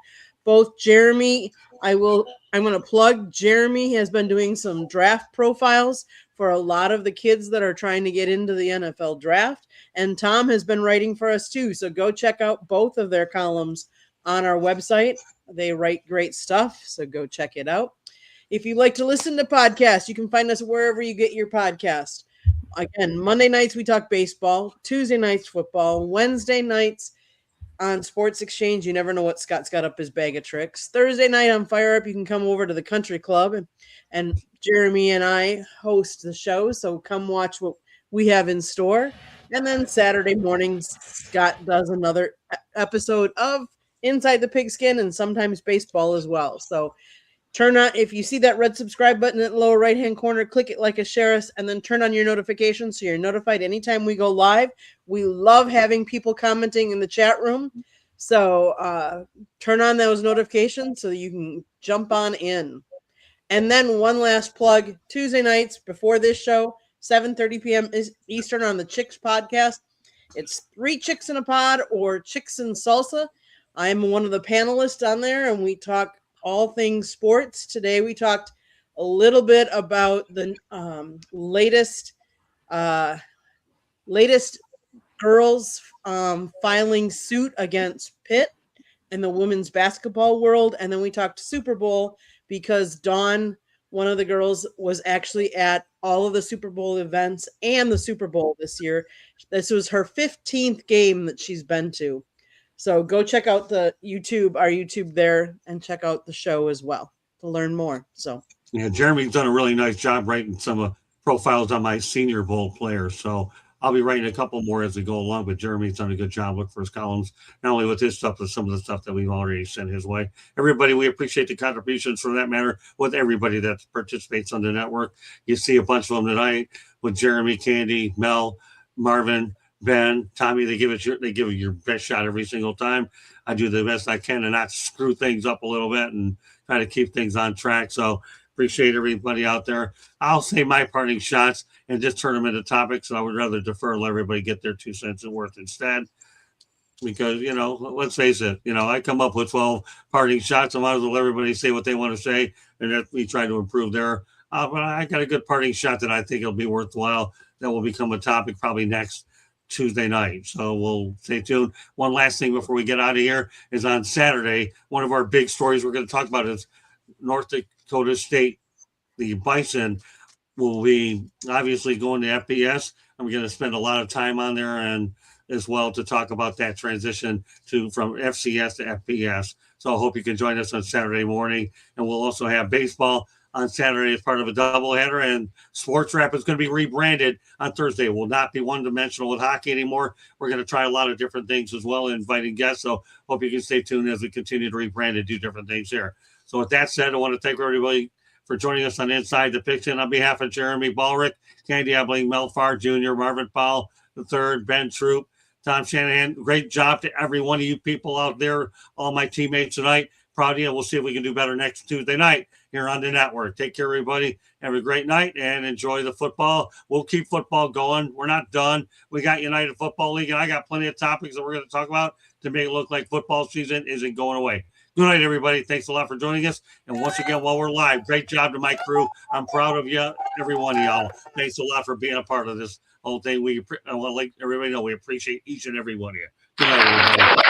D: Both Jeremy, I'm going to plug, Jeremy has been doing some draft profiles for a lot of the kids that are trying to get into the NFL draft. And Tom has been writing for us too. So go check out both of their columns on our website. They write great stuff, so go check it out. If you like to listen to podcasts, you can find us wherever you get your podcast. Again, Monday nights we talk baseball, Tuesday nights football, Wednesday nights on Sports Exchange. You never know what Scott's got up his bag of tricks. Thursday night on Fire Up, you can come over to the Country Club, and Jeremy and I host the show, so come watch what we have in store. And then Saturday mornings, Scott does another episode of Inside the Pigskin and sometimes baseball as well. So turn on, if you see that red subscribe button in the lower right hand corner, click it like a share us, and then turn on your notifications so you're notified anytime we go live. We love having people commenting in the chat room. So turn on those notifications so you can jump on in. And then one last plug, Tuesday nights before this show, 7:30 p.m. Eastern on the Chicks podcast. It's 3 Chicks in a Pod or Chicks in Salsa. I'm one of the panelists on there, and we talk all things sports. Today we talked a little bit about the latest girls filing suit against Pitt in the women's basketball world. And then we talked Super Bowl because Dawn, one of the girls, was actually at all of the Super Bowl events and the Super Bowl this year. This was her 15th game that she's been to. So go check out our YouTube there, and check out the show as well to learn more. So
A: yeah, Jeremy's done a really nice job writing some profiles on my Senior Bowl players. So I'll be writing a couple more as we go along, but Jeremy's done a good job looking for his columns, not only with his stuff, but some of the stuff that we've already sent his way. Everybody, we appreciate the contributions for that matter with everybody that participates on the network. You see a bunch of them tonight with Jeremy, Candy, Mel, Marvin, Ben, Tommy. They give it your best shot every single time. I do the best I can to not screw things up a little bit and try to keep things on track. So appreciate everybody out there. I'll say my parting shots and just turn them into topics. I would rather defer and let everybody get their 2 cents worth instead. Because, let's face it, I come up with 12 parting shots. I might as well let everybody say what they want to say, and that we try to improve there. But I got a good parting shot that I think it'll be worthwhile. That will become a topic probably next Tuesday night. So we'll stay tuned. One last thing before we get out of here is on Saturday, one of our big stories we're going to talk about is North Dakota State. The Bison will be obviously going to FBS. I'm going to spend a lot of time on there and as well to talk about that transition from FCS to FBS. So I hope you can join us on Saturday morning. And we'll also have baseball on Saturday as part of a doubleheader, and Sports Wrap is going to be rebranded on Thursday. It will not be one-dimensional with hockey anymore. We're going to try a lot of different things as well, inviting guests. So hope you can stay tuned as we continue to rebrand and do different things here. So with that said, I want to thank everybody for joining us on Inside the Pigskin. On behalf of Jeremy Ballrick, Candy Ebling, Mel Farr Jr., Marvin Powell III, Ben Troop, Tom Shanahan, great job to every one of you people out there, all my teammates tonight. Proud of you. We'll see if we can do better next Tuesday night here on the network. Take care, everybody. Have a great night and enjoy the football. We'll keep football going. We're not done. We got United Football League, and I got plenty of topics that we're going to talk about to make it look like football season isn't going away. Good night, everybody. Thanks a lot for joining us. And once again, while we're live, great job to my crew. I'm proud of you, every one of y'all. Thanks a lot for being a part of this whole thing. I want to let everybody know we appreciate each and every one of you. Good night, everybody.